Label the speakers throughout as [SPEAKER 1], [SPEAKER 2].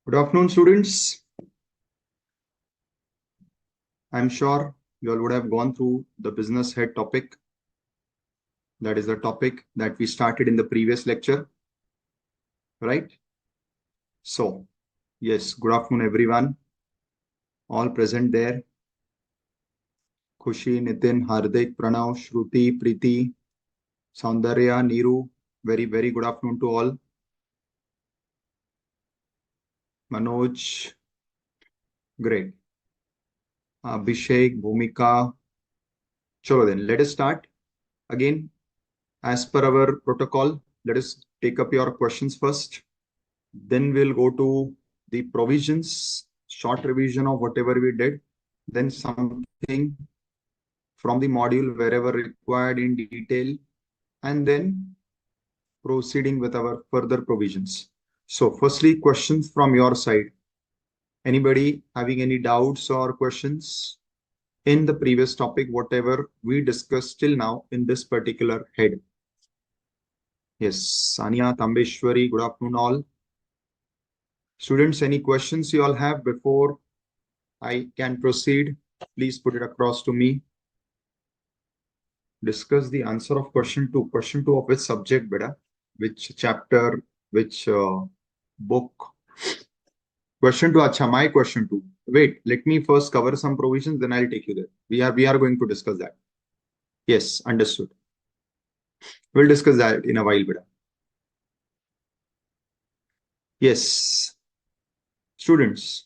[SPEAKER 1] Good afternoon, students. I'm sure you all would have gone through the business head topic. That is the topic that we started in the previous lecture, right? So, yes, good afternoon, everyone. All present there. Khushi, Nitin, Hardik, Pranav, Shruti, Preeti, Saundarya, Neeru. Very, very good afternoon to all. Manoj, great. Abhishek, Bhumika. Chalo then, let us start. Again, as per our protocol, let us take up your questions first. Then we'll go to the provisions, short revision of whatever we did, then something from the module wherever required in detail, and then proceeding with our further provisions. So firstly, questions from your side. Anybody having any doubts or questions in the previous topic, whatever we discussed till now in this particular head? Yes, Sania, Tambeshwari, good afternoon all. Students, any questions you all have before I can proceed? Please put it across to me. Discuss the answer of question 2. Question 2 of which subject, beta? Which chapter, which book? Question 2, acha, my question 2. Wait, let me first cover some provisions, then I'll take you there. We are going to discuss that. Yes, understood. We'll discuss that in a while, beta. Yes. Students.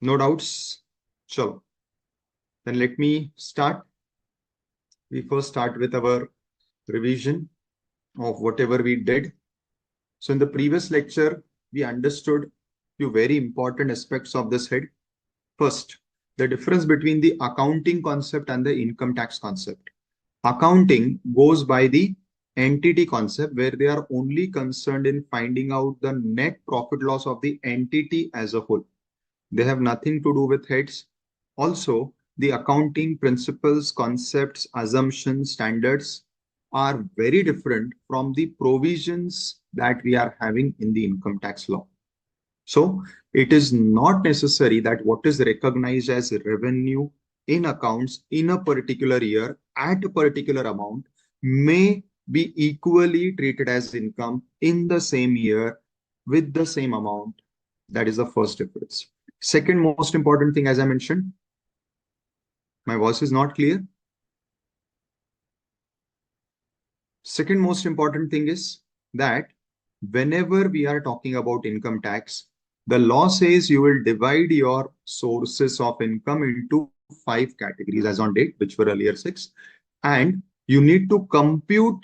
[SPEAKER 1] No doubts? Sure. Then let me start. We first start with our revision of whatever we did. So in the previous lecture, we understood few very important aspects of this head. First, the difference between the accounting concept and the income tax concept. Accounting goes by the entity concept, where they are only concerned in finding out the net profit loss of the entity as a whole. They have nothing to do with heads. Also, the accounting principles, concepts, assumptions, standards are very different from the provisions that we are having in the income tax law. So it is not necessary that what is recognized as revenue in accounts in a particular year at a particular amount may be equally treated as income in the same year with the same amount. That is the first difference. Second most important thing, as I mentioned, my voice is not clear. Second most important thing is that whenever we are talking about income tax, the law says you will divide your sources of income into 5 categories as on date, which were earlier 6. And you need to compute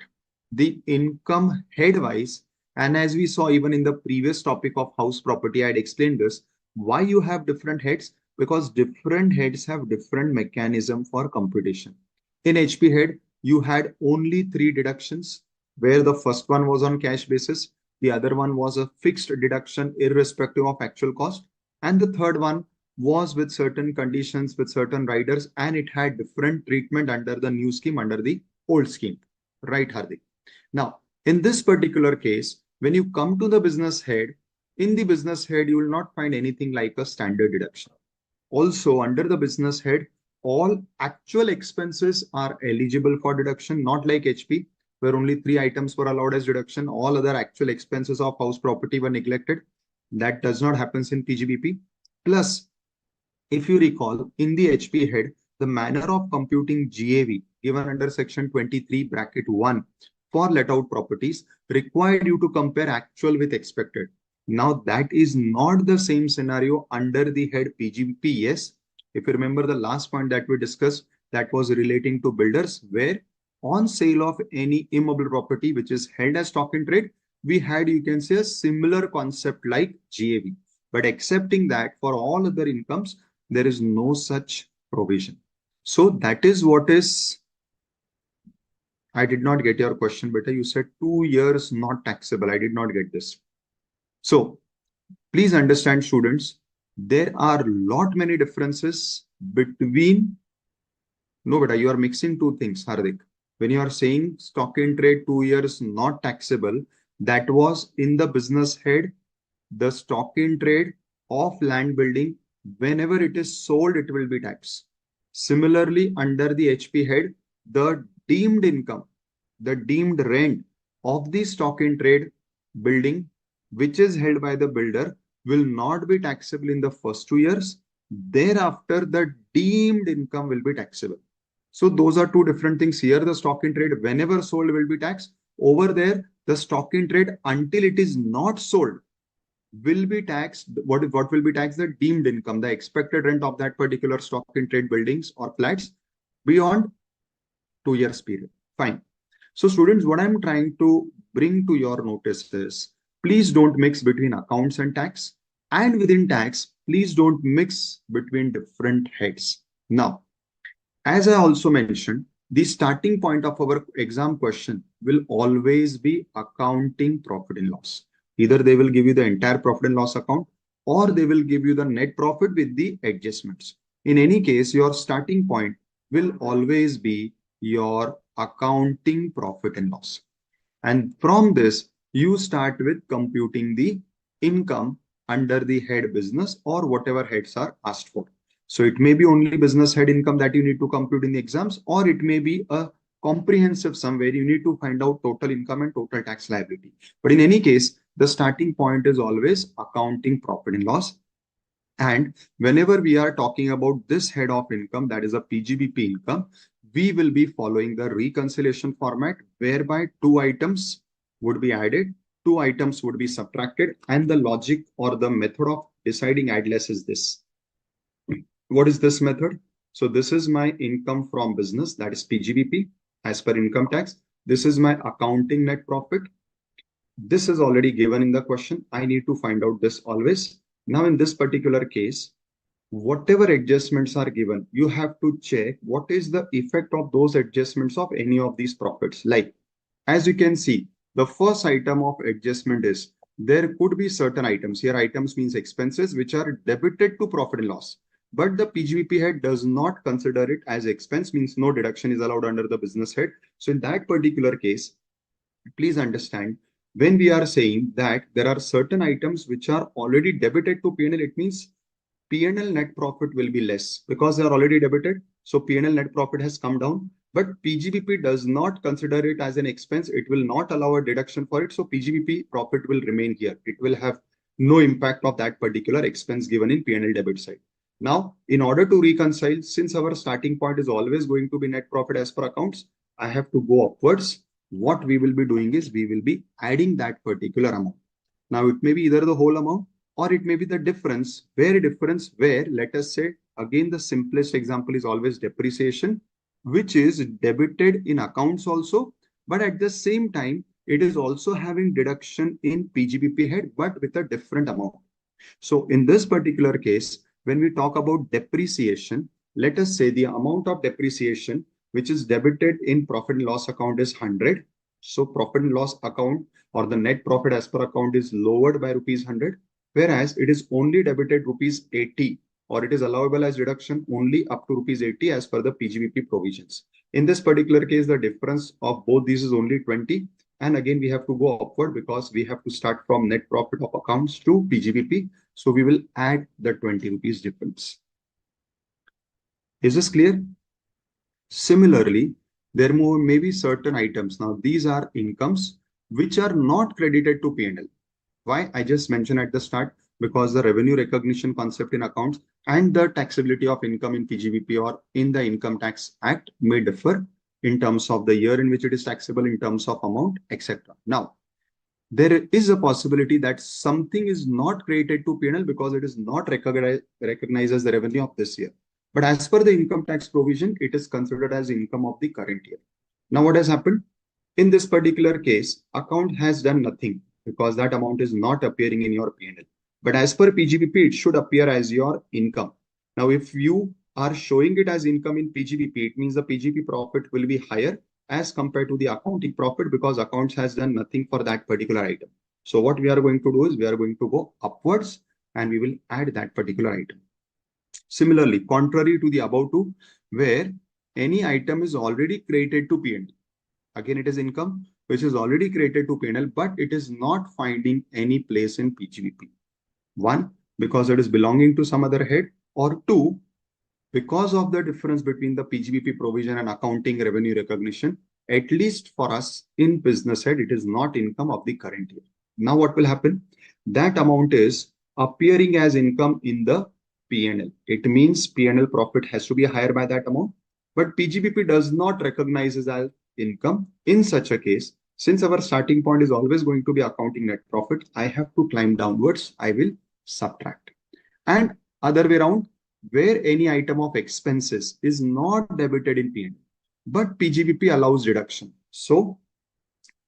[SPEAKER 1] the income headwise. And as we saw even in the previous topic of house property, I had explained this, why you have different heads, because different heads have different mechanism for computation. In HP head, you had only 3 deductions, where the first one was on cash basis, the other one was a fixed deduction irrespective of actual cost, and the third one was with certain conditions, with certain riders, and it had different treatment under the new scheme, under the old scheme. Right, Hardik? Now, in this particular case, when you come to the business head, in the business head, you will not find anything like a standard deduction. Also, under the business head, all actual expenses are eligible for deduction, not like HP, where only 3 items were allowed as deduction. All other actual expenses of house property were neglected. That does not happen in PGBP. Plus, if you recall, in the HP head, the manner of computing GAV given under section 23 bracket 1 for let out properties required you to compare actual with expected. Now that is not the same scenario under the head PGBP. Yes, if you remember the last point that we discussed, that was relating to builders, where on sale of any immobile property which is held as stock in trade, we had, you can say, a similar concept like GAV. But accepting that for all other incomes, there is no such provision. So that is what is. I did not get your question, beta. You said 2 years not taxable. I did not get this. So please understand, students, there are lot many differences between. No, beta, you are mixing two things, Hardik. When you are saying stock in trade 2 years not taxable, that was in the business head, the stock in trade of land building, whenever it is sold, it will be taxed. Similarly, under the HP head, the deemed income, the deemed rent of the stock in trade building, which is held by the builder, will not be taxable in the first 2 years. Thereafter, the deemed income will be taxable. So those are two different things. Here, the stock in trade, whenever sold, will be taxed. Over there, the stock in trade, until it is not sold, will be taxed. What will be taxed? The deemed income, the expected rent of that particular stock in trade buildings or flats beyond 2 years period. Fine. So students, what I'm trying to bring to your notice is, please don't mix between accounts and tax, and within tax, please don't mix between different heads. Now, as I also mentioned, the starting point of our exam question will always be accounting profit and loss. Either they will give you the entire profit and loss account, or they will give you the net profit with the adjustments. In any case, your starting point will always be your accounting profit and loss. And from this, you start with computing the income under the head business or whatever heads are asked for. So it may be only business head income that you need to compute in the exams, or it may be a comprehensive sum where you need to find out total income and total tax liability. But in any case, the starting point is always accounting profit and loss. And whenever we are talking about this head of income, that is a PGBP income, we will be following the reconciliation format whereby two items would be added, two items would be subtracted, and the logic or the method of deciding add less is this. What is this method? So this is my income from business, that is PGBP as per income tax. This is my accounting net profit. This is already given in the question. I need to find out this always. Now in this particular case, whatever adjustments are given, you have to check what is the effect of those adjustments of any of these profits. Like, as you can see, the first item of adjustment is, there could be certain items. Here items means expenses which are debited to profit and loss. But the PGBP head does not consider it as expense, means no deduction is allowed under the business head. So in that particular case, please understand, when we are saying that there are certain items which are already debited to P&L, it means P&L net profit will be less because they are already debited. So P&L net profit has come down, but PGBP does not consider it as an expense. It will not allow a deduction for it. So PGBP profit will remain here. It will have no impact of that particular expense given in P&L debit side. Now, in order to reconcile, since our starting point is always going to be net profit as per accounts, I have to go upwards. What we will be doing is we will be adding that particular amount. Now, it may be either the whole amount or it may be the difference, where let us say, again, the simplest example is always depreciation, which is debited in accounts also, but at the same time, it is also having deduction in PGBP head, but with a different amount. So in this particular case, when we talk about depreciation, let us say the amount of depreciation which is debited in profit and loss account is 100. So profit and loss account or the net profit as per account is lowered by rupees 100, whereas it is only debited rupees 80, or it is allowable as deduction only up to rupees 80 as per the PGBP provisions. In this particular case, the difference of both these is only 20. And again, we have to go upward because we have to start from net profit of accounts to PGBP. So we will add the 20 rupees difference. Is this clear? Similarly, there may be certain items. Now, these are incomes which are not credited to P&L. Why? I just mentioned at the start, because the revenue recognition concept in accounts and the taxability of income in PGBP or in the Income Tax Act may differ in terms of the year in which it is taxable, in terms of amount, etc. Now, there is a possibility that something is not credited to P&L because it is not recognized as the revenue of this year. But as per the income tax provision, it is considered as income of the current year. Now, what has happened? In this particular case, account has done nothing because that amount is not appearing in your P&L. But as per PGBP, it should appear as your income. Now, if you are showing it as income in PGBP, it means the PGBP profit will be higher as compared to the accounting profit because accounts has done nothing for that particular item. So what we are going to do is we are going to go upwards and we will add that particular item. Similarly, contrary to the above two, where any item is already credited to P&L, Again, it is income which is already created to P&L, but it is not finding any place in PGBP. One, because it is belonging to some other head, or two, because of the difference between the PGBP provision and accounting revenue recognition, at least for us in business head, it is not income of the current year. Now what will happen? That amount is appearing as income in the P&L. It means P&L profit has to be higher by that amount, but PGBP does not recognize it as income. In such a case, since our starting point is always going to be accounting net profit, I have to climb downwards. I will subtract. And other way around, where any item of expenses is not debited in P&L, but PGBP allows deduction. So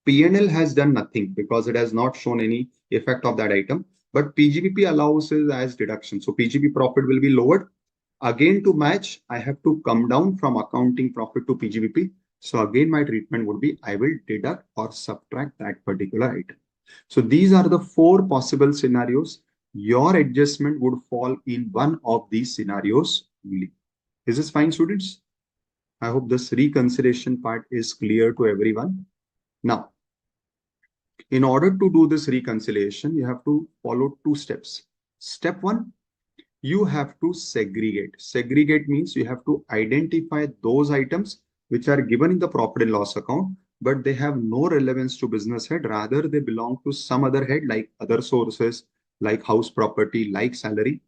[SPEAKER 1] P&L has done nothing because it has not shown any effect of that item, but PGBP allows it as deduction. So PGBP profit will be lowered. Again, to match, I have to come down from accounting profit to PGBP. So again, my treatment would be I will deduct or subtract that particular item. So these are the four possible scenarios. Your adjustment would fall in one of these scenarios only. Is this fine, students? I hope this reconciliation part is clear to everyone. Now, in order to do this reconciliation, you have to follow two steps. Step one, you have to segregate. Segregate means you have to identify those items which are given in the profit and loss account, but they have no relevance to business head. Rather, they belong to some other head like other sources, like house property, like salary,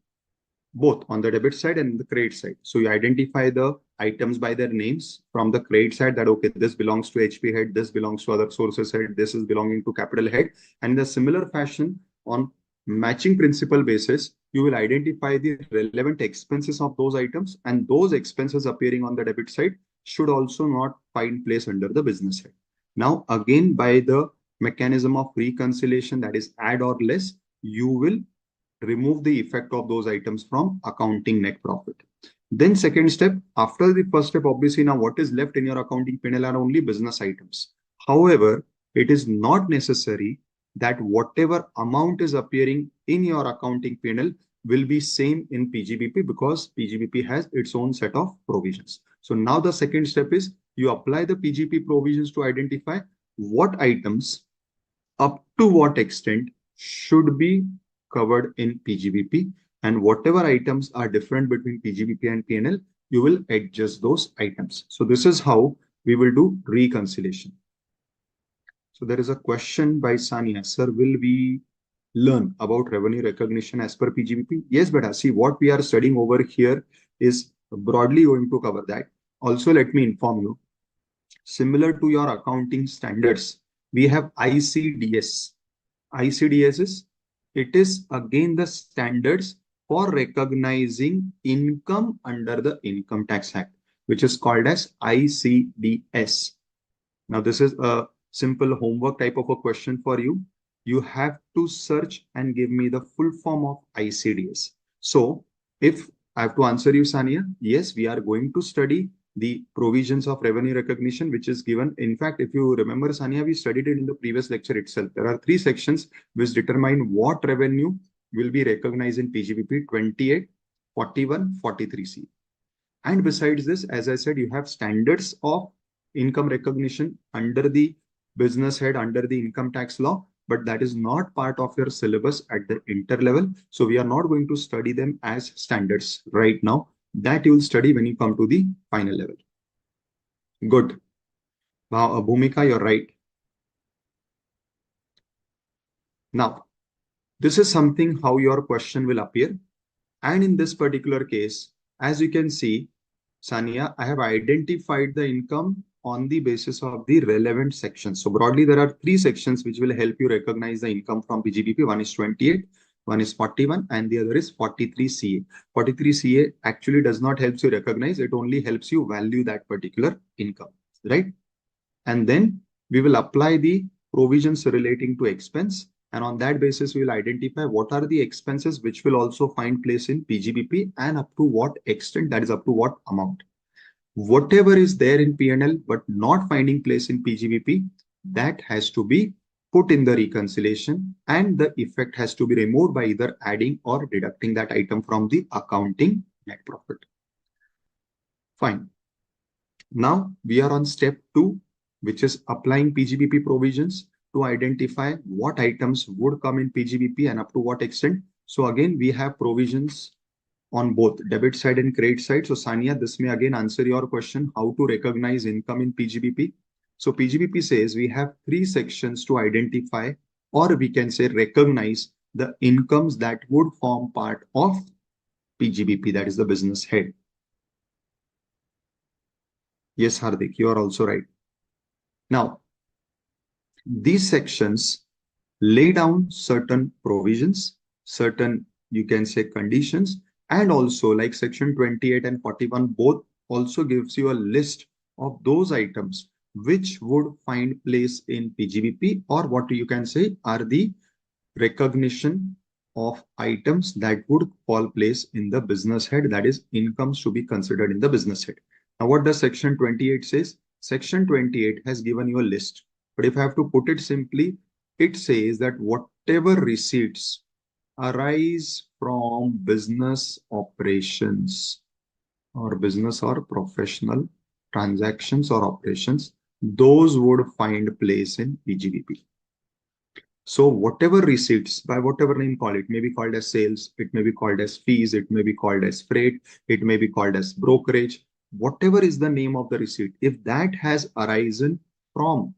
[SPEAKER 1] both on the debit side and the credit side. So you identify the items by their names from the credit side that, okay, this belongs to HP head, this belongs to other sources head, this is belonging to capital head. And in a similar fashion, on matching principle basis, you will identify the relevant expenses of those items, and those expenses appearing on the debit side should also not find place under the business head. Now, again, by the mechanism of reconciliation, that is add or less, you will remove the effect of those items from accounting net profit. Then second step, after the first step, obviously now what is left in your accounting P&L are only business items. However, it is not necessary that whatever amount is appearing in your accounting P&L will be same in PGBP, because PGBP has its own set of provisions. So now the second step is you apply the PGBP provisions to identify what items up to what extent should be covered in PGBP, and whatever items are different between PGBP and P&L, you will adjust those items. So this is how we will do reconciliation. So there is a question by Sania, sir, will we learn about revenue recognition as per PGBP? Yes, but see, what we are studying over here is broadly going to cover that. Also, let me inform you, similar to your accounting standards, we have ICDS. ICDS is, it is again the standards for recognizing income under the Income Tax Act, which is called as ICDS. Now, this is a simple homework type of a question for you. You have to search and give me the full form of ICDS. So if I have to answer you, Sania, yes, we are going to study the provisions of revenue recognition, which is given. In fact, if you remember, Sania, we studied it in the previous lecture itself. There are three sections which determine what revenue will be recognized in PGBP: 28, 41, 43C. And besides this, as I said, you have standards of income recognition under the business head, under the income tax law, but that is not part of your syllabus at the inter level. So we are not going to study them as standards right now. That you will study when you come to the final level. Good. Bhumika, you're right. Now, this is something how your question will appear. And in this particular case, as you can see, Sania, I have identified the income on the basis of the relevant sections. So broadly, there are three sections which will help you recognize the income from PGBP. One is 28, one is 41, and the other is 43CA. 43CA actually does not help you recognize, it only helps you value that particular income, right? And then we will apply the provisions relating to expense. And on that basis, we will identify what are the expenses which will also find place in PGBP and up to what extent, that is up to what amount. Whatever is there in P&L but not finding place in PGBP, that has to be put in the reconciliation, and the effect has to be removed by either adding or deducting that item from the accounting net profit. Fine. Now we are on step 2, which is applying PGBP provisions to identify what items would come in PGBP and up to what extent. So again, we have provisions on both debit side and credit side. So Sania, this may again answer your question, how to recognize income in PGBP. So PGBP says we have three sections to identify, or we can say recognize the incomes that would form part of PGBP, that is the business head. Yes, Hardik, you are also right. Now, these sections lay down certain provisions, certain, you can say, conditions, and also like section 28 and 41 both also gives you a list of those items which would find place in PGBP, or what you can say are the recognition of items that would fall place in the business head, that is incomes to be considered in the business head. Now what does section 28 says? Section 28 has given you a list, but if I have to put it simply, it says that whatever receipts arise from business operations or business or professional transactions or operations, those would find place in PGBP. So whatever receipts, by whatever name call it, may be called as sales, it may be called as fees, it may be called as freight, it may be called as brokerage, whatever is the name of the receipt, if that has arisen from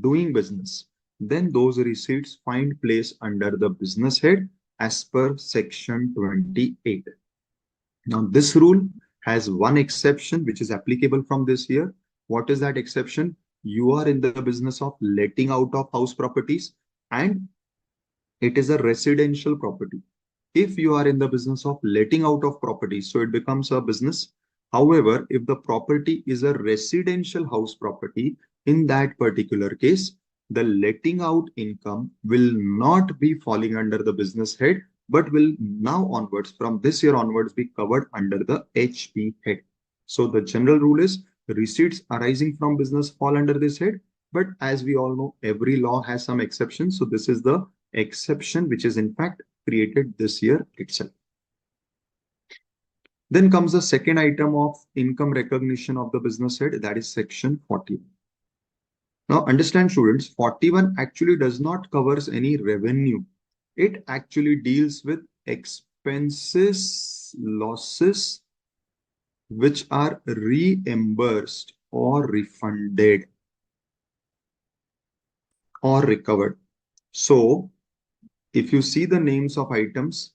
[SPEAKER 1] doing business, then those receipts find place under the business head as per section 28. Now this rule has one exception which is applicable from this year. What is that exception? You are in the business of letting out of house properties and it is a residential property. If you are in the business of letting out of properties, so it becomes a business. However, if the property is a residential house property, in that particular case, the letting out income will not be falling under the business head, but will now onwards, from this year onwards, be covered under the HP head. So the general rule is receipts arising from business fall under this head. But as we all know, every law has some exceptions. So this is the exception which is in fact created this year itself. Then comes the second item of income recognition of the business head, that is section 41. Now understand students, 41 actually does not covers any revenue. It actually deals with expenses, losses, which are reimbursed or refunded or recovered. So if you see the names of items,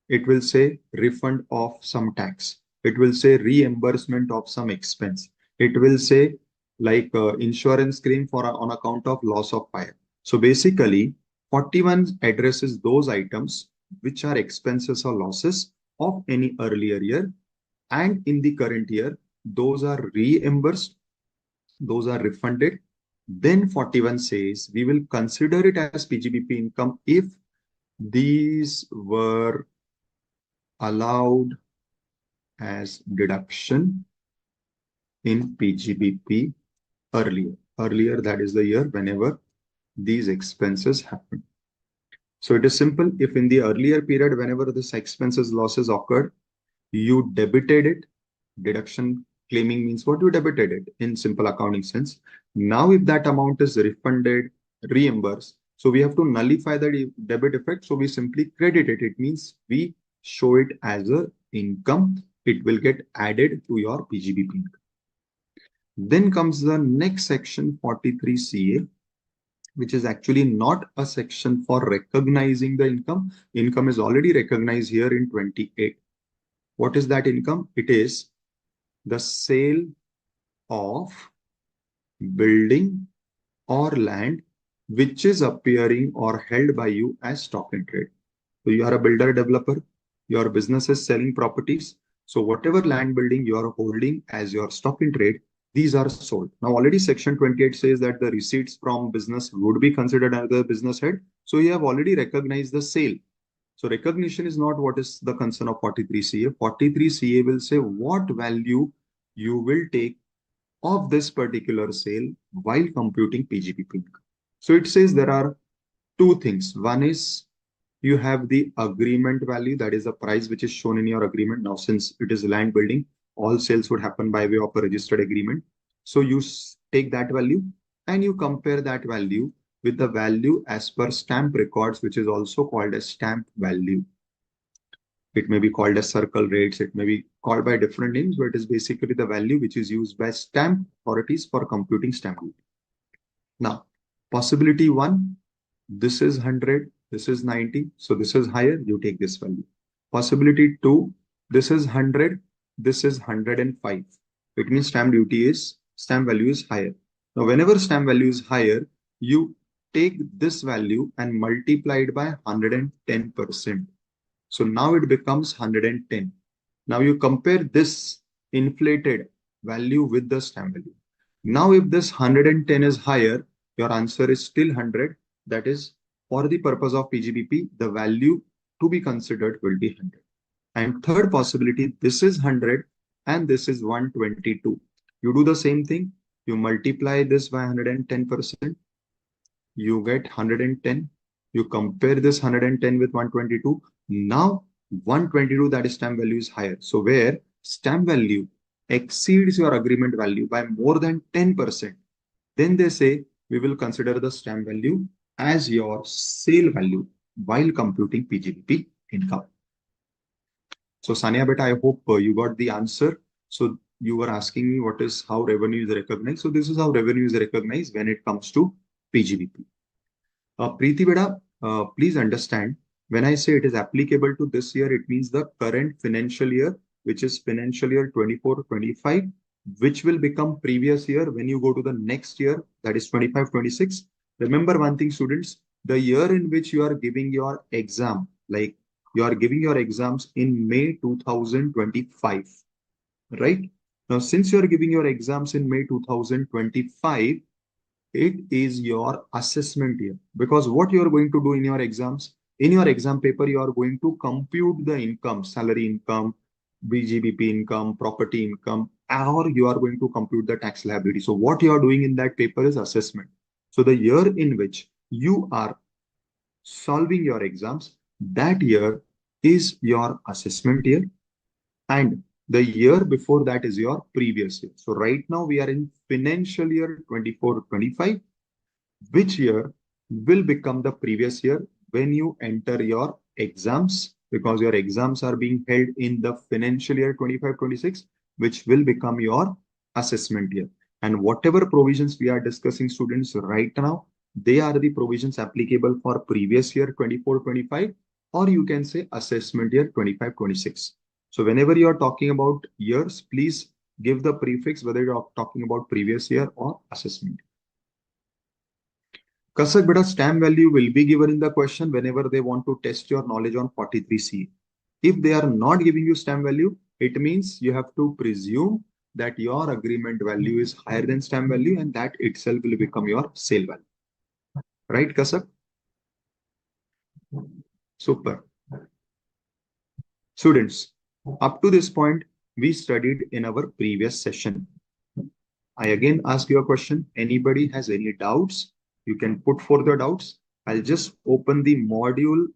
[SPEAKER 1] it will say refund of some tax. It will say reimbursement of some expense. It will say like insurance claim for on account of loss of fire. So basically 41 addresses those items which are expenses or losses of any earlier year, and in the current year, those are reimbursed, those are refunded. Then 41 says we will consider it as PGBP income if these were allowed as deduction in PGBP earlier. Earlier, that is the year whenever these expenses happen. So it is simple. If in the earlier period, whenever this expenses losses occurred, you debited it, deduction claiming means what? You debited it in simple accounting sense. Now, if that amount is refunded, reimbursed, so we have to nullify the debit effect. So we simply credit it. It means we show it as a income. It will get added to your PGBP. Then comes the next section, 43CA, which is actually not a section for recognizing the income. Income is already recognized here in 28. What is that income? It is the sale of building or land which is appearing or held by you as stock in trade. So you are a builder developer, your business is selling properties. So whatever land building you are holding as your stock in trade, these are sold. Now already section 28 says that the receipts from business would be considered under the business head. So you have already recognized the sale. So recognition is not what is the concern of 43CA. 43CA will say what value you will take of this particular sale while computing PGBP. So it says there are two things. One is you have the agreement value, that is the price which is shown in your agreement. Now, since it is land building, all sales would happen by way of a registered agreement. So you take that value and you compare that value with the value as per stamp records, which is also called as stamp value. It may be called as circle rates. It may be called by different names, but it is basically the value which is used by stamp authorities for computing stamp duty. Now, possibility one, this is 100, this is 90, so this is higher, you take this value. Possibility two, this is 100, this is 105. It means stamp value is higher. Now, whenever stamp value is higher, you take this value and multiply it by 110%. So now it becomes 110. Now you compare this inflated value with the stamp value. Now, if this 110 is higher, your answer is still 100. That is, for the purpose of PGBP, the value to be considered will be 100. And third possibility, this is 100 and this is 122. You do the same thing. You multiply this by 110%. You get 110. You compare this 110 with 122. Now, 122, that is stamp value, is higher. So where stamp value exceeds your agreement value by more than 10%, then they say we will consider the stamp value as your sale value while computing PGBP income. So Sania beta, I hope you got the answer. So you were asking me how revenue is recognized. So this is how revenue is recognized when it comes to PGBP. Preeti beta, please understand, when I say it is applicable to this year, it means the current financial year, which is financial year 24-25, which will become previous year when you go to the next year, that is 25-26. Remember one thing, students, the year in which you are giving your exam, like you are giving your exams in May 2025, right? Now, since you are giving your exams in May 2025, it is your assessment year, because what you are going to do in your exams, in your exam paper, you are going to compute the income, salary income, PGBP income, property income, or you are going to compute the tax liability. So what you are doing in that paper is assessment. So the year in which you are solving your exams, that year is your assessment year, and the year before that is your previous year. So right now we are in financial year 24-25, which year will become the previous year when you enter your exams, because your exams are being held in the financial year 25-26, which will become your assessment year. And whatever provisions we are discussing, students, right now, they are the provisions applicable for previous year 24-25, or you can say assessment year 25-26. So whenever you are talking about years, please give the prefix whether you are talking about previous year or assessment. Kasak beta, stamp value will be given in the question whenever they want to test your knowledge on 43C. If they are not giving you stamp value, it means you have to presume that your agreement value is higher than stamp value, and that itself will become your sale value. Right, Kasak? Super. Students, up to this point, we studied in our previous session. I again ask you a question. Anybody has any doubts? You can put forth your doubts. I'll just open the module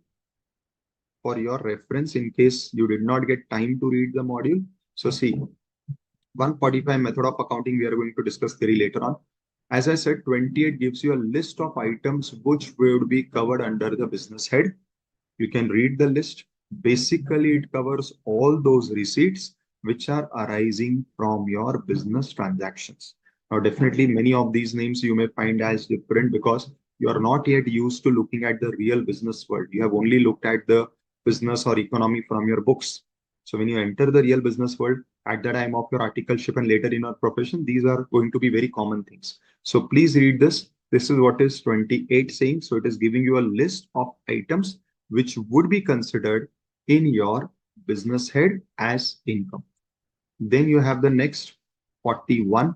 [SPEAKER 1] for your reference in case you did not get time to read the module. So see, 145 method of accounting, we are going to discuss theory later on. As I said, 28 gives you a list of items which would be covered under the business head. You can read the list. Basically, it covers all those receipts which are arising from your business transactions. Now, definitely many of these names you may find as different because you are not yet used to looking at the real business world. You have only looked at the business or economy from your books. So when you enter the real business world at the time of your articleship and later in your profession, these are going to be very common things. So please read this. This is what is 28 saying. So it is giving you a list of items which would be considered in your business head as income. Then you have the next 41.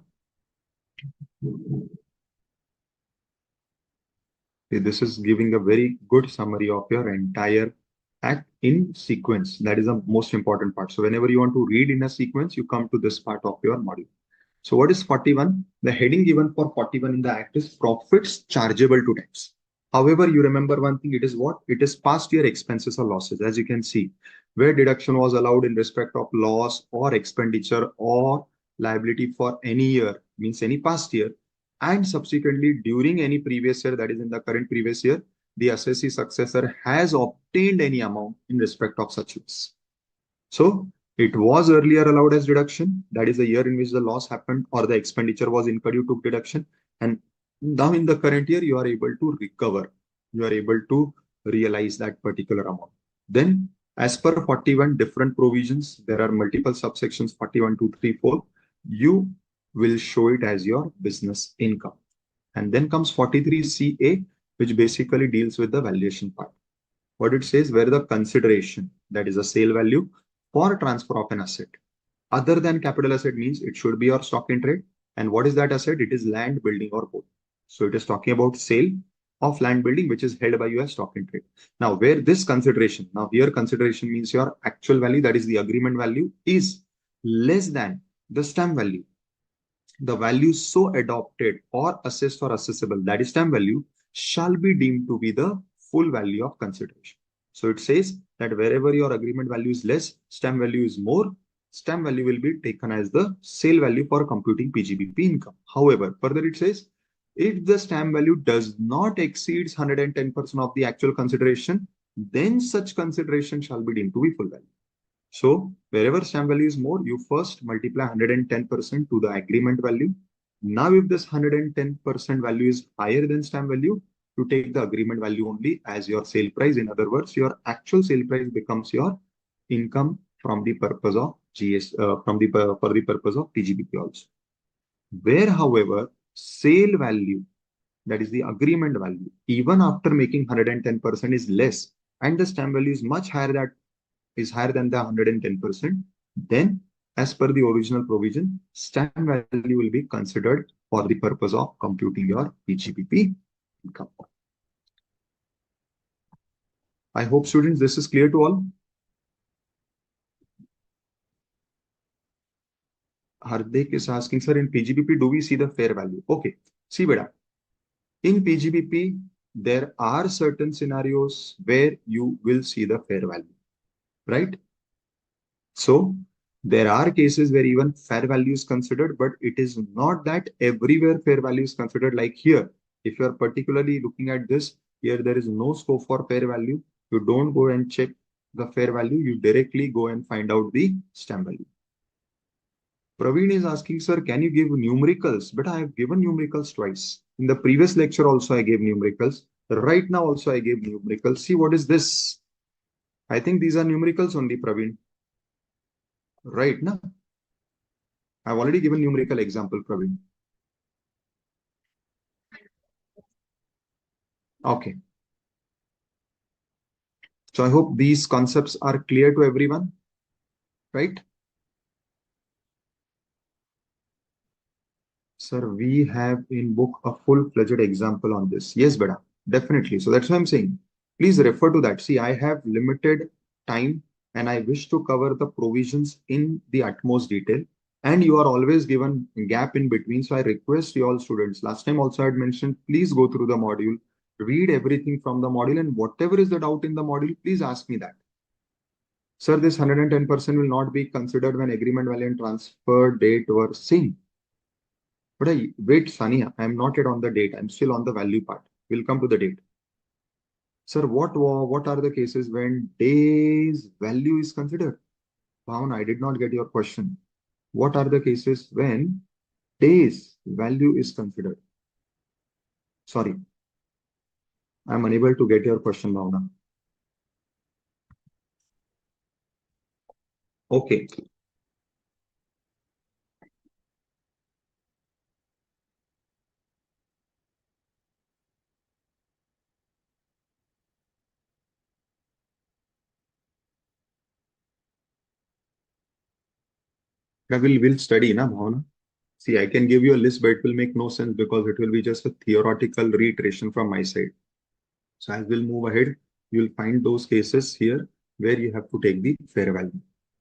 [SPEAKER 1] This is giving a very good summary of your entire act in sequence. That is the most important part. So whenever you want to read in a sequence, you come to this part of your module. So what is 41? The heading given for 41 in the act is profits chargeable to tax. However, you remember one thing, it is what? It is past year expenses or losses. As you can see, where deduction was allowed in respect of loss or expenditure or liability for any year, means any past year, and subsequently during any previous year, that is in the current previous year, the assessee successor has obtained any amount in respect of such loss. So it was earlier allowed as deduction. That is the year in which the loss happened or the expenditure was incurred, you took deduction. And now in the current year, you are able to recover. You are able to realize that particular amount. Then as per 41 different provisions, there are multiple subsections 41, 2, 3, 4. You will show it as your business income. And then comes 43CA, which basically deals with the valuation part. What it says, where the consideration, that is a sale value for transfer of an asset other than capital asset, means it should be your stock in trade. And what is that asset? It is land, building, or both. So it is talking about sale of land building which is held by you as stock in trade. Now where this consideration, now here consideration means your actual value, that is the agreement value, is less than the stamp value. The value so adopted or assessed or assessable, that is stamp value, shall be deemed to be the full value of consideration. So it says that wherever your agreement value is less, stamp value is more, stamp value will be taken as the sale value for computing PGBP income. However, further it says, if the stamp value does not exceed 110% of the actual consideration, then such consideration shall be deemed to be full value. So wherever stamp value is more, you first multiply 110% to the agreement value. Now, if this 110% value is higher than stamp value, you take the agreement value only as your sale price. In other words, your actual sale price becomes your income from the purpose of GS, for the purpose of PGBP also. Where, however, sale value, that is the agreement value, even after making 110% is less, and the stamp value is much higher, that is higher than the 110%, then as per the original provision, stamp value will be considered for the purpose of computing your PGBP income. I hope, students, this is clear to all. Hardik is asking, sir, in PGBP, do we see the fair value? Okay, see, beta, in PGBP, there are certain scenarios where you will see the fair value, right? So there are cases where even fair value is considered, but it is not that everywhere fair value is considered. Like here, if you are particularly looking at this, here there is no scope for fair value. You don't go and check the fair value. You directly go and find out the stamp value. Praveen is asking, sir, can you give numericals? But I have given numericals twice. In the previous lecture also I gave numericals. Right now also I gave numericals. See, what is this? I think these are numericals only, Praveen. Right now, I've already given numerical example, Praveen. Okay. So I hope these concepts are clear to everyone, right? Sir, we have in book a full-fledged example on this. Yes, beta, definitely. So that's what I'm saying. Please refer to that. See, I have limited time and I wish to cover the provisions in the utmost detail. And you are always given gap in between. So I request you all students, last time also I had mentioned, please go through the module, read everything from the module, and whatever is the doubt in the module, please ask me that. Sir, this 110% will not be considered when agreement value and transfer date were same. But wait, Sania, I'm not yet on the date. I'm still on the value part. We'll come to the date. Sir, what are the cases when days value is considered? Bhavana, I did not get your question. What are the cases when days value is considered? Sorry, I'm unable to get your question, Bhavana. Okay. Now we'll study, na, Bhavana? See, I can give you a list, but it will make no sense because it will be just a theoretical reiteration from my side. So as we'll move ahead, you'll find those cases here where you have to take the fair value,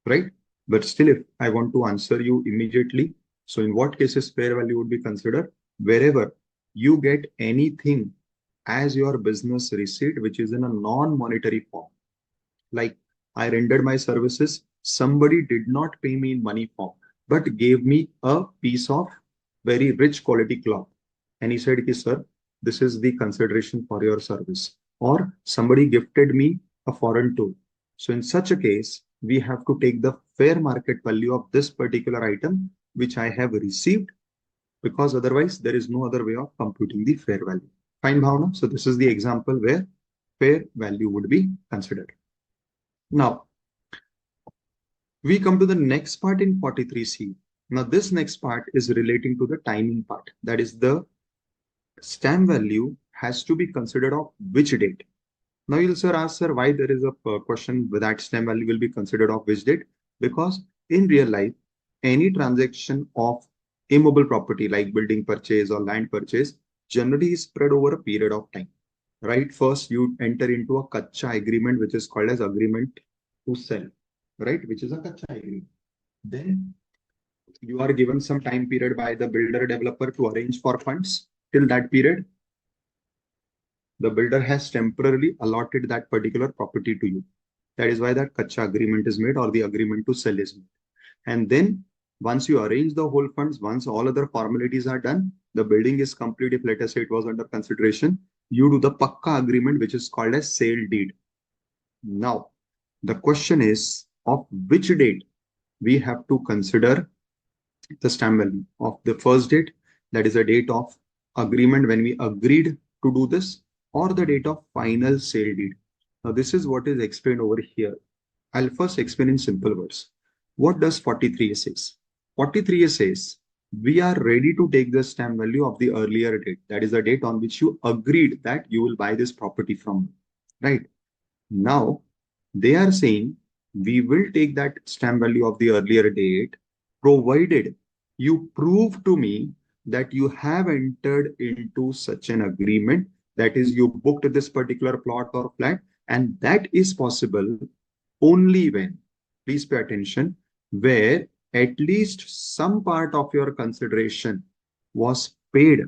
[SPEAKER 1] right? But still, if I want to answer you immediately, so in what cases fair value would be considered? Wherever you get anything as your business receipt, which is in a non-monetary form. Like I rendered my services, somebody did not pay me in money form. but gave me a piece of very rich quality cloth. And he said, sir, this is the consideration for your service. Or somebody gifted me a foreign tool. So in such a case, we have to take the fair market value of this particular item, which I have received, because otherwise there is no other way of computing the fair value. Fine, Bhavna. So this is the example where fair value would be considered. Now, we come to the next part in 43C. Now, this next part is relating to the timing part. That is, the stamp value has to be considered of which date. Now, you'll sir ask, sir, why there is a question that stamp value will be considered of which date? Because in real life, any transaction of immobile property like building purchase or land purchase generally is spread over a period of time, right? First, you enter into a kacha agreement, which is called as agreement to sell, right? Which is a kacha agreement. Then you are given some time period by the builder developer to arrange for funds. Till that period, the builder has temporarily allotted that particular property to you. That is why that kacha agreement is made or the agreement to sell is made. And then once you arrange the whole funds, once all other formalities are done, the building is complete. If let us say it was under consideration, you do the pakka agreement, which is called as sale deed. Now, the question is of which date we have to consider the stamp value of the first date, that is the date of agreement when we agreed to do this, or the date of final sale deed. Now, this is what is explained over here. I'll first explain in simple words. What does 43A says? 43A says we are ready to take the stamp value of the earlier date. That is the date on which you agreed that you will buy this property from, right? Now, they are saying we will take that stamp value of the earlier date, provided you prove to me that you have entered into such an agreement, that is, you booked this particular plot or flat, and that is possible only when, please pay attention, where at least some part of your consideration was paid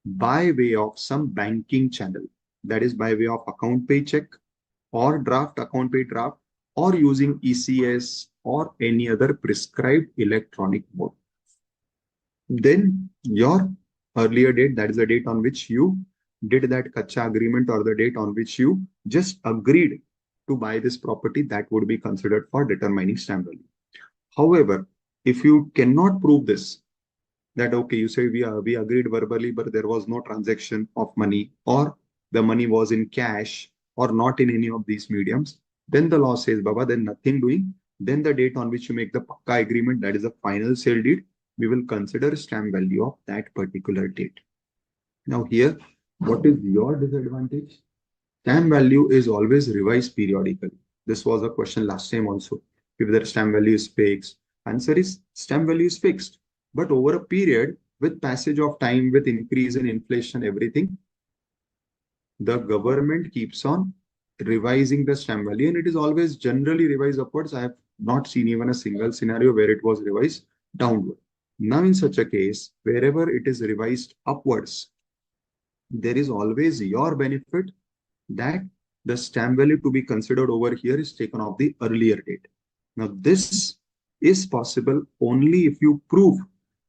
[SPEAKER 1] by way of some banking channel, that is by way of account pay check or draft, account pay draft, or using ECS or any other prescribed electronic mode. Then your earlier date, that is the date on which you did that kacha agreement or the date on which you just agreed to buy this property, that would be considered for determining stamp value. However, if you cannot prove this, that okay, you say we agreed verbally, but there was no transaction of money, or the money was in cash or not in any of these mediums, then the law says, Baba, then nothing doing. Then the date on which you make the pakka agreement, that is the final sale deed, we will consider stamp value of that particular date. Now here, what is your disadvantage? Stamp value is always revised periodically. This was a question last time also. If the stamp value is fixed, answer is stamp value is fixed. But over a period, with passage of time, with increase in inflation, everything, the government keeps on revising the stamp value, and it is always generally revised upwards. I have not seen even a single scenario where it was revised downward. Now, in such a case, wherever it is revised upwards, there is always your benefit that the stamp value to be considered over here is taken off the earlier date. Now, this is possible only if you prove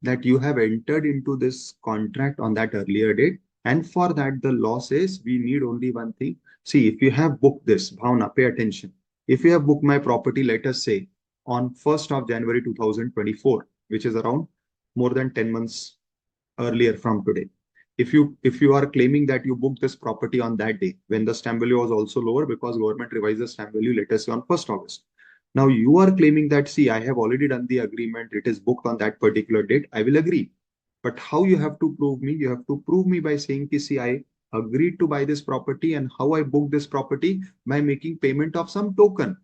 [SPEAKER 1] that you have entered into this contract on that earlier date. And for that, the law says we need only one thing. See, if you have booked this, Bhavna, pay attention. If you have booked my property, let us say on 1st of January 2024, which is around more than 10 months earlier from today. If you are claiming that you booked this property on that day when the stamp value was also lower because government revised the stamp value, let us say on 1st August. Now you are claiming that, see, I have already done the agreement, it is booked on that particular date, I will agree. But how you have to prove me? You have to prove me by saying, see, I agreed to buy this property, and how I booked this property by making payment of some token,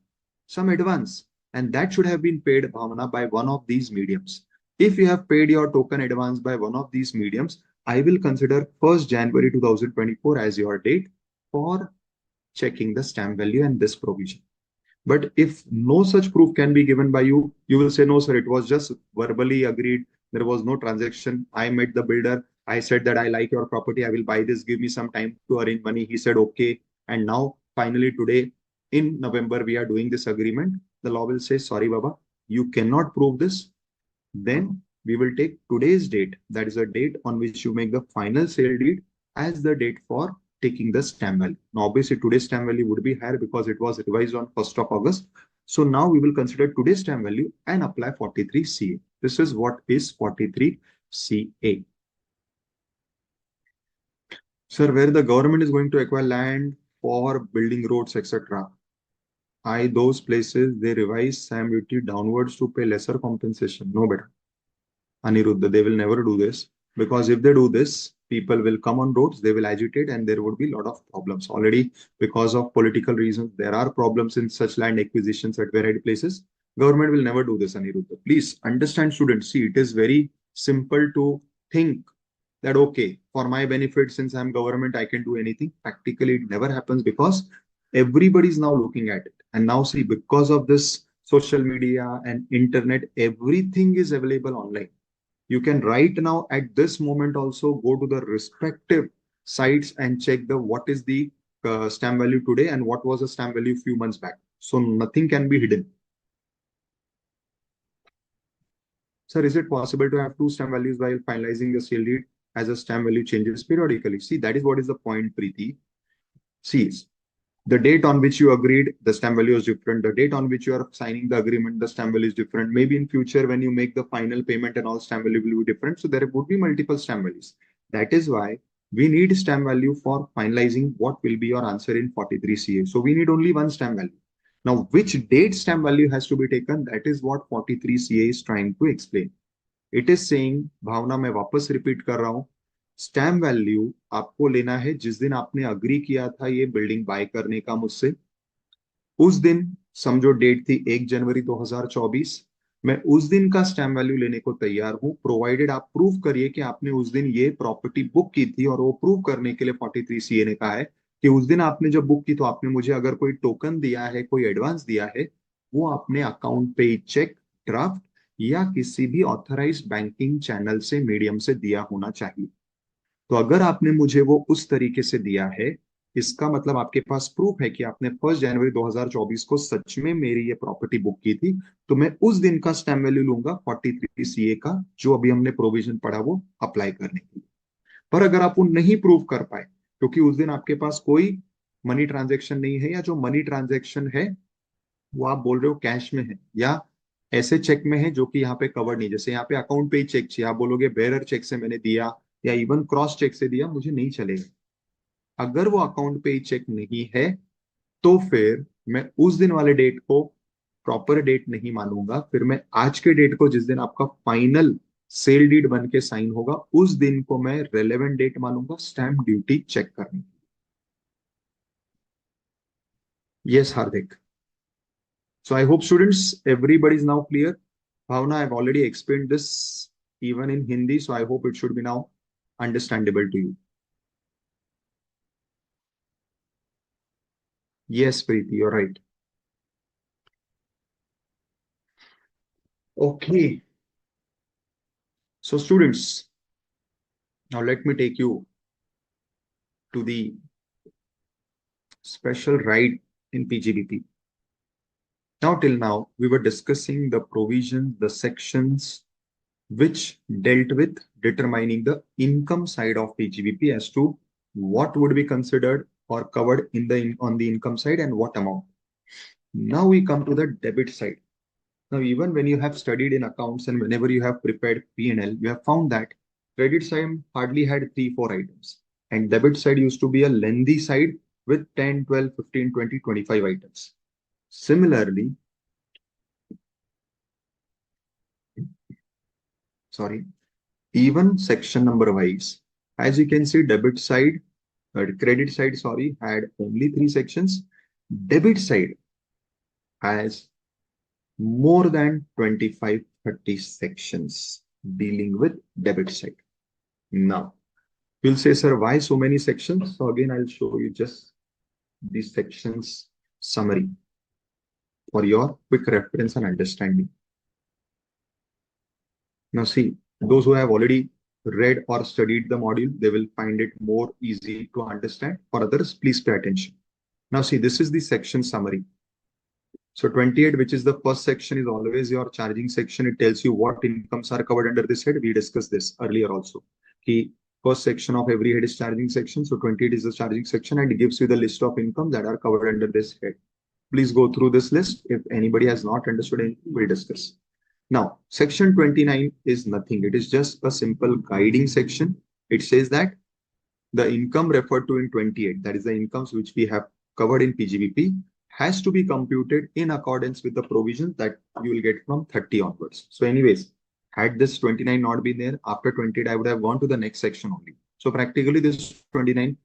[SPEAKER 1] some advance. And that should have been paid, Bhavana, by one of these mediums. If you have paid your token advance by one of these mediums, I will consider 1st January 2024 as your date for checking the stamp value and this provision. But if no such proof can be given by you, you will say, no, sir, it was just verbally agreed. There was no transaction. I met the builder. I said that I like your property. I will buy this. Give me some time to arrange money. He said, okay. And now finally today in November, we are doing this agreement. The law will say, sorry, Baba, you cannot prove this. Then we will take today's date, that is a date on which you make the final sale deed, as the date for taking the stamp value. Now, obviously, today's stamp value would be higher because it was revised on 1st of August. So now we will consider today's stamp value and apply 43CA. This is what is 43CA. Sir, where the government is going to acquire land for building roads, etc. Those places, they revise stamp duty downwards to pay lesser compensation. No better. Aniruddha, they will never do this, because if they do this, people will come on roads, they will agitate, and there would be a lot of problems. Already, because of political reasons, there are problems in such land acquisitions at variety places. Government will never do this, Aniruddha. Please understand, students. See, it is very simple to think that, okay, for my benefit, since I'm government, I can do anything. Practically, it never happens because everybody is now looking at it. And now, see, because of this social media and internet, everything is available online. You can right now at this moment also go to the respective sites and check the what is the stamp value today and what was the stamp value few months back. So nothing can be hidden. Sir, is it possible to have two stamp values while finalizing the sale deed as a stamp value changes periodically? See, that is what is the point, Preeti. See, the date on which you agreed, the stamp value is different. The date on which you are signing the agreement, the stamp value is different. Maybe in future, when you make the final payment and all, stamp value will be different. So there would be multiple stamp values. That is why we need stamp value for finalizing what will be your answer in 43CA. So we need only one stamp value. Now, which date stamp value has to be taken? That is what 43CA is trying to explain. It is saying, भावना मैं वापस repeat कर रहा हूं, stamp value आपको लेना है जिस दिन आपने अग्री किया था ये बिल्डिंग बाय करने का मुझसे, उस दिन समझो डेट थी 1 जनवरी 2024, मैं उस दिन का स्टैम्प वैल्यू लेने को तैयार हूं, प्रोवाइडेड आप प्रूव करिए कि आपने उस दिन ये प्रॉपर्टी बुक की थी। और वो प्रूव करने के लिए 43CA ने कहा है कि उस दिन आपने जब बुक की तो आपने मुझे अगर कोई टोकन दिया है, कोई एडवांस दिया है, वो आपने अकाउंट पे चेक, ड्राफ्ट या किसी भी ऑथराइज्ड बैंकिंग चैनल से, मीडियम से दिया होना चाहिए। तो अगर आपने मुझे वो उस तरीके से दिया है, इसका मतलब आपके पास प्रूफ है कि आपने 1 जनवरी 2024 को सच में मेरी ये प्रॉपर्टी बुक की थी, तो मैं उस दिन का स्टैम्प वैल्यू लूंगा 43CA का, जो अभी हमने प्रोविजन पढ़ा वो अप्लाई करने के लिए। पर अगर आप वो नहीं प्रूव कर पाए, क्योंकि उस दिन आपके पास कोई मनी ट्रांजेक्शन नहीं है, या जो मनी ट्रांजेक्शन है वो आप बोल रहे हो कैश में है या ऐसे चेक में है जो कि यहाँ पे कवर्ड नहीं, जैसे यहाँ पे अकाउंट पे ही चेक चाहिए, आप बोलोगे बेरर चेक से मैंने दिया या इवन क्रॉस चेक से दिया, मुझे नहीं चलेगा। अगर वो अकाउंट पे ही चेक नहीं है, तो फिर मैं उस दिन वाले डेट को प्रॉपर डेट नहीं मानूंगा, फिर मैं आज के डेट को, जिस दिन आपका फाइनल सेल डीड बन के साइन होगा, उस दिन को मैं रेलेवेंट डेट मानूंगा स्टैंप ड्यूटी चेक करने। Yes Hardik. So I hope students, everybody is now clear. Bhavna, I've already explained this even in Hindi, so I hope it should be now understandable to you. Yes, Preeti, you're right. Okay. So students, now let me take you to the special right in PGBP. Now, till now, we were discussing the provisions, the sections which dealt with determining the income side of PGBP as to what would be considered or covered in the on the income side and what amount. Now we come to the debit side. Now, even when you have studied in accounts and whenever you have prepared P&L, you have found that credit side hardly had 3-4 items, and debit side used to be a lengthy side with 10, 12, 15, 20, 25 items. Similarly, even section number wise, as you can see, credit side, had only 3 sections. Debit side has more than 25-30 sections dealing with debit side. Now, you'll say, sir, why so many sections? So again, I'll show you just these sections summary for your quick reference and understanding. Now see, those who have already read or studied the module, they will find it more easy to understand. For others, please pay attention. Now see, this is the section summary. So 28, which is the first section, is always your charging section. It tells you what incomes are covered under this head. We discussed this earlier also. The first section of every head is charging section. So 28 is the charging section and it gives you the list of income that are covered under this head. Please go through this list. If anybody has not understood anything, we'll discuss. Now, section 29 is nothing. It is just a simple guiding section. It says that the income referred to in 28, that is the incomes which we have covered in PGBP, has to be computed in accordance with the provisions that you will get from 30 onwards. So anyways, had this 29 not been there, after 28, I would have gone to the next section only. So practically this 29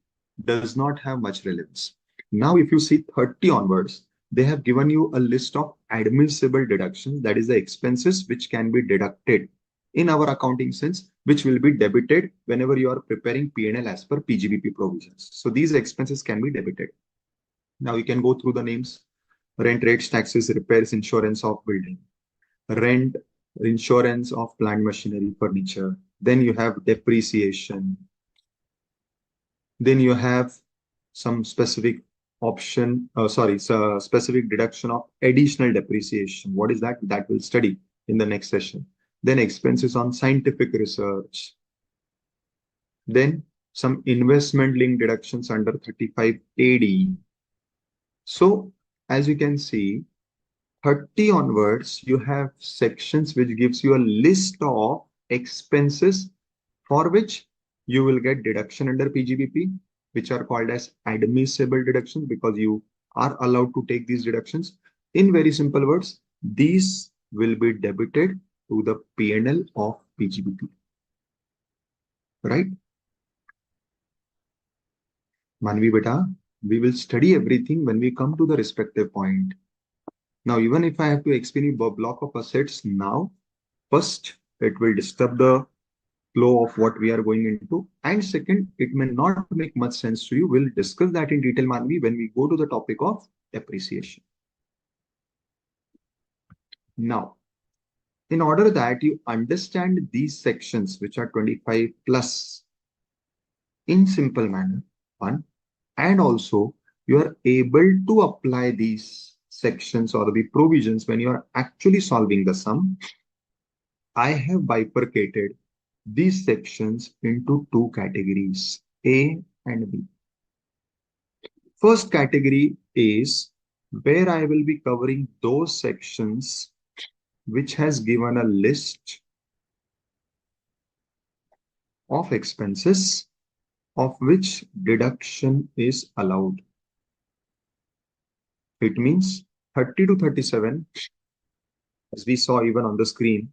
[SPEAKER 1] does not have much relevance. Now, if you see 30 onwards, they have given you a list of admissible deductions, that is the expenses which can be deducted in our accounting sense, which will be debited whenever you are preparing P&L as per PGBP provisions. So these expenses can be debited. Now you can go through the names: rent, rates, taxes, repairs, insurance of building, rent, insurance of plant, machinery, furniture. Then you have depreciation. Then you have some specific specific deduction of additional depreciation. What is that? That we'll study in the next session. Then expenses on scientific research. Then some investment linked deductions under 35 AD. So as you can see, 30 onwards, you have sections which gives you a list of expenses for which you will get deduction under PGBP, which are called as admissible deductions because you are allowed to take these deductions. In very simple words, these will be debited to the P&L of PGBP, right? Manvi beta, we will study everything when we come to the respective point. Now, even if I have to explain a block of assets now, first, it will disturb the flow of what we are going into. And second, it may not make much sense to you. We'll discuss that in detail, Manvi, when we go to the topic of depreciation. Now, in order that you understand these sections, which are 25 plus, in simple manner, one, and also you are able to apply these sections or the provisions when you are actually solving the sum, I have bifurcated these sections into two categories, A and B. First category is where I will be covering those sections which has given a list of expenses of which deduction is allowed. It means 30 to 37, as we saw even on the screen,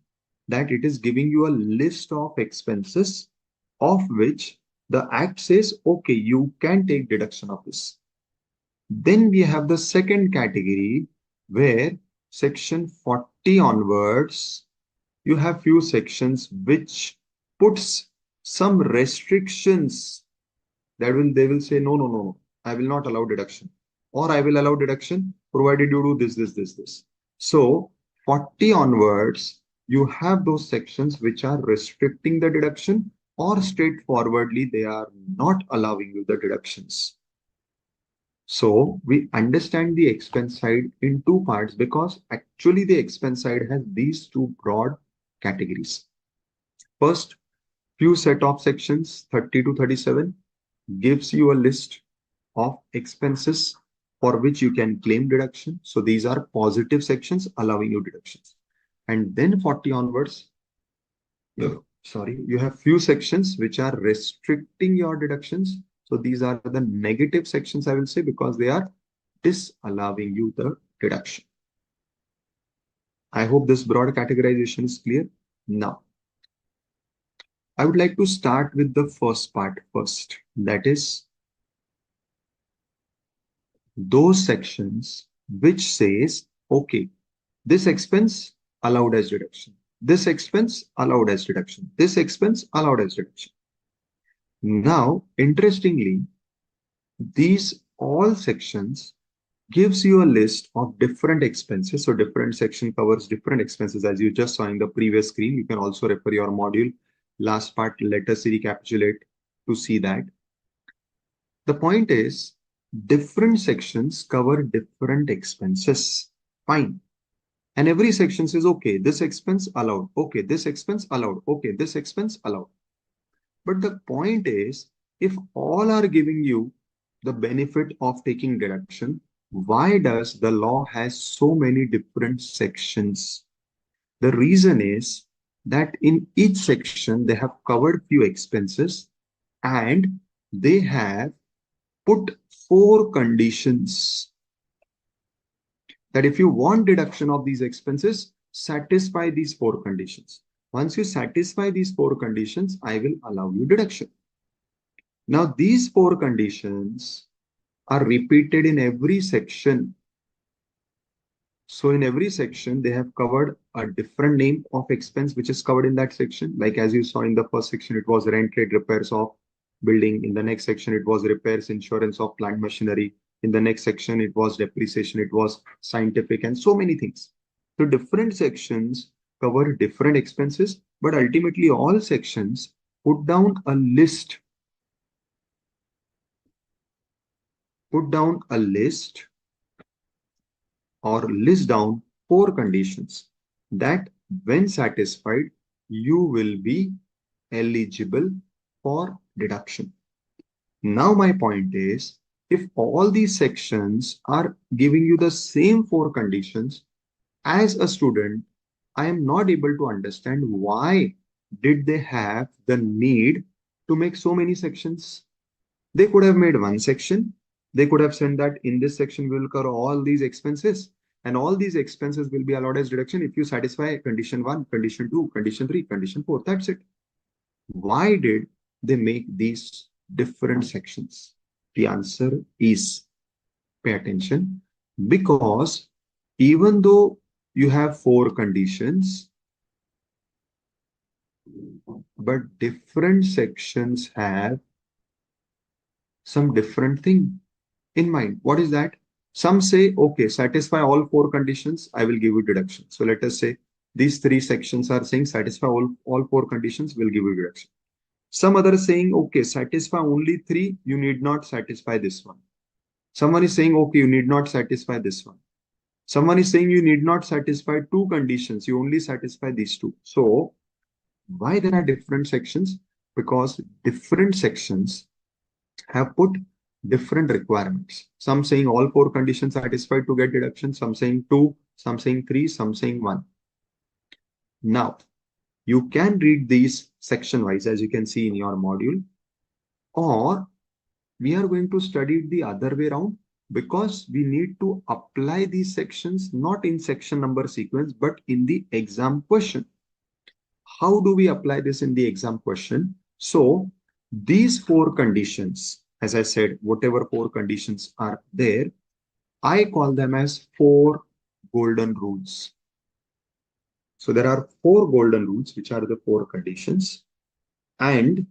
[SPEAKER 1] that it is giving you a list of expenses of which the act says, okay, you can take deduction of this. Then we have the second category where section 40 onwards, you have few sections which puts some restrictions that they will say, no, I will not allow deduction, or I will allow deduction provided you do this. So 40 onwards, you have those sections which are restricting the deduction or straightforwardly they are not allowing you the deductions. So we understand the expense side in two parts because actually the expense side has these two broad categories. First, few set of sections 30 to 37 gives you a list of expenses for which you can claim deduction. So these are positive sections allowing you deductions. And then 40 onwards, you have few sections which are restricting your deductions. So these are the negative sections, I will say, because they are disallowing you the deduction. I hope this broad categorization is clear. Now, I would like to start with the first part first. That is those sections which says, okay, this expense allowed as deduction. This expense allowed as deduction. This expense allowed as deduction. Now, interestingly, these all sections gives you a list of different expenses. So different section covers different expenses as you just saw in the previous screen. You can also refer your module. Last part, let us recapitulate to see that. The point is, different sections cover different expenses. Fine. And every section says, okay, this expense allowed. Okay, this expense allowed. Okay, this expense allowed. But the point is, if all are giving you the benefit of taking deduction, why does the law has so many different sections? The reason is that in each section, they have covered few expenses and they have put four conditions that if you want deduction of these expenses, satisfy these four conditions. Once you satisfy these four conditions, I will allow you deduction. Now, these four conditions are repeated in every section. So in every section, they have covered a different name of expense, which is covered in that section. Like as you saw in the first section, it was rent, trade, repairs of building. In the next section, it was repairs, insurance of plant machinery. In the next section, it was depreciation, it was scientific, and so many things. So different sections cover different expenses, but ultimately all sections put down a list, or list down four conditions that when satisfied, you will be eligible for deduction. Now my point is, if all these sections are giving you the same four conditions, as a student, I am not able to understand why did they have the need to make so many sections. They could have made one section. They could have said that in this section we will cover all these expenses, and all these expenses will be allowed as deduction if you satisfy condition 1, condition 2, condition 3, condition 4. That's it. Why did they make these different sections? The answer is, pay attention, because even though you have four conditions, but different sections have some different thing in mind. What is that? Some say, okay, satisfy all four conditions, I will give you deduction. So let us say these three sections are saying satisfy all four conditions, will give you deduction. Some others saying, okay, satisfy only three, you need not satisfy this one. Someone is saying, okay, you need not satisfy this one. Someone is saying you need not satisfy two conditions, you only satisfy these two. So why there are different sections? Because different sections have put different requirements. Some saying all four conditions satisfied to get deduction, some saying two, some saying three, some saying one. Now, you can read these section wise as you can see in your module, or we are going to study it the other way around, because we need to apply these sections not in section number sequence but in the exam question. How do we apply this in the exam question? So these four conditions, as I said, whatever four conditions are there, I call them as four golden rules. So there are four golden rules, which are the four conditions. And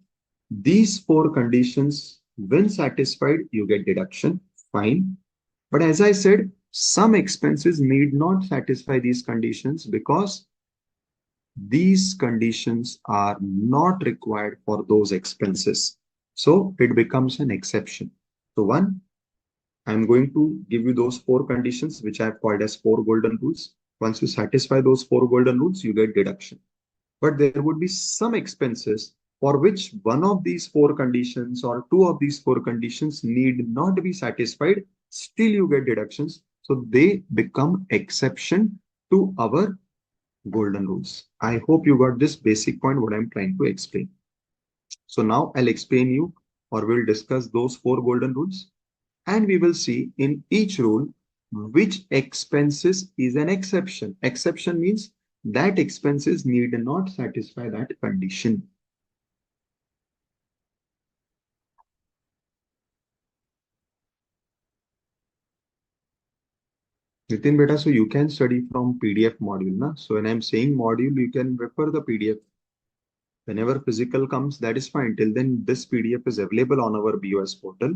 [SPEAKER 1] these four conditions, when satisfied, you get deduction. Fine. But as I said, some expenses need not satisfy these conditions because these conditions are not required for those expenses. So it becomes an exception. So one, I'm going to give you those four conditions, which I have called as four golden rules. Once you satisfy those four golden rules, you get deduction. But there would be some expenses for which one of these four conditions or two of these four conditions need not be satisfied. Still, you get deductions. So they become exception to our golden rules. I hope you got this basic point, what I'm trying to explain. So now I'll explain you, or we'll discuss those four golden rules. And we will see in each rule which expenses is an exception. Exception means that expenses need not satisfy that condition. Nitin beta, so you can study from PDF module, na? So when I'm saying module, you can refer the PDF. Whenever physical comes, that is fine. Till then, this PDF is available on our BOS portal.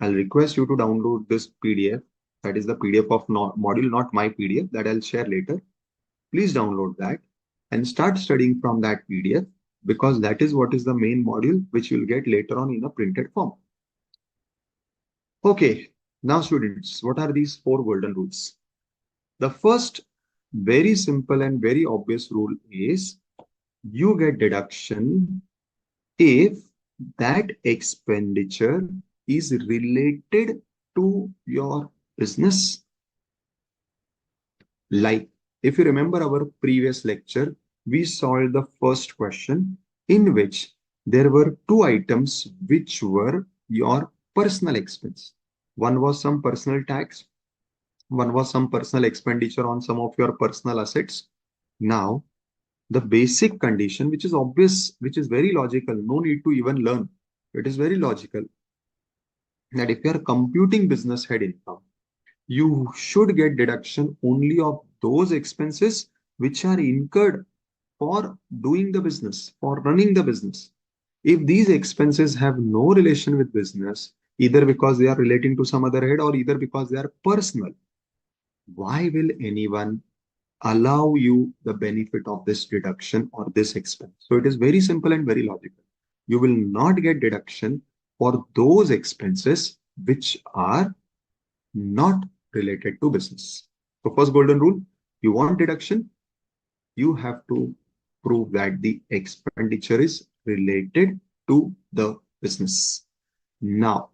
[SPEAKER 1] I'll request you to download this PDF. That is the PDF of module, not my PDF, that I'll share later. Please download that and start studying from that PDF, because that is what is the main module which you'll get later on in a printed form. Okay, now students, what are these four golden rules? The first very simple and very obvious rule is you get deduction if that expenditure is related to your business. Like, if you remember our previous lecture, we solved the first question in which there were two items which were your personal expense. One was some personal tax, one was some personal expenditure on some of your personal assets. Now, the basic condition, which is obvious, which is very logical, no need to even learn. It is very logical that if you are computing business head income, you should get deduction only of those expenses which are incurred for doing the business, for running the business. If these expenses have no relation with business, either because they are relating to some other head or either because they are personal, why will anyone allow you the benefit of this deduction or this expense? So it is very simple and very logical. You will not get deduction for those expenses which are not related to business. So first golden rule, you want deduction, you have to prove that the expenditure is related to the business. Now,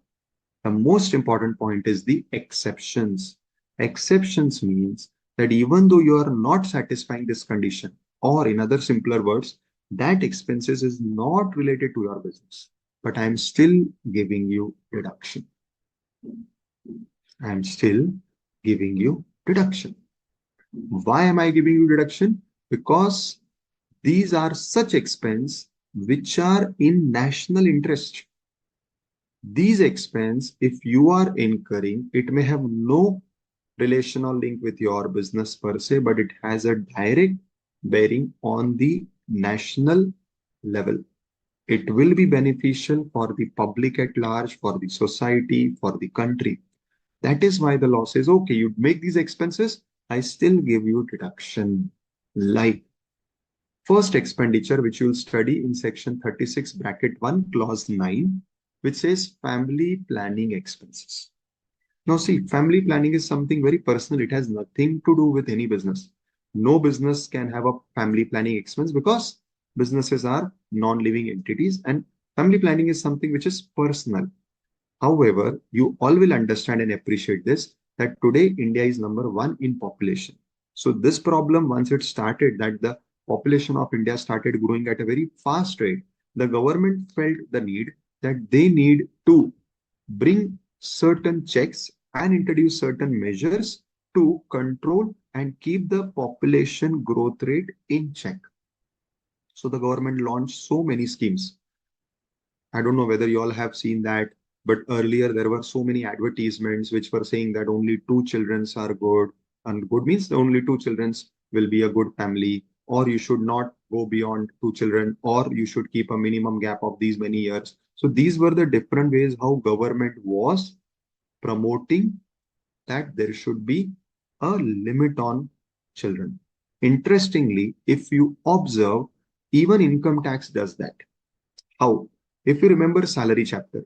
[SPEAKER 1] the most important point is the exceptions. Exceptions means that even though you are not satisfying this condition, or in other simpler words, that expenses is not related to your business, but I am still giving you deduction. I am still giving you deduction. Why am I giving you deduction? Because these are such expense which are in national interest. These expense, if you are incurring, it may have no relation or link with your business per se, but it has a direct bearing on the national level. It will be beneficial for the public at large, for the society, for the country. That is why the law says, okay, you make these expenses, I still give you deduction. Like first expenditure, which you'll study in section 36 bracket 1 clause 9, which says family planning expenses. Now see, family planning is something very personal. It has nothing to do with any business. No business can have a family planning expense because businesses are non-living entities and family planning is something which is personal. However, you all will understand and appreciate this, that today India is number one in population. So this problem, once it started, that the population of India started growing at a very fast rate, the government felt the need that they need to bring certain checks and introduce certain measures to control and keep the population growth rate in check. So the government launched so many schemes. I don't know whether you all have seen that, but earlier there were so many advertisements which were saying that only two children are good, and good means only two children will be a good family, or you should not go beyond two children, or you should keep a minimum gap of these many years. So these were the different ways how government was promoting that there should be a limit on children. Interestingly, if you observe, even income tax does that. How? If you remember salary chapter,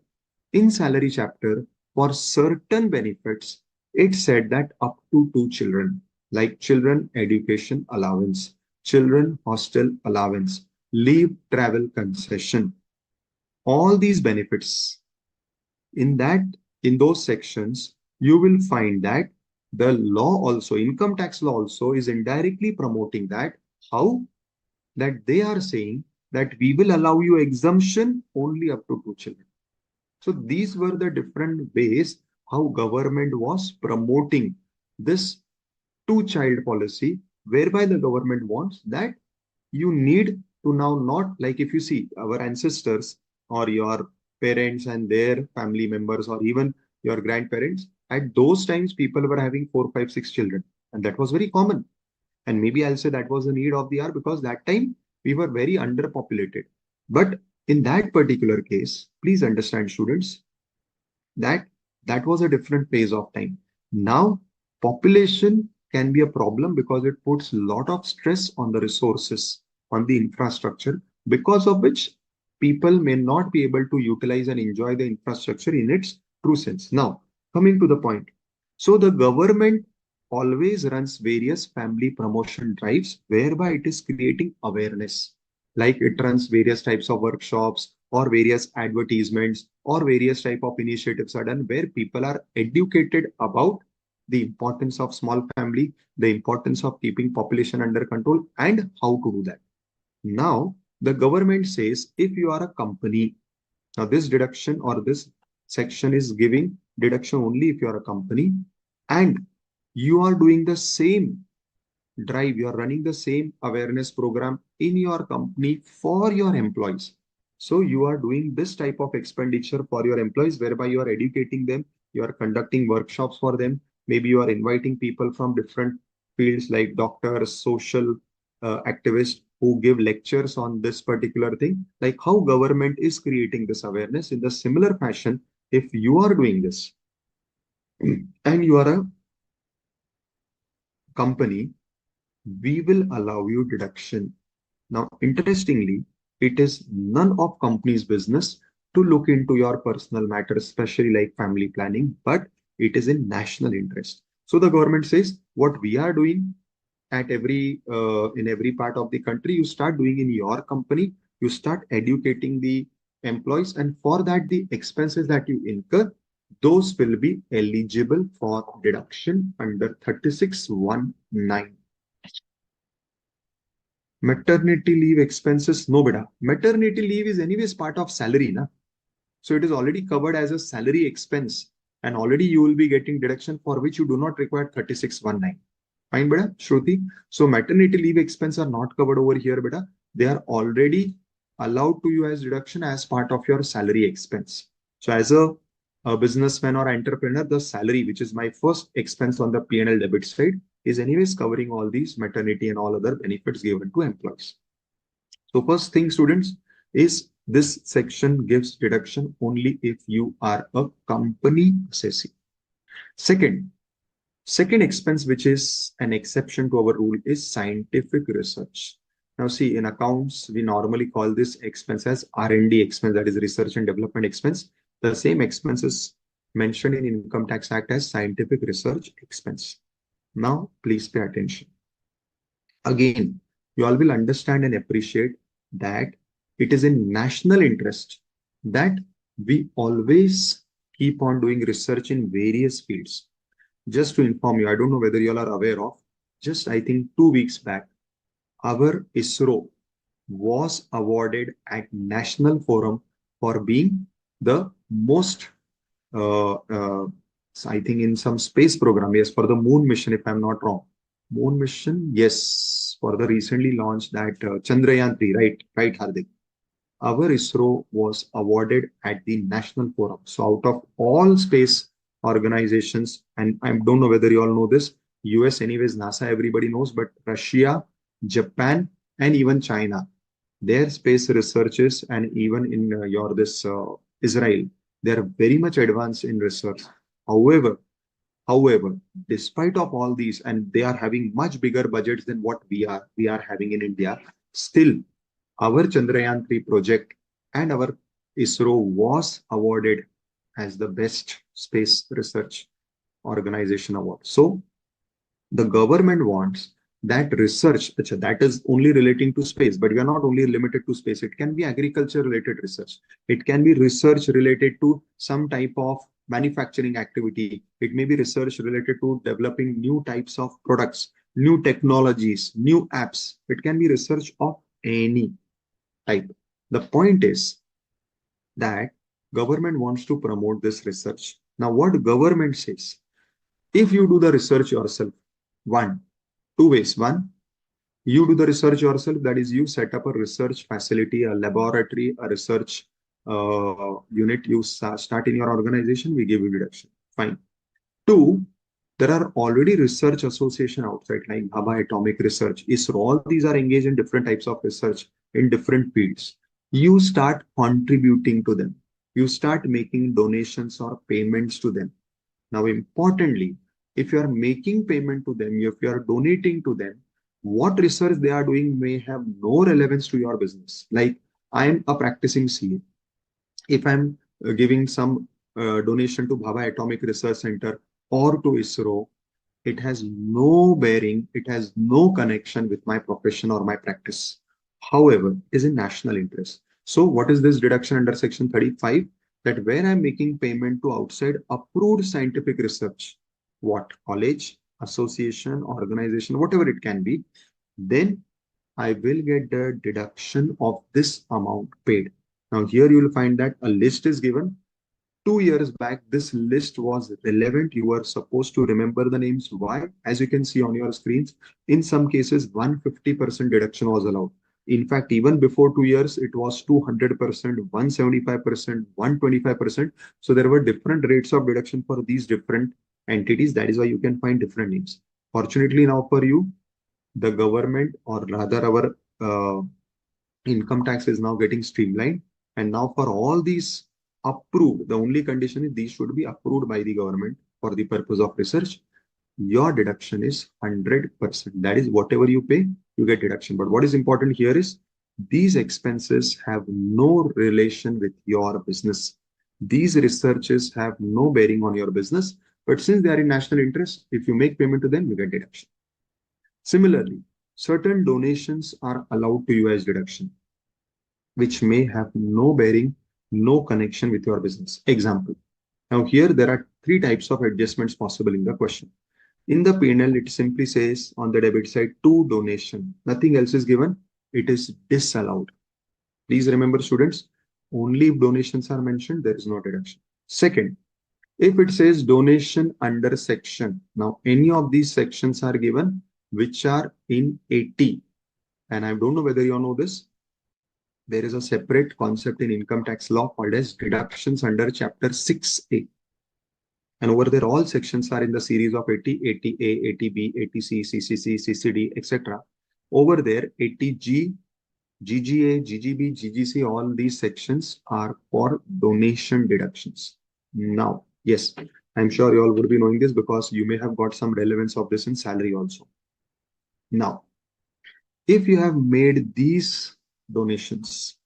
[SPEAKER 1] in salary chapter, for certain benefits, it said that up to two children, like children education allowance, children hostel allowance, leave travel concession, all these benefits in that, in those sections, you will find that the law also, income tax law also is indirectly promoting that. How? That they are saying that we will allow you exemption only up to two children. So these were the different ways how government was promoting this two-child policy, whereby the government wants that you need to now not, like if you see our ancestors or your parents and their family members or even your grandparents, at those times people were having 4, 5, 6 children, and that was very common. And maybe I'll say that was the need of the hour because that time we were very underpopulated. But in that particular case, please understand, students, that that was a different phase of time. Now, population can be a problem because it puts a lot of stress on the resources, on the infrastructure, because of which people may not be able to utilize and enjoy the infrastructure in its true sense. Now, coming to the point. So the government always runs various family promotion drives whereby it is creating awareness. Like it runs various types of workshops or various advertisements or various type of initiatives are done where people are educated about the importance of small family, the importance of keeping population under control, and how to do that. Now, the government says if you are a company, now this deduction or this section is giving deduction only if you are a company and you are doing the same drive, you are running the same awareness program in your company for your employees. So you are doing this type of expenditure for your employees whereby you are educating them, you are conducting workshops for them, maybe you are inviting people from different fields like doctors, social activists who give lectures on this particular thing, like how government is creating this awareness. In the similar fashion, if you are doing this and you are a company, we will allow you deduction. Now, interestingly, it is none of company's business to look into your personal matters, especially like family planning, but it is in national interest. So the government says what we are doing at in every part of the country, you start doing in your company, you start educating the employees, and for that the expenses that you incur, those will be eligible for deduction under 3619. Maternity leave expenses, no beta. Maternity leave is anyways part of salary, na? So it is already covered as a salary expense, and already you will be getting deduction for which you do not require 3619. Fine, beta, Shruti. So maternity leave expense are not covered over here, beta. They are already allowed to you as deduction as part of your salary expense. So as a businessman or entrepreneur, the salary, which is my first expense on the P&L debit side, is anyways covering all these maternity and all other benefits given to employees. So first thing, students, is this section gives deduction only if you are a company assessee. Second expense, which is an exception to our rule, is scientific research. Now see, in accounts, we normally call this expense as R&D expense, that is research and development expense. The same expense is mentioned in Income Tax Act as scientific research expense. Now, please pay attention. Again, you all will understand and appreciate that it is in national interest that we always keep on doing research in various fields. Just to inform you, I don't know whether you all are aware of, just I think 2 weeks back, our ISRO was awarded at National Forum for being the most, I think in some space program, yes, for the moon mission, if I'm not wrong. Moon mission, yes, for the recently launched that Chandrayaan 3, right, Hardik. Our ISRO was awarded at the National Forum. So out of all space organizations, and I don't know whether you all know this, US anyways, NASA everybody knows, but Russia, Japan, and even China, their space researches, and even in your this Israel, they are very much advanced in research. However, However, despite of all these, and they are having much bigger budgets than what we are having in India, still our Chandrayaan 3 project and our ISRO was awarded as the best space research organization award. So the government wants that research that is only relating to space, but we are not only limited to space. It can be agriculture related research. It can be research related to some type of manufacturing activity. It may be research related to developing new types of products, new technologies, new apps. It can be research of any type. The point is that government wants to promote this research. Now, what government says, if you do the research yourself, one, two ways. One, you do the research yourself, that is, you set up a research facility, a laboratory, a research unit, you start in your organization, we give you deduction. Fine. Two, there are already research association outside, like Bhabha Atomic Research, ISRO, all these are engaged in different types of research in different fields. You start contributing to them. You start making donations or payments to them. Now, importantly, if you are making payment to them, if you are donating to them, what research they are doing may have no relevance to your business. Like I am a practicing CA. If I'm giving some donation to Bhabha Atomic Research Center or to ISRO, It has no bearing, it has no connection with my profession or my practice. However, it is in national interest. So what is this deduction under section 35? That where I'm making payment to outside approved scientific research, what college, association, organization, whatever it can be, then I will get the deduction of this amount paid. Now here you will find that a list is given. 2 years back, this list was relevant. You were supposed to remember the names. Why? As you can see on your screens, in some cases, 150% deduction was allowed. In fact, even before 2 years, it was 200%, 175%, 125%. So there were different rates of deduction for these different entities. That is why you can find different names. Fortunately, now for you, the government, or rather our income tax, is now getting streamlined. And now for all these approved, the only condition is these should be approved by the government for the purpose of research. Your deduction is 100%. That is, whatever you pay, you get deduction. But what is important here is these expenses have no relation with your business. These researches have no bearing on your business. But since they are in national interest, if you make payment to them, you get deduction. Similarly, certain donations are allowed to you as deduction, which may have no bearing, no connection with your business. Example. Now here there are three types of adjustments possible in the question. In the P&L, it simply says on the debit side, to donation. Nothing else is given. It is disallowed. Please remember, students, only if donations are mentioned, there is no deduction. Second, if it says donation under section, now any of these sections are given which are in 80. And I don't know whether you all know this. There is a separate concept in income tax law called as deductions under chapter 6A. And over there, all sections are in the series of 80, 80A, 80B, 80C, CCC, CCD, etc. Over there, 80G, GGA, GGB, GGC, all these sections are for donation deductions. Now, yes, I'm sure you all would be knowing this because you may have got some relevance of this in salary also. Now, if you have made these donations,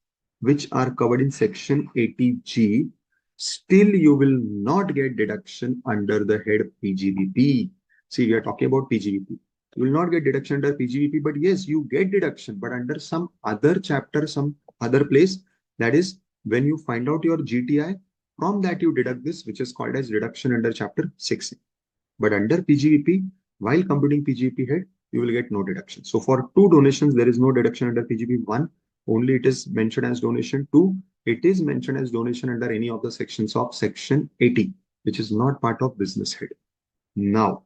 [SPEAKER 1] which are covered in section 80G, still you will not get deduction under the head PGBP. See, we are talking about PGBP. You will not get deduction under PGBP, but yes, you get deduction, but under some other chapter, some other place. That is, when you find out your GTI, from that you deduct this, which is called as deduction under chapter 6A. But under PGBP, while computing PGBP head, you will get no deduction. So for two donations, there is no deduction under PGB. One, only it is mentioned as donation. Two, it is mentioned as donation under any of the sections of section 80, which is not part of business head. Now,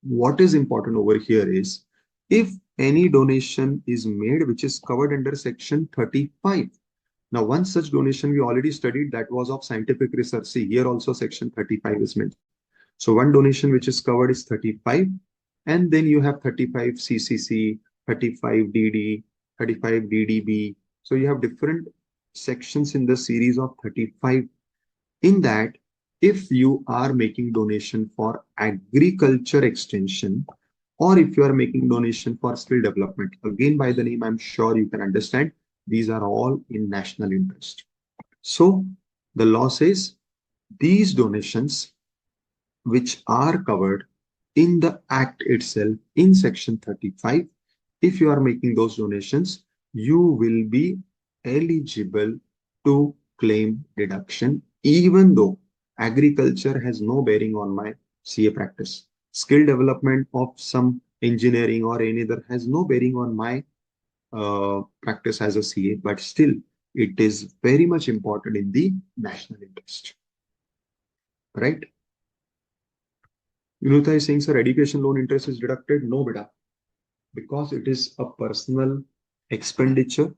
[SPEAKER 1] what is important over here is if any donation is made which is covered under section 35. Now, one such donation we already studied, that was of scientific research. See, here also section 35 is mentioned. So one donation which is covered is 35, and then you have 35 CCC, 35 DD, 35 DDB. So you have different sections in the series of 35. In that, if you are making donation for agriculture extension, or if you are making donation for skill development, again by the name, I'm sure you can understand, these are all in national interest. So the law says these donations which are covered in the act itself in section 35, if you are making those donations, you will be eligible to claim deduction, even though agriculture has no bearing on my CA practice. Skill development of some engineering or any other has no bearing on my practice as a CA, but still it is very much important in the national interest, right? Vinutha is saying, sir, education loan interest is deducted. No, beta, because it is a personal expenditure.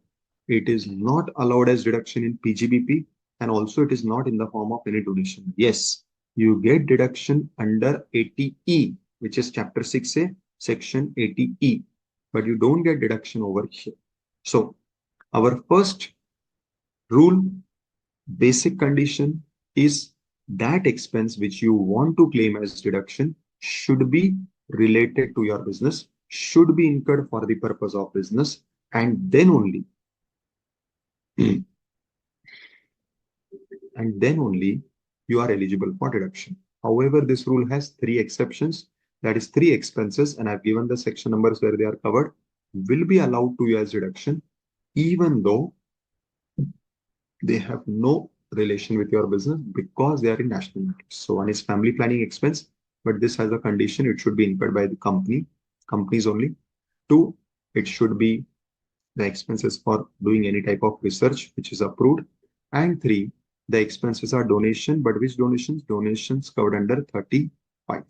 [SPEAKER 1] It is not allowed as deduction in PGBP, and also it is not in the form of any donation. Yes, you get deduction under 80E, which is chapter 6A, section 80E, but you don't get deduction over here. So our first rule, basic condition is that expense which you want to claim as deduction should be related to your business, should be incurred for the purpose of business, and then only you are eligible for deduction. However, this rule has three exceptions. that is three expenses, and I've given the section numbers where they are covered, will be allowed to you as deduction, even though they have no relation with your business because they are in national matters. So one is family planning expense, but this has a condition, it should be incurred by the companies only. Two, it should be the expenses for doing any type of research which is approved. And three, the expenses are donation, but which donations? Donations covered under 35.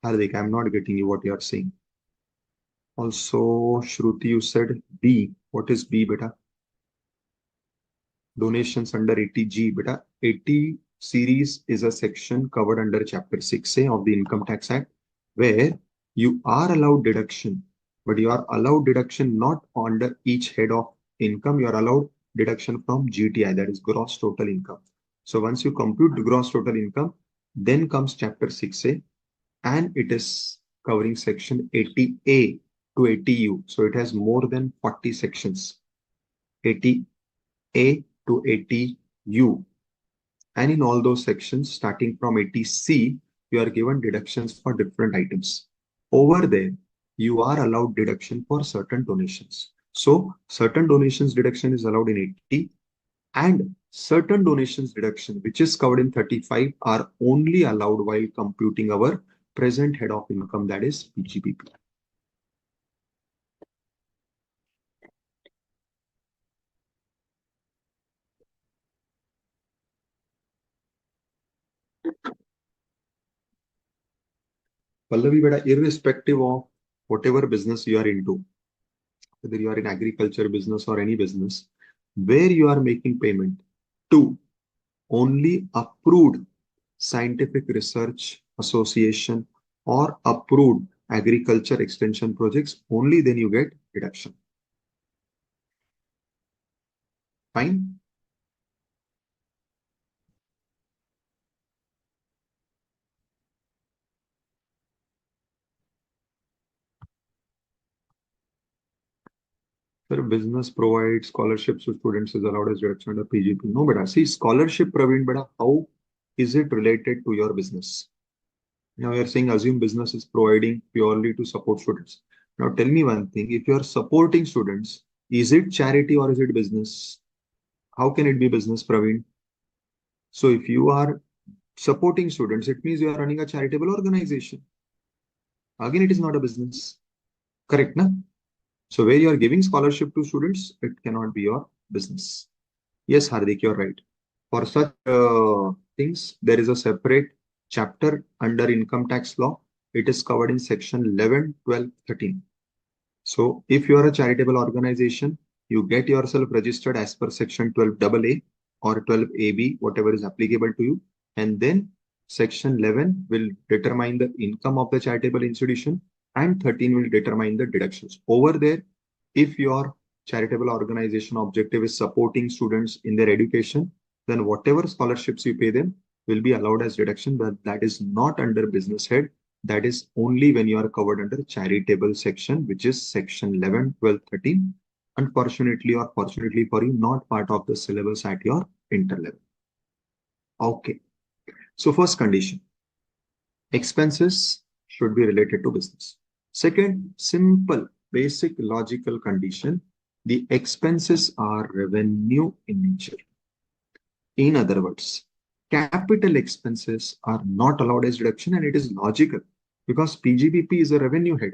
[SPEAKER 1] Hardik, I'm not getting you what you are saying. Also, Shruti, you said B. What is B, beta? Donations under 80G, beta. 80 series is a section covered under Chapter 6A of the Income Tax Act, where you are allowed deduction, but you are allowed deduction not under each head of income. You are allowed deduction from GTI, that is gross total income. So once you compute the gross total income, then comes Chapter 6A, and it is covering section 80A to 80U. So it has more than 40 sections, 80A to 80U. And in all those sections, starting from 80C, you are given deductions for different items. Over there, you are allowed deduction for certain donations. So certain donations deduction is allowed in 80, and certain donations deduction, which is covered in 35, are only allowed while computing our present head of income, that is PGBP. Pallavi, beta, irrespective of whatever business you are into, whether you are in agriculture business or any business, where you are making payment to only approved scientific research association or approved agriculture extension projects, only then you get deduction. Fine. Sir, business provides scholarships to students is allowed as deduction under PGP. No, beta. See, scholarship, Praveen, beta, how is it related to your business? Now you're saying assume business is providing purely to support students. Now tell me one thing, if you're supporting students, is it charity or is it business? How can it be business, Praveen? So if you are supporting students, it means you are running a charitable organization. Again, it is not a business. Correct, na? So where you are giving scholarship to students, it cannot be your business. Yes, Hardik, you're right. For such things, there is a separate chapter under income tax law. It is covered in section 11, 12, 13. So if you are a charitable organization, you get yourself registered as per section 12AA or 12AB, whatever is applicable to you. And then section 11 will determine the income of the charitable institution, and 13 will determine the deductions. Over there, if your charitable organization objective is supporting students in their education, then whatever scholarships you pay them will be allowed as deduction, but that is not under business head. That is only when you are covered under charitable section, which is section 11, 12, 13. Unfortunately or fortunately for you, not part of the syllabus at your inter level. Okay. So first condition, expenses should be related to business. Second, simple, basic logical condition, the expenses are revenue in nature. In other words, capital expenses are not allowed as deduction, and it is logical because PGBP is a revenue head.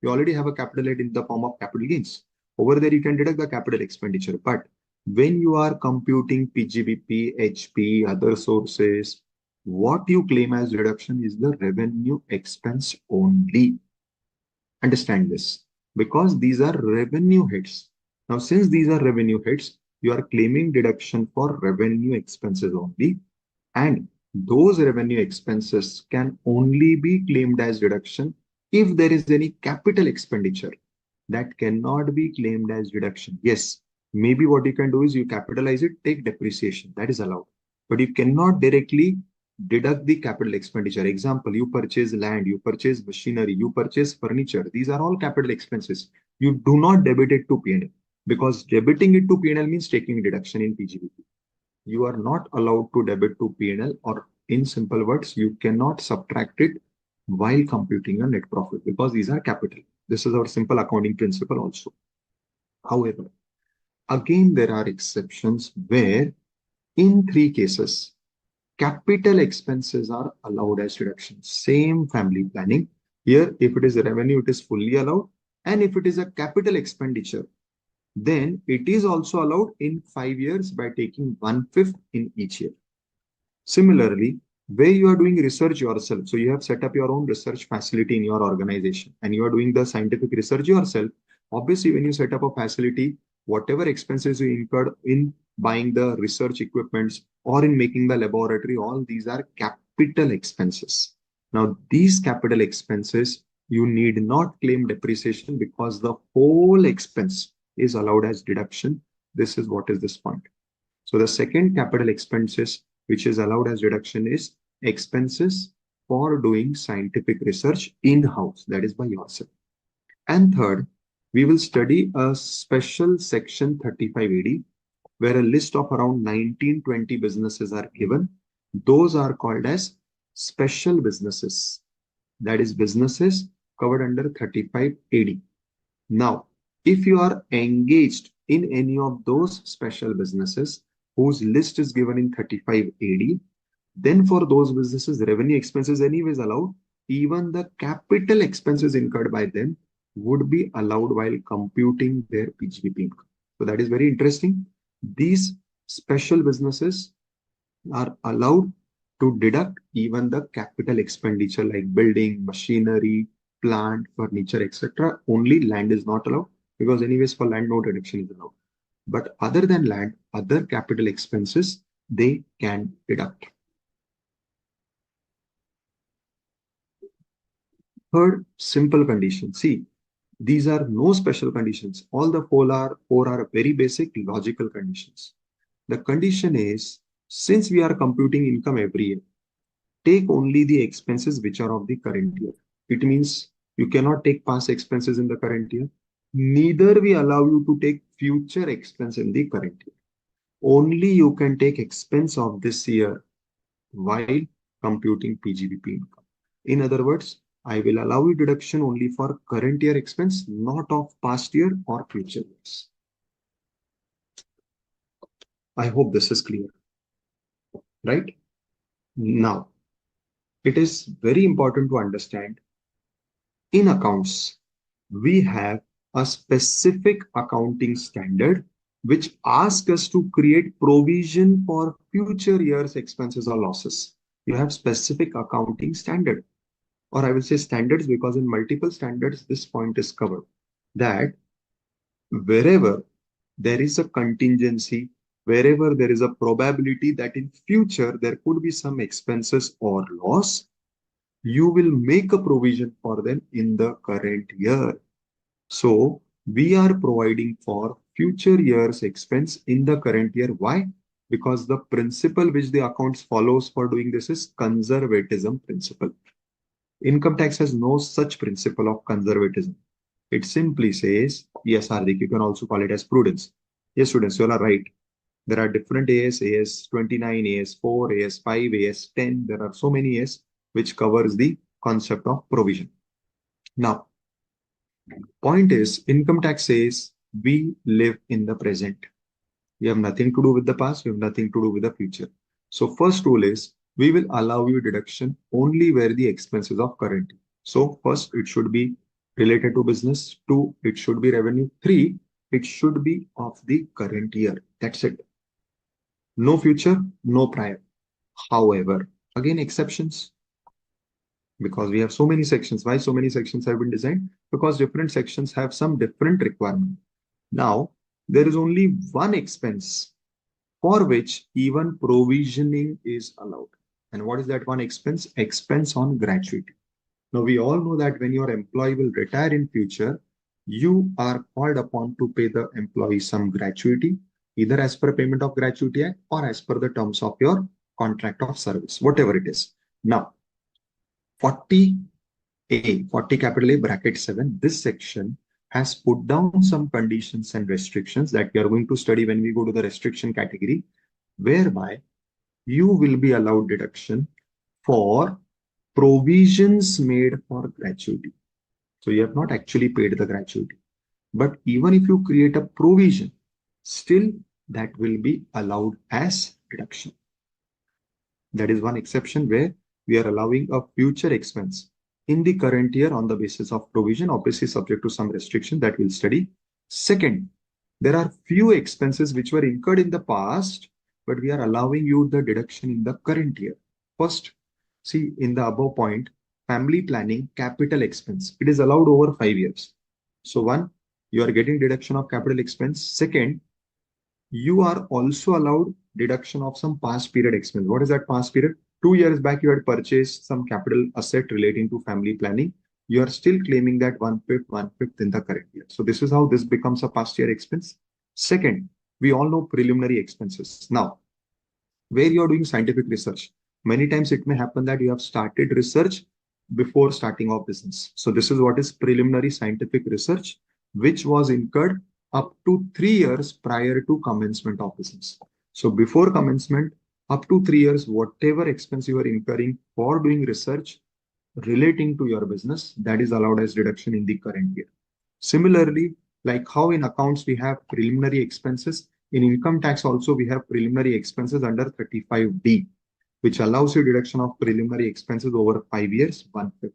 [SPEAKER 1] You already have a capital head in the form of capital gains. Over there, you can deduct the capital expenditure. But when you are computing PGBP, HP, other sources, what you claim as deduction is the revenue expense only. Understand this, because these are revenue heads. Now, since these are revenue heads, you are claiming deduction for revenue expenses only, and those revenue expenses can only be claimed as deduction if there is any capital expenditure that cannot be claimed as deduction. Yes, maybe what you can do is you capitalize it, take depreciation, that is allowed, but you cannot directly deduct the capital expenditure. Example, you purchase land, you purchase machinery, you purchase furniture. These are all capital expenses. You do not debit it to P&L, because debiting it to P&L means taking deduction in PGBP. You are not allowed to debit to P&L or In simple words, you cannot subtract it while computing a net profit because these are capital. This is our simple accounting principle also. However, again, there are exceptions where in three cases, capital expenses are allowed as deductions. Same family planning. Here, if it is revenue, it is fully allowed. And if it is a capital expenditure, then it is also allowed in 5 years by taking 1/5 in each year. Similarly, where you are doing research yourself, so you have set up your own research facility in your organization and you are doing the scientific research yourself. Obviously, when you set up a facility, whatever expenses you incurred in buying the research equipments or in making the laboratory, all these are capital expenses. Now, these capital expenses, you need not claim depreciation because the whole expense is allowed as deduction. This is what is this point. So the second capital expenses which is allowed as deduction is expenses for doing scientific research in-house, that is by yourself. And third, we will study a special section 35 AD where a list of around 19-20 businesses are given. Those are called as special businesses. That is businesses covered under 35 AD. Now, if you are engaged in any of those special businesses whose list is given in 35 AD, then for those businesses, revenue expenses anyways allowed. Even the capital expenses incurred by them would be allowed while computing their PGBP income. So that is very interesting. These special businesses are allowed to deduct even the capital expenditure like building, machinery, plant, furniture, etc. Only land is not allowed because anyways for land no deduction is allowed. But other than land, other capital expenses, they can deduct. Third, simple condition. See, these are no special conditions. All the four are very basic logical conditions. The condition is, since we are computing income every year, take only the expenses which are of the current year. It means you cannot take past expenses in the current year. Neither we allow you to take future expense in the current year. Only you can take expense of this year while computing PGBP income. In other words, I will allow you deduction only for current year expense, not of past year or future years. I hope this is clear, right? Now, it is very important to understand in accounts, we have a specific accounting standard which asks us to create provision for future years' expenses or losses. You have specific accounting standard, or I will say standards because in multiple standards, this point is covered that wherever there is a contingency, wherever there is a probability that in future there could be some expenses or loss, you will make a provision for them in the current year. So we are providing for future year's expense in the current year. Why? Because the principle which the accounts follows for doing this is conservatism principle. Income tax has no such principle of conservatism. It simply says, yes, Hardik, you can also call it as prudence. Yes, students, you are right. There are different AS, AS 29, AS 4, AS 5, AS 10. There are so many AS which covers the concept of provision. Now, point is, income tax says we live in the present. We have nothing to do with the past. We have nothing to do with the future. So first rule is we will allow you deduction only where the expenses of current. So first, it should be related to business. 2, it should be revenue. 3, it should be of the current year. That's it. No future, no prior. However, again, exceptions. Because we have so many sections. Why so many sections have been designed? Because different sections have some different requirement. Now, there is only one expense for which even provisioning is allowed. And what is that one expense? Expense on gratuity. Now, we all know that when your employee will retire in future, you are called upon to pay the employee some gratuity, either as per Payment of Gratuity Act or as per the terms of your contract of service, whatever it is. Now, 40A, 40 capital A bracket 7, this section has put down some conditions and restrictions that we are going to study when we go to the restriction category, whereby you will be allowed deduction for provisions made for gratuity. So you have not actually paid the gratuity. But even if you create a provision, still that will be allowed as deduction. That is one exception where we are allowing a future expense in the current year on the basis of provision, obviously subject to some restriction that we'll study. Second, there are few expenses which were incurred in the past, but we are allowing you the deduction in the current year. First, see in the above point, family planning capital expense. It is allowed over 5 years. So one, you are getting deduction of capital expense. Second, you are also allowed deduction of some past period expense. What is that past period? 2 years back, you had purchased some capital asset relating to family planning. You are still claiming that one fifth in the current year. So this is how this becomes a past year expense. Second, we all know preliminary expenses. Now, where you are doing scientific research, many times it may happen that you have started research before starting off business. So this is what is preliminary scientific research, which was incurred up to 3 years prior to commencement of business. So before commencement, up to 3 years, whatever expense you are incurring for doing research relating to your business, that is allowed as deduction in the current year. Similarly, like how in accounts we have preliminary expenses, in income tax also we have preliminary expenses under 35D, which allows you deduction of preliminary expenses over 5 years, 1/5.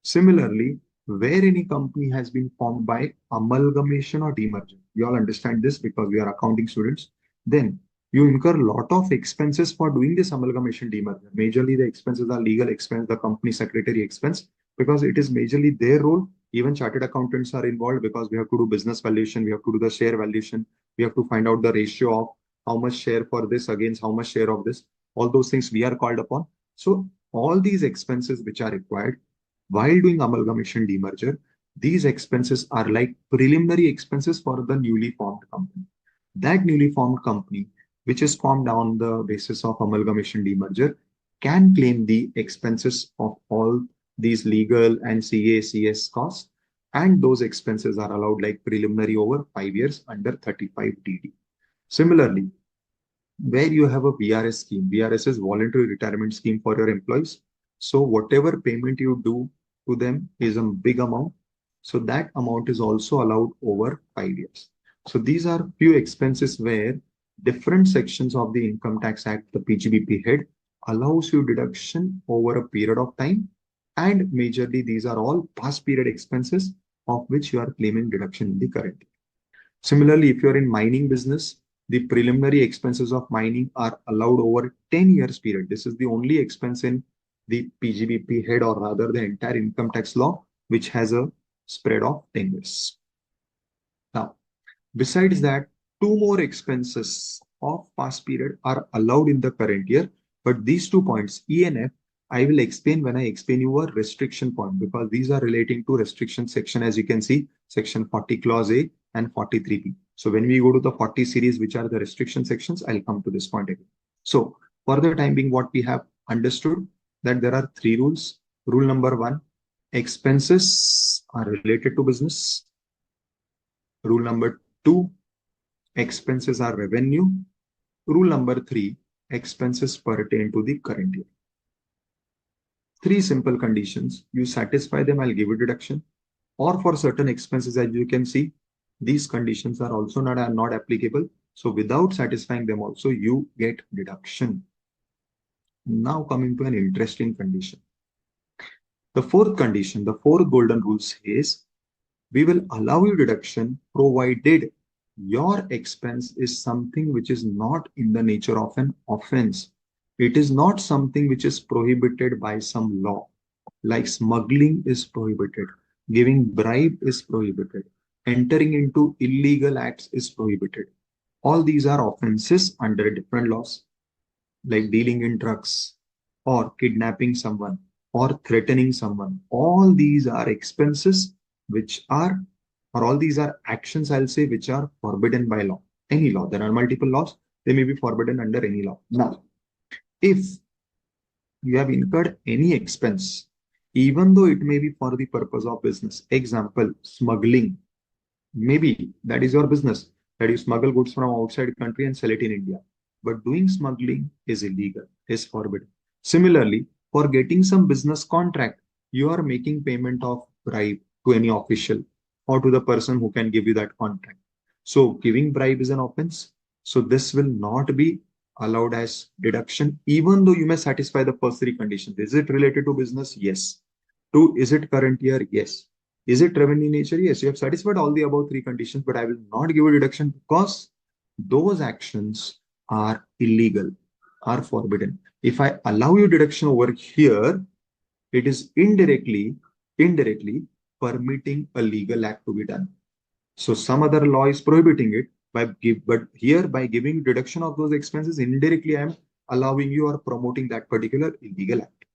[SPEAKER 1] Similarly, where any company has been formed by amalgamation or demerger, we all understand this because we are accounting students, then you incur a lot of expenses for doing this amalgamation demerger. Majorly, the expenses are legal expense, the company secretary expense, because it is majorly their role. Even chartered accountants are involved because we have to do business valuation, we have to do the share valuation, we have to find out the ratio of how much share for this against how much share of this. All those things we are called upon. So all these expenses which are required while doing amalgamation demerger, these expenses are like preliminary expenses for the newly formed company. That newly formed company, which is formed on the basis of amalgamation demerger, can claim the expenses of all these legal and CA, CS costs, and those expenses are allowed like preliminary over 5 years under 35DD. Similarly, where you have a VRS scheme, VRS is voluntary retirement scheme for your employees. So whatever payment you do to them is a big amount. So that amount is also allowed over 5 years. So these are few expenses where different sections of the Income Tax Act, the PGBP head, allows you deduction over a period of time. And majorly, these are all past period expenses of which you are claiming deduction in the current year. Similarly, if you're in mining business, the preliminary expenses of mining are allowed over 10 years period. This is the only expense in the PGBP head, or rather the entire income tax law, which has a spread of 10 years. Now, besides that, two more expenses of past period are allowed in the current year, but these 2 points, E and F, I will explain when I explain you a restriction point, because these are relating to restriction section, as you can see, section 40 clause A and 43B. So when we go to the 40 series, which are the restriction sections, I'll come to this point again. So for the time being, what we have understood that there are 3 rules. Rule number 1, expenses are related to business. Rule number 2, expenses are revenue. Rule number 3, expenses pertain to the current year. 3 simple conditions. You satisfy them, I'll give you deduction. Or for certain expenses, as you can see, these conditions are also not applicable. So without satisfying them also, you get deduction. Now coming to an interesting condition. The fourth condition, the fourth golden rule says, we will allow you deduction provided your expense is something which is not in the nature of an offense. It is not something which is prohibited by some law, like smuggling is prohibited, giving bribe is prohibited, entering into illegal acts is prohibited. All these are offenses under different laws, like dealing in drugs or kidnapping someone or threatening someone. All these are expenses which are, or all these are actions, I'll say, which are forbidden by law. Any law. There are multiple laws. They may be forbidden under any law. Now, if you have incurred any expense, even though it may be for the purpose of business, example, smuggling, maybe that is your business, that you smuggle goods from outside country and sell it in India. But doing smuggling is illegal, is forbidden. Similarly, for getting some business contract, you are making payment of bribe to any official or to the person who can give you that contract. So giving bribe is an offense. So this will not be allowed as deduction, even though you may satisfy the first three conditions. Is it related to business? Yes. Two, is it current year? Yes. Is it revenue nature? Yes. You have satisfied all the above three conditions, but I will not give a deduction because those actions are illegal, are forbidden. If I allow you deduction over here, it is indirectly permitting a legal act to be done. So some other law is prohibiting it but here by giving deduction of those expenses, indirectly I am allowing you or promoting that particular illegal act.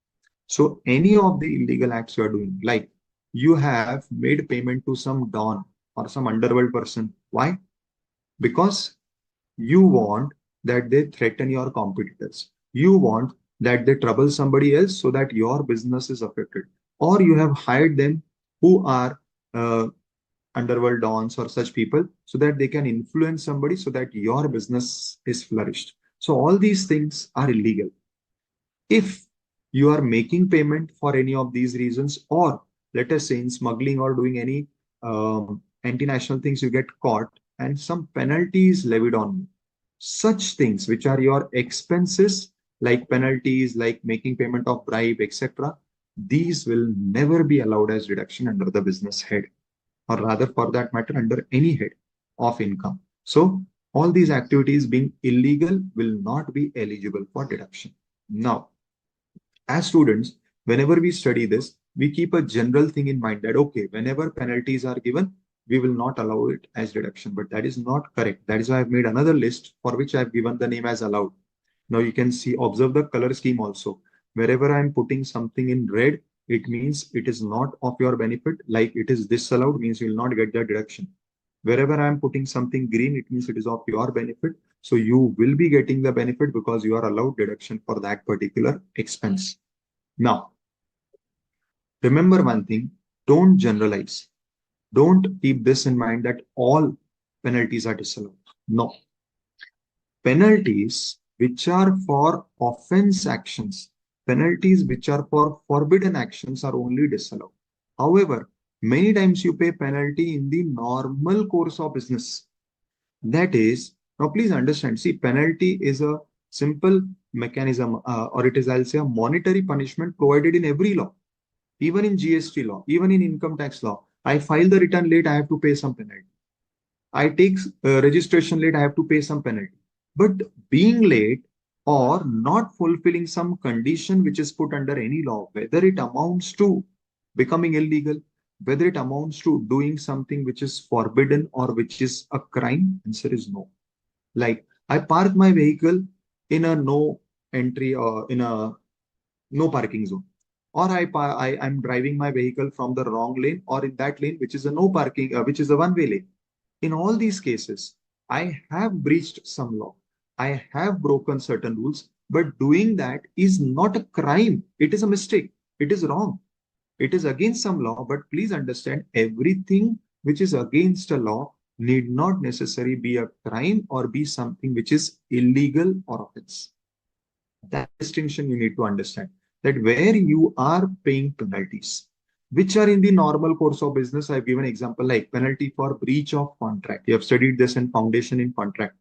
[SPEAKER 1] So any of the illegal acts you are doing, like you have made payment to some don or some underworld person. Why? Because you want that they threaten your competitors. You want that they trouble somebody else so that your business is affected. Or you have hired them who are underworld dons or such people so that they can influence somebody so that your business is flourished. So all these things are illegal. If you are making payment for any of these reasons, or let us say in smuggling or doing any anti-national things, you get caught and some penalties levied on you. Such things which are your expenses, like penalties, like making payment of bribe, etc., these will never be allowed as deduction under the business head, or rather for that matter under any head of income. So all these activities being illegal will not be eligible for deduction. Now, as students, whenever we study this, we keep a general thing in mind that, okay, whenever penalties are given, we will not allow it as deduction, but that is not correct. That is why I've made another list for which I've given the name as allowed. Now you can see, observe the color scheme also. Wherever I'm putting something in red, it means it is not of your benefit. Like it is disallowed means you will not get the deduction. Wherever I'm putting something green, it means it is of your benefit. So you will be getting the benefit because you are allowed deduction for that particular expense. Now, remember one thing, don't generalize. Don't keep this in mind that all penalties are disallowed. No. Penalties which are for offense actions, penalties which are for forbidden actions are only disallowed. However, many times you pay penalty in the normal course of business. That is, now please understand, see, penalty is a simple mechanism, or it is, I'll say, a monetary punishment provided in every law, even in GST law, even in income tax law. I file the return late, I have to pay some penalty. I take registration late, I have to pay some penalty. But being late or not fulfilling some condition which is put under any law, whether it amounts to becoming illegal, whether it amounts to doing something which is forbidden or which is a crime, answer is no. Like I park my vehicle in a no entry or in a no parking zone, or I'm driving my vehicle from the wrong lane or in that lane which is a no parking, which is a one-way lane. In all these cases, I have breached some law. I have broken certain rules, but doing that is not a crime. It is a mistake. It is wrong. It is against some law, but please understand, everything which is against a law need not necessarily be a crime or be something which is illegal or offense. That distinction you need to understand, that where you are paying penalties, which are in the normal course of business. I've given example like penalty for breach of contract. You have studied this in Foundation in Contract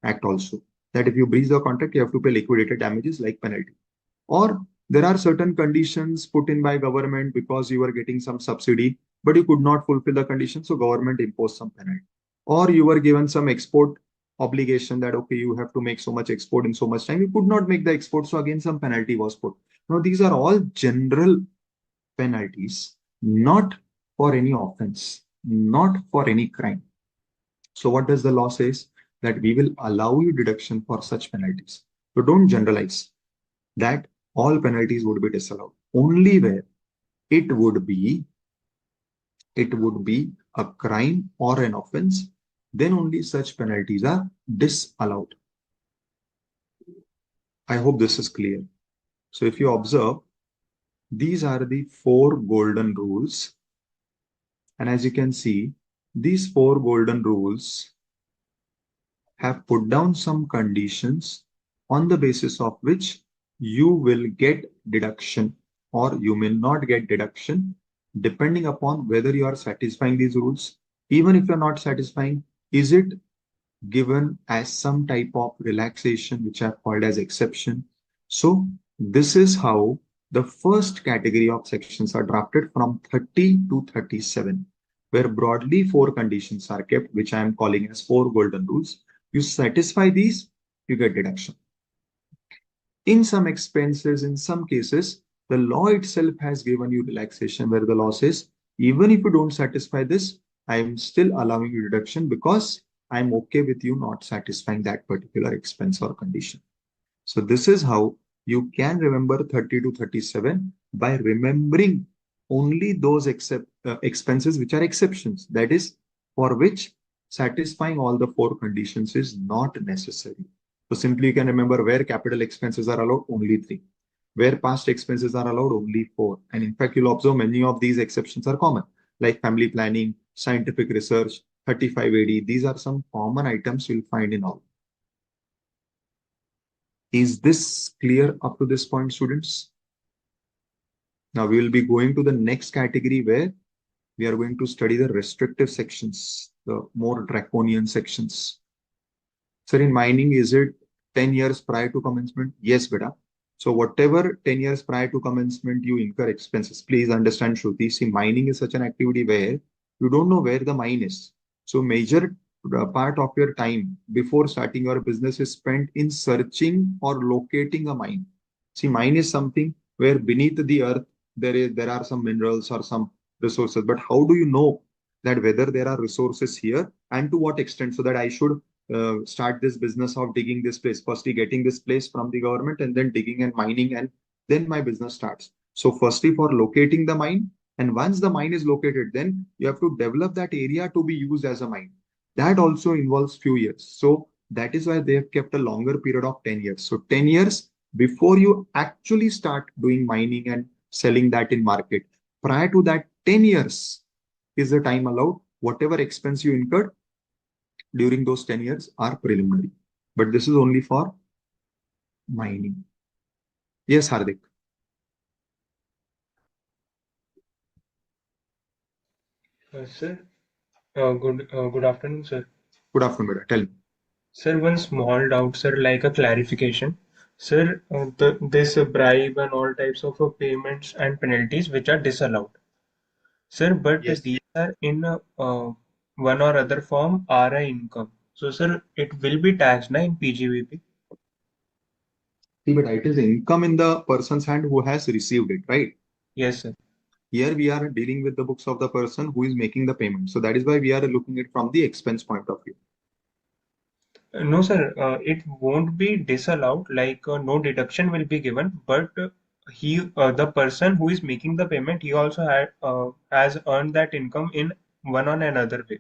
[SPEAKER 1] Act also, that if you breach the contract, you have to pay liquidated damages like penalty. Or there are certain conditions put in by government because you were getting some subsidy, but you could not fulfill the conditions, so government imposed some penalty. Or you were given some export obligation that, okay, you have to make so much export in so much time. You could not make the export, so again some penalty was put. Now these are all general penalties, not for any offense, not for any crime. So what does the law says? That we will allow you deduction for such penalties. So don't generalize that all penalties would be disallowed. Only where it would be a crime or an offense, then only such penalties are disallowed. I hope this is clear. So if you observe, these are the 4 golden rules. And as you can see, these 4 golden rules have put down some conditions on the basis of which you will get deduction or you may not get deduction depending upon whether you are satisfying these rules. Even if you're not satisfying, is it given as some type of relaxation, which are called as exception? So this is how the first category of sections are drafted from 30 to 37, where broadly four conditions are kept, which I am calling as four golden rules. You satisfy these, you get deduction. In some expenses, in some cases, the law itself has given you relaxation where the law says, even if you don't satisfy this, I am still allowing you deduction because I'm okay with you not satisfying that particular expense or condition. So this is how you can remember 30 to 37 by remembering only those expenses which are exceptions. That is, for which satisfying all the four conditions is not necessary. So simply you can remember where capital expenses are allowed, only three. Where past expenses are allowed, only four. And in fact, you'll observe many of these exceptions are common, like family planning, scientific research, 35AD. These are some common items you'll find in all. Is this clear up to this point, students? Now we will be going to the next category where we are going to study the restrictive sections, the more draconian sections. Sir, in mining, is it 10 years prior to commencement? Yes, beta. So whatever 10 years prior to commencement you incur expenses, please understand, Shruti. See, mining is such an activity where you don't know where the mine is. So major part of your time before starting your business is spent in searching or locating a mine. See, mine is something where beneath the earth there are some minerals or some resources. But how do you know that whether there are resources here and to what extent, so that I should start this business of digging this place, firstly getting this place from the government and then digging and mining, and then my business starts. So firstly for locating the mine, and once the mine is located, then you have to develop that area to be used as a mine. That also involves few years. So that is why they have kept a longer period of 10 years. So 10 years before you actually start doing mining and selling that in market. Prior to that, 10 years is the time allowed. Whatever expense you incurred during those 10 years are preliminary. But this is only for mining. Yes, Hardik.
[SPEAKER 2] Sir, good afternoon, sir.
[SPEAKER 1] Good afternoon, Beta. Tell me.
[SPEAKER 2] Sir, one small doubt, sir, like a clarification. Sir, this bribe and all types of payments and penalties which are disallowed. Sir, but
[SPEAKER 1] Yes.
[SPEAKER 2] these are in one or other form are a income. So, sir, it will be taxed na in PGBP?
[SPEAKER 1] See, but it is income in the person's hand who has received it, right?
[SPEAKER 2] Yes, sir.
[SPEAKER 1] Here we are dealing with the books of the person who is making the payment. So that is why we are looking at from the expense point of view.
[SPEAKER 2] No, sir, it won't be disallowed, like no deduction will be given, but the person who is making the payment, he also has earned that income in one or another way.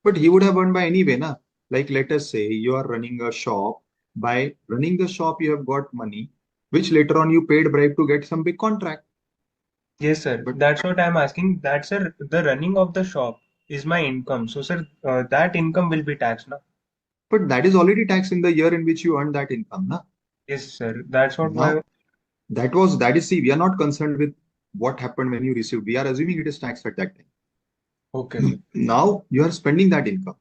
[SPEAKER 1] But he would have earned by any way, na? Like let us say you are running a shop. By running the shop, you have got money, which later on you paid bribe to get some big contract.
[SPEAKER 2] Yes, sir.
[SPEAKER 1] But
[SPEAKER 2] That's what I'm asking. That, sir, the running of the shop is my income. So, sir, that income will be taxed, na?
[SPEAKER 1] but that is already taxed in the year in which you earned that income, na?
[SPEAKER 2] Yes, sir. That's what my.
[SPEAKER 1] Now that is, see, we are not concerned with what happened when you received. We are assuming it is taxed at that
[SPEAKER 2] Okay, sir.
[SPEAKER 1] time. Now you are spending that income.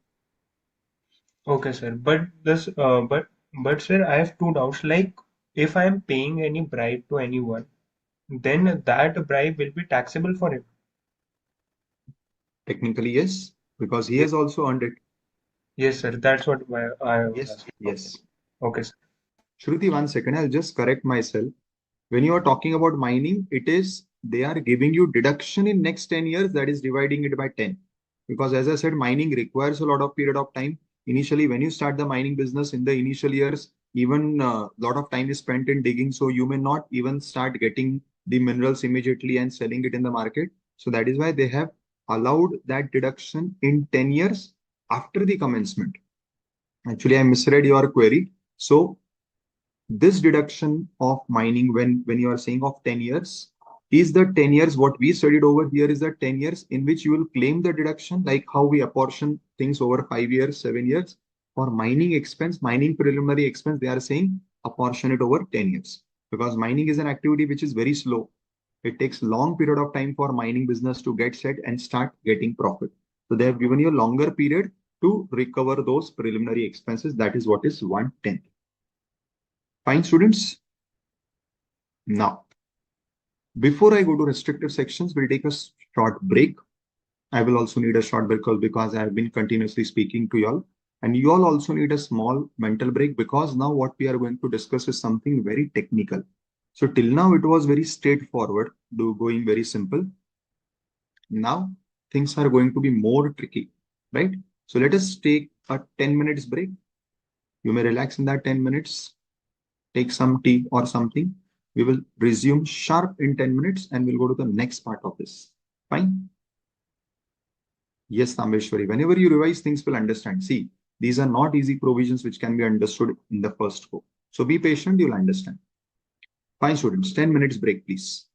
[SPEAKER 2] Okay, sir. But, sir, I have two doubts. Like, if I am paying any bribe to anyone, then that bribe will be taxable for him.
[SPEAKER 1] Technically, yes, because he
[SPEAKER 2] Yes,
[SPEAKER 1] has also earned it.
[SPEAKER 2] yes, sir. That's what I was
[SPEAKER 1] Yes,
[SPEAKER 2] asking. Okay.
[SPEAKER 1] yes.
[SPEAKER 2] Okay, sir.
[SPEAKER 1] Shruti, 1 second, I'll just correct myself. When you are talking about mining, it is they are giving you deduction in next 10 years, that is dividing it by 10. Because as I said, mining requires a lot of period of time. Initially, when you start the mining business in the initial years, even a lot of time is spent in digging. So you may not even start getting the minerals immediately and selling it in the market. So that is why they have allowed that deduction in 10 years after the commencement. Actually, I misread your query. So this deduction of mining, when you are saying of 10 years, is the 10 years what we studied over here is the 10 years in which you will claim the deduction, like how we apportion things over 5 years, 7 years. For mining expense, mining preliminary expense, they are saying apportion it over 10 years. because mining is an activity which is very slow. It takes long period of time for mining business to get set and start getting profit. So they have given you a longer period to recover those preliminary expenses. That is what is 1/10. Fine, students. Now, before I go to restrictive sections, we'll take a short break. I will also need a short break because I have been continuously speaking to y'all. And you all also need a small mental break because now what we are going to discuss is something very technical. So till now it was very straightforward, going very simple. Now things are going to be more tricky, right? So let us take a 10 minutes break. You may relax in that 10 minutes, take some tea or something. We will resume sharp in 10 minutes and we'll go to the next part of this. Fine. Yes, Tameshwari. Whenever you revise, things will understand. See, these are not easy provisions which can be understood in the first go. So be patient, you'll understand. Fine, students. 10 minutes break, please.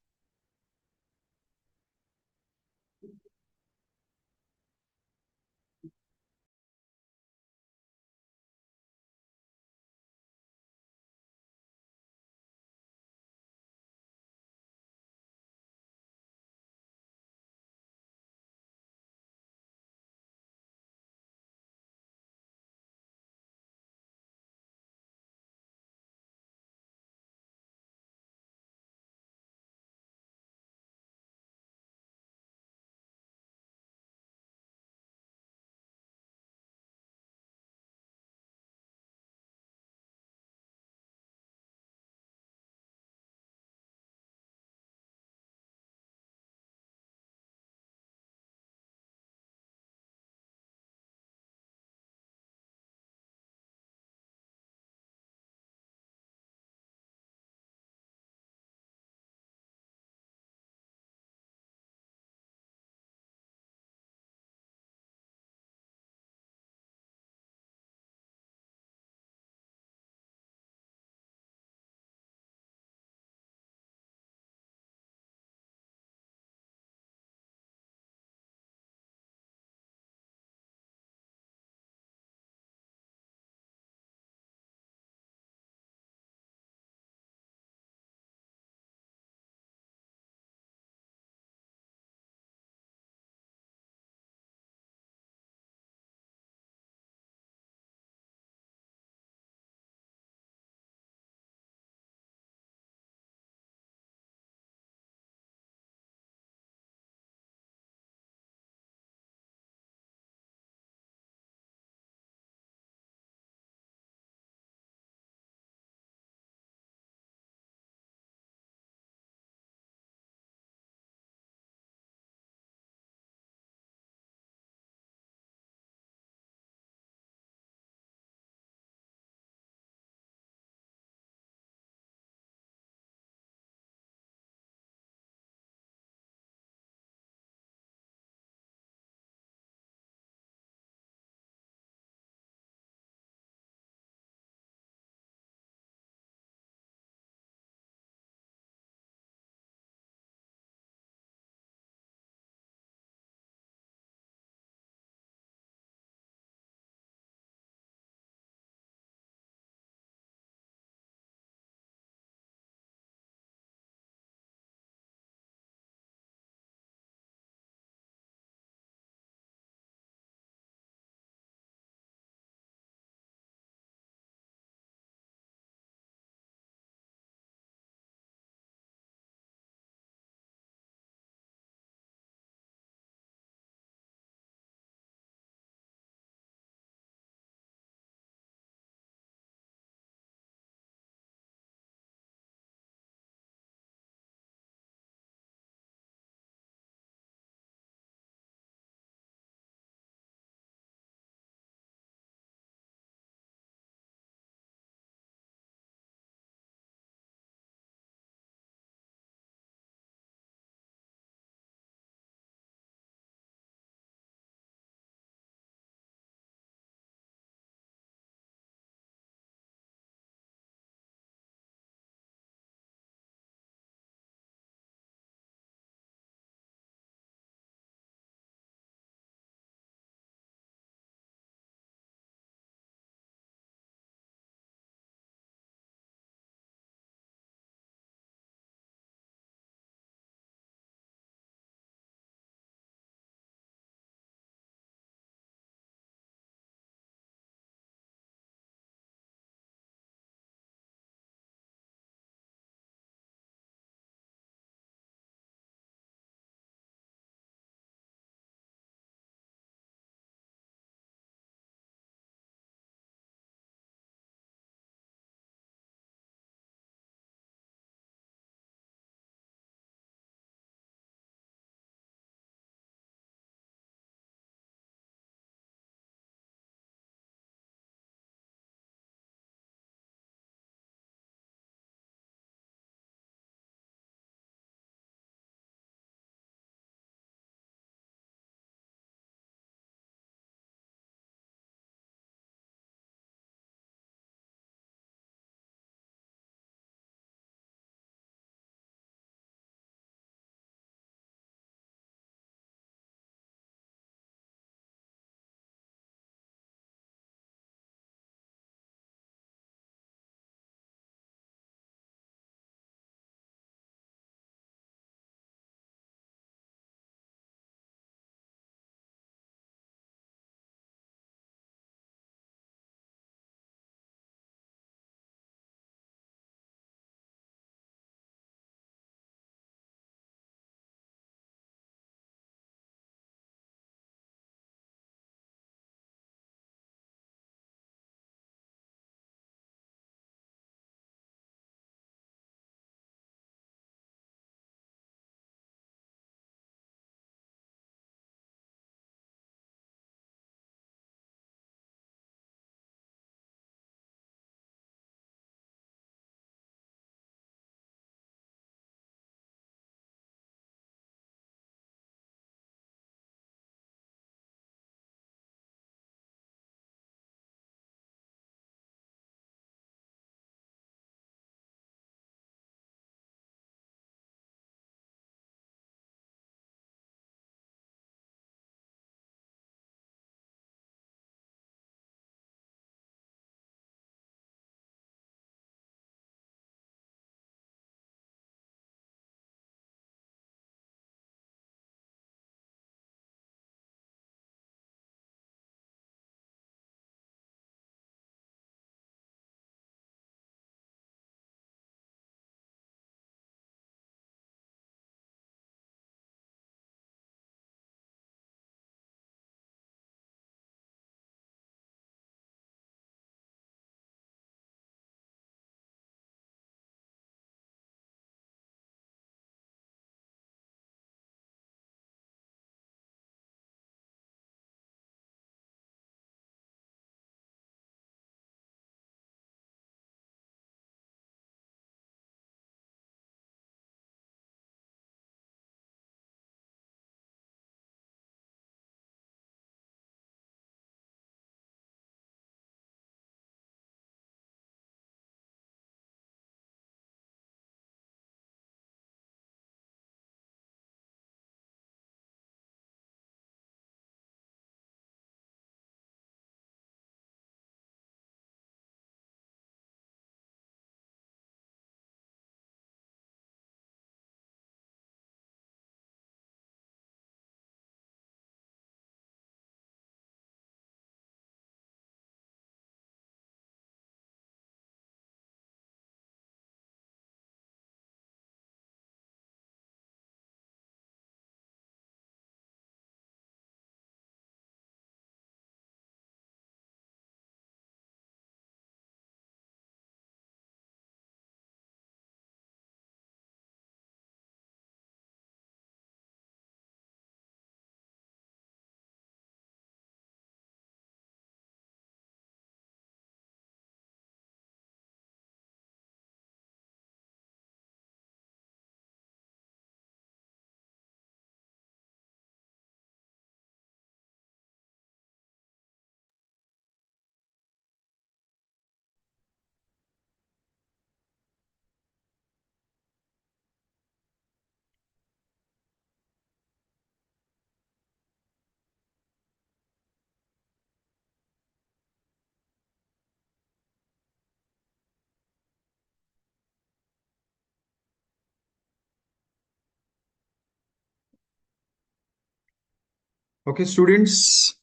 [SPEAKER 1] Okay, students.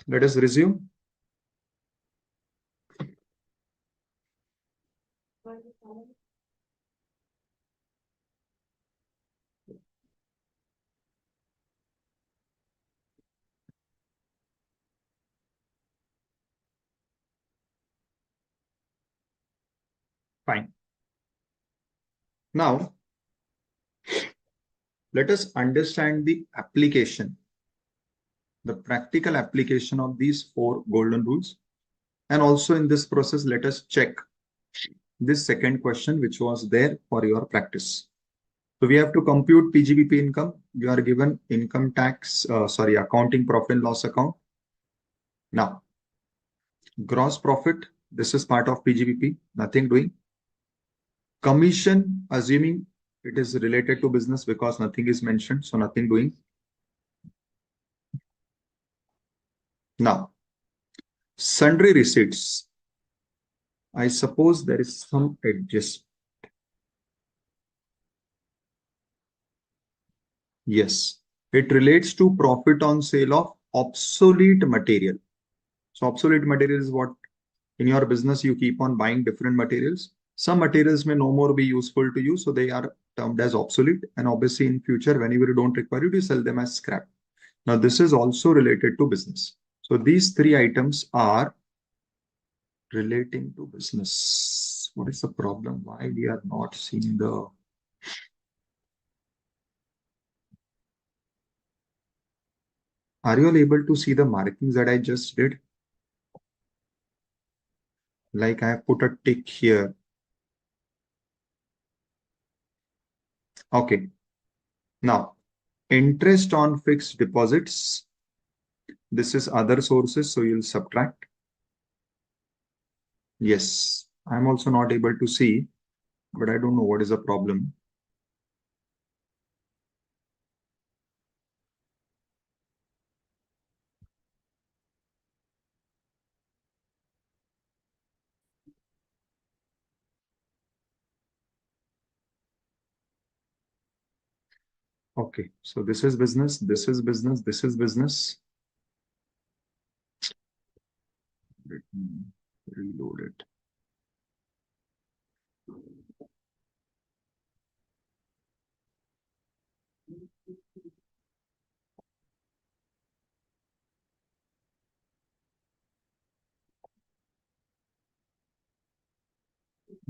[SPEAKER 1] Let us resume. Fine. Now, let us understand the application, the practical application of these four golden rules. And also in this process, let us check this second question, which was there for your practice. So we have to compute PGBP income. You are given income tax, accounting profit and loss account. Now, gross profit, this is part of PGBP, nothing doing. Commission, assuming it is related to business because nothing is mentioned, so nothing doing. Now, sundry receipts. I suppose there is some adjustment. Yes, it relates to profit on sale of obsolete material. So obsolete material is what in your business you keep on buying different materials. Some materials may no more be useful to you, so they are termed as obsolete. And obviously in future, whenever you don't require it, you sell them as scrap. Now this is also related to business. So these three items are relating to business. What is the problem? Why we are not seeing the... Are you all able to see the markings that I just did? Like I have put a tick here. Okay. Now, interest on fixed deposits. This is other sources, so you'll subtract. Yes, I'm also not able to see, but I don't know what is the problem. Okay, so this is business, this is business, this is business. Let me reload it.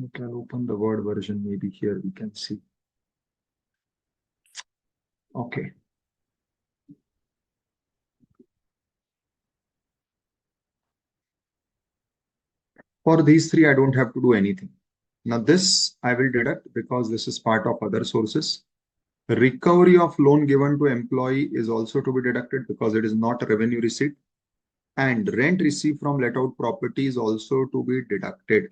[SPEAKER 1] Okay, I'll open the Word version. Maybe here we can see. Okay. For these three, I don't have to do anything. Now this I will deduct because this is part of other sources. Recovery of loan given to employee is also to be deducted because it is not a revenue receipt. And rent received from let out property is also to be deducted.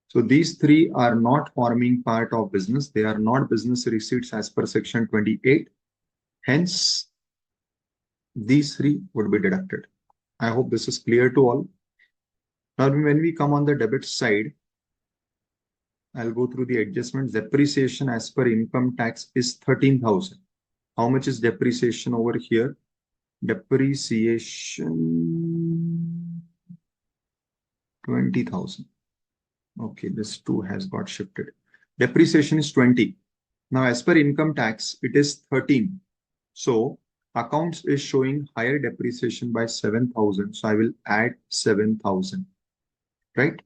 [SPEAKER 1] So these three are not forming part of business. They are not business receipts as per section 28. Hence, these three would be deducted. I hope this is clear to all. Now, when we come on the debit side, I'll go through the adjustments. Depreciation as per income tax is 13,000. How much is depreciation over here? Depreciation 20,000. Okay, this 2 has got shifted. Depreciation is 20. Now, as per income tax, it is 13. So, accounts is showing higher depreciation by 7,000. So, I will add 7,000. Right?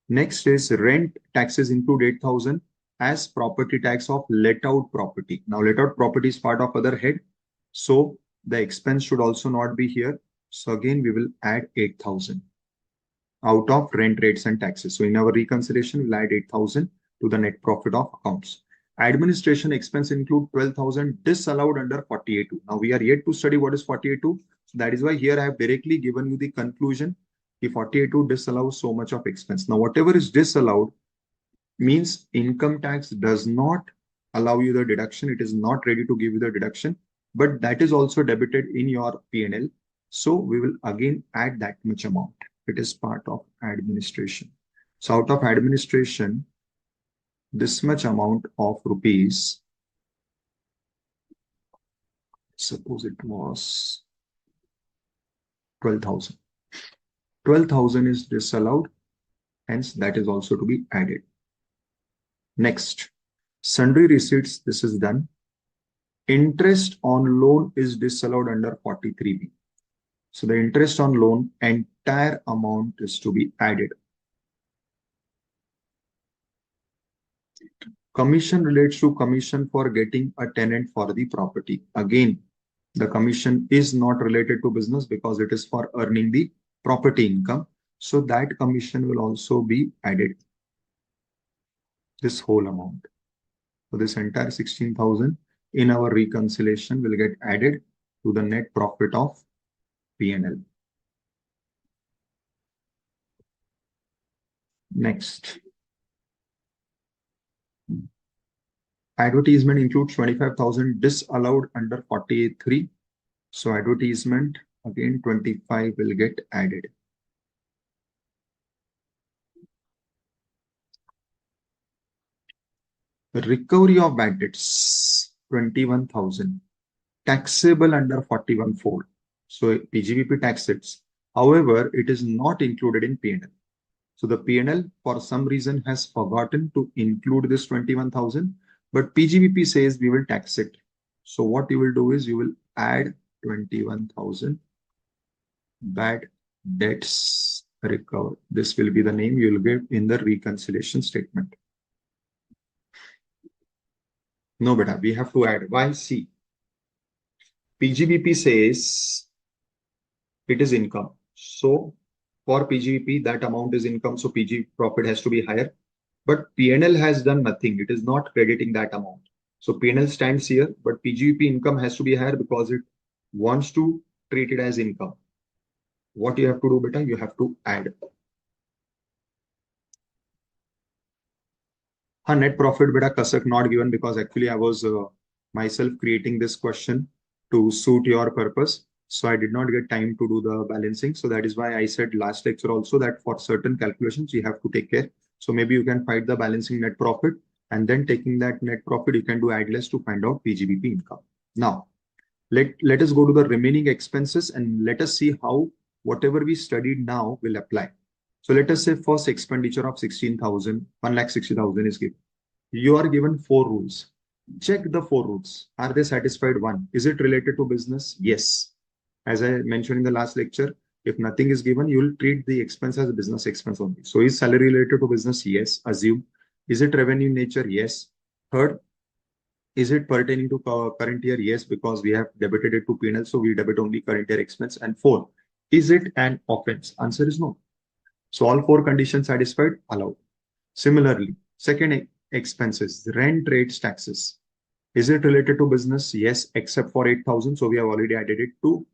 [SPEAKER 1] Next is rent taxes include 8,000 as property tax of let out property. Now, let out property is part of other head. So, the expense should also not be here. So, again, we will add 8,000 out of rent rates and taxes. So in our reconciliation, we'll add 8,000 to the net profit of accounts. Administration expense include 12,000 disallowed under 48.2. Now we are yet to study what is 48.2. So that is why here I have directly given you the conclusion. The 48.2 disallows so much of expense. Now whatever is disallowed means income tax does not allow you the deduction. It is not ready to give you the deduction, but that is also debited in your P&L. So we will again add that much amount. It is part of administration. So out of administration, this much amount of rupees Suppose it was 12,000. 12,000 is disallowed, hence that is also to be added. Next, sundry receipts, this is done. Interest on loan is disallowed under 43B. So the interest on loan, entire amount is to be added. Commission relates to commission for getting a tenant for the property. Again, the commission is not related to business because it is for earning the property income. So that commission will also be added. This whole amount. So this entire 16,000 in our reconciliation will get added to the net profit of P&L. Next. Advertisement includes 25,000 disallowed under 48.3. So advertisement, again, 25 will get added. The recovery of bad debts, 21,000. Taxable under 41.4. So PGBP tax hits. However, it is not included in P&L. So the P&L for some reason has forgotten to include this 21,000, but PGBP says we will tax it. So what you will do is you will add 21,000 bad debts recovered. This will be the name you will give in the reconciliation statement. No, beta, we have to add. Why? See, PGBP says it is income. So for PGBP, that amount is income. So PG profit has to be higher. But P&L has done nothing. It is not crediting that amount. So P&L stands here, but PGBP income has to be higher because it wants to treat it as income. What you have to do, beta, you have to add. Net profit, beta, Kasak not given because actually I was myself creating this question to suit your purpose. So I did not get time to do the balancing. So that is why I said last lecture also that for certain calculations, you have to take care. So maybe you can find the balancing net profit and then taking that net profit, you can do add less to find out PGBP income. Now, let us go to the remaining expenses and let us see how whatever we studied now will apply. So let us say first expenditure of 16,000, 1,60,000 is given. You are given 4 rules. Check the 4 rules. Are they satisfied? 1. Is it related to business? Yes. As I mentioned in the last lecture, if nothing is given, you will treat the expense as a business expense only. So is salary related to business? Yes. Assume. Is it revenue in nature? Yes. Third, is it pertaining to current year? Yes, because we have debited it to P&L, so we debit only current year expense. And 4, is it an offense? Answer is no. So all 4 conditions satisfied, allowed. Similarly, second expenses, rent, rates, taxes. Is it related to business? Yes, except for 8,000. So we have already added it to.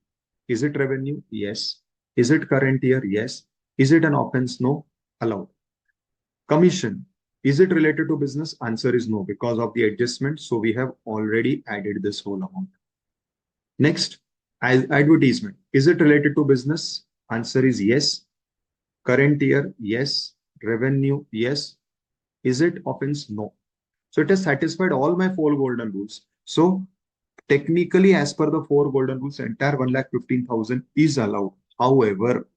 [SPEAKER 1] Is it revenue? Yes. Is it current year? Yes. Is it an offense? No. Allowed. Commission. Is it related to business? Answer is no because of the adjustment. So we have already added this whole amount. Next, advertisement. Is it related to business? Answer is yes. Current year? Yes. Revenue? Yes. Is it offense? No. So it has satisfied all my 4 golden rules. So technically, as per the 4 golden rules, entire 1,15,000 is allowed. However,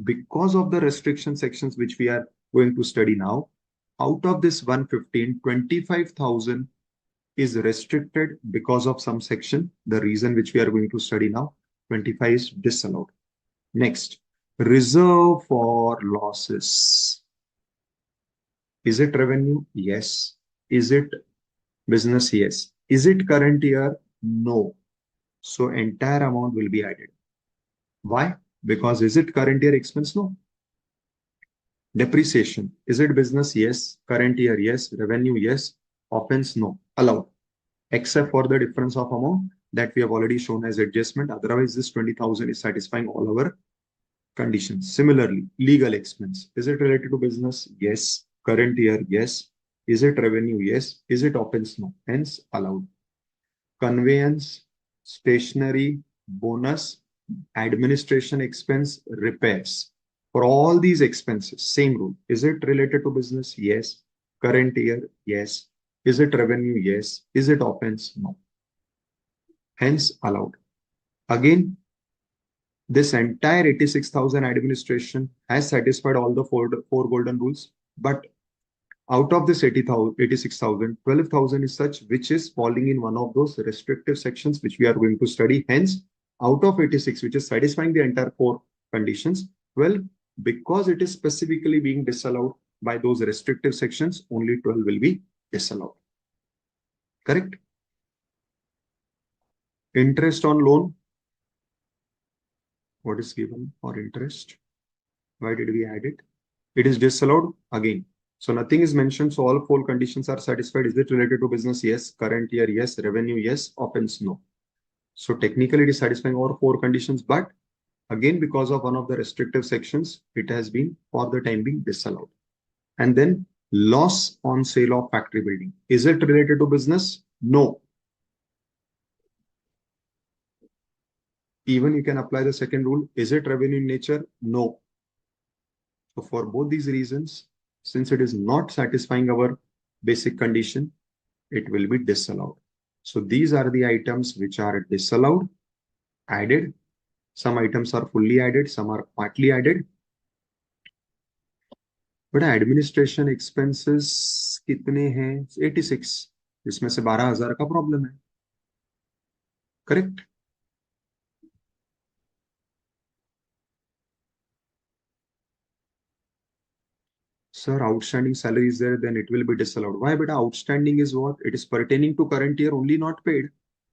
[SPEAKER 1] because of the restriction sections which we are going to study now, out of this 115, 25,000 is restricted because of some section. The reason which we are going to study now, 25 is disallowed. Next, reserve for losses. Is it revenue? Yes. Is it business? Yes. Is it current year? No. So entire amount will be added. Why? Because is it current year expense? No. Depreciation. Is it business? Yes. Current year? Yes. Revenue? Yes. Offense? No. Allowed. Except for the difference of amount that we have already shown as adjustment. Otherwise, this 20,000 is satisfying all our conditions. Similarly, legal expense. Is it related to business? Yes. Current year? Yes. Is it revenue? Yes. Is it offense? No. Hence, allowed. Conveyance, stationery, bonus, administration expense, repairs. For all these expenses, same rule. Is it related to business? Yes. Current year? Yes. Is it revenue? Yes. Is it offense? No. hence allowed. Again, this entire 86,000 administration has satisfied all the four golden rules, but out of this 80,000, 86,000, 12,000 is such which is falling in one of those restrictive sections which we are going to study. Hence, out of 86, which is satisfying the entire four conditions, well, because it is specifically being disallowed by those restrictive sections, only 12 will be disallowed. Correct? Interest on loan. What is given for interest? Why did we add it? It is disallowed again. So nothing is mentioned. So all four conditions are satisfied. Is it related to business? Yes. Current year? Yes. Revenue? Yes. Offense? No. So technically it is satisfying all four conditions, but again, because of one of the restrictive sections, it has been for the time being disallowed. And then loss on sale of factory building. Is it related to business? No. Even you can apply the second rule. Is it revenue in nature? No. So for both these reasons, since it is not satisfying our basic condition, it will be disallowed. So these are the items which are disallowed, added. Some items are fully added, some are partly added. But administration expenses कितने हैं? 86, इसमें से 12,000 का problem है. Correct? Sir, outstanding salary is there, then it will be disallowed. Why? But outstanding is what? It is pertaining to current year only, not paid.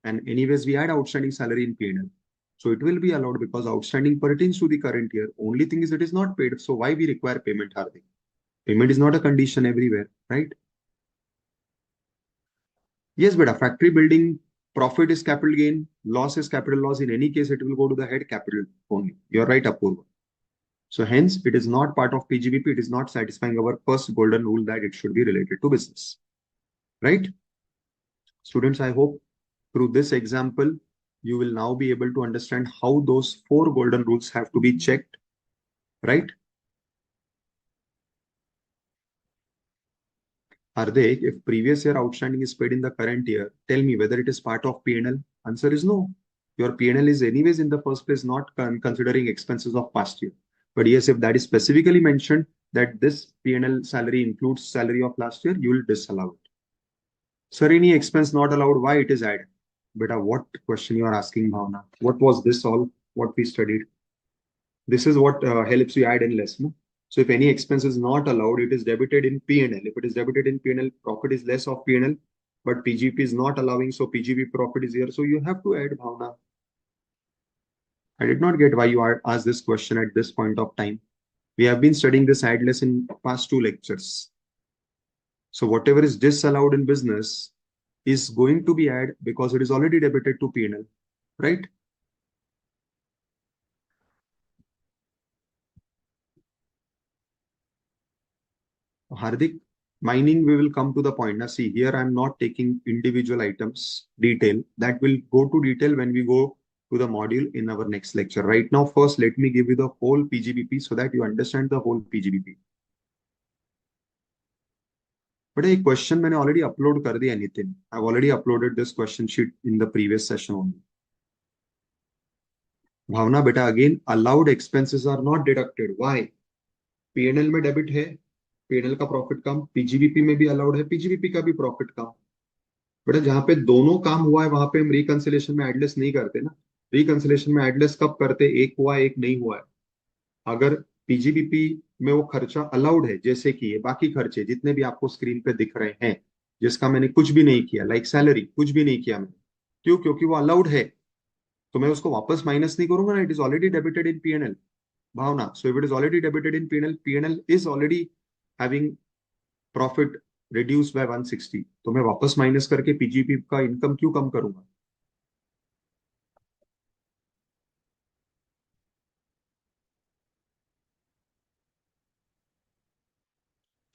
[SPEAKER 1] And anyways, we had outstanding salary in P&L. So it will be allowed because outstanding pertains to the current year. Only thing is it is not paid. So why we require payment, Hardik? Payment is not a condition everywhere, right? Yes, but a factory building profit is capital gain, loss is capital loss. In any case, it will go to the head capital only. You're right, Apurva. So hence, it is not part of PGBP. It is not satisfying our first golden rule that it should be related to business. Right? Students, I hope through this example, you will now be able to understand how those four golden rules have to be checked. Right? Hardik, if previous year outstanding is paid in the current year, tell me whether it is part of P&L. Answer is no. Your P&L is anyways in the first place not considering expenses of past year. But yes, if that is specifically mentioned that this P&L salary includes salary of last year, you will disallow it. Sir, any expense not allowed, why it is added? Beta, what question you are asking, Bhavna? What was this all, what we studied? This is what helps you add and less. No? So if any expense is not allowed, it is debited in P&L. If it is debited in P&L, profit is less of P&L, but PGP is not allowing, so PGP profit is here. So you have to add, Bhavna. I did not get why you asked this question at this point of time. We have been studying this add less in past two lectures. So whatever is disallowed in business is going to be added because it is already debited to P&L, right? Hardik, mining, we will come to the point. Now, see, here I'm not taking individual items detail. That will go to detail when we go to the module in our next lecture. Right now, first, let me give you the whole PGBP so that you understand the whole PGBP. But a question मैंने already upload कर दिया Nitin. I've already uploaded this question sheet in the previous session only. भावना बेटा, again, allowed expenses are not deducted. Why? P&L में debit है, P&L का profit कम, PGBP में भी allowed है, पीजीबीपी का भी प्रॉफिट कम. बेटा जहां पे दोनों काम हुआ है वहां पे हम रिकंसिलेशन में एडलेस नहीं करते ना. रिकंसिलेशन में एडलेस कब करते? एक हुआ एक नहीं हुआ है. अगर पीजीबीपी में वो खर्चा अलाउड है, जैसे कि ये बाकी खर्चे जितने भी आपको स्क्रीन पे दिख रहे हैं, जिसका मैंने कुछ भी नहीं किया, लाइक सैलरी कुछ भी नहीं किया मैंने, क्यों? क्योंकि वो अलाउड है, तो मैं उसको वापस माइनस नहीं करूंगा ना. It is already debited in PNL. Bhavna, so if it is already debited in PNL, PNL is already having profit reduce by 160, तो मैं वापस माइनस करके पीजीपी का इनकम क्यों कम करूंगा?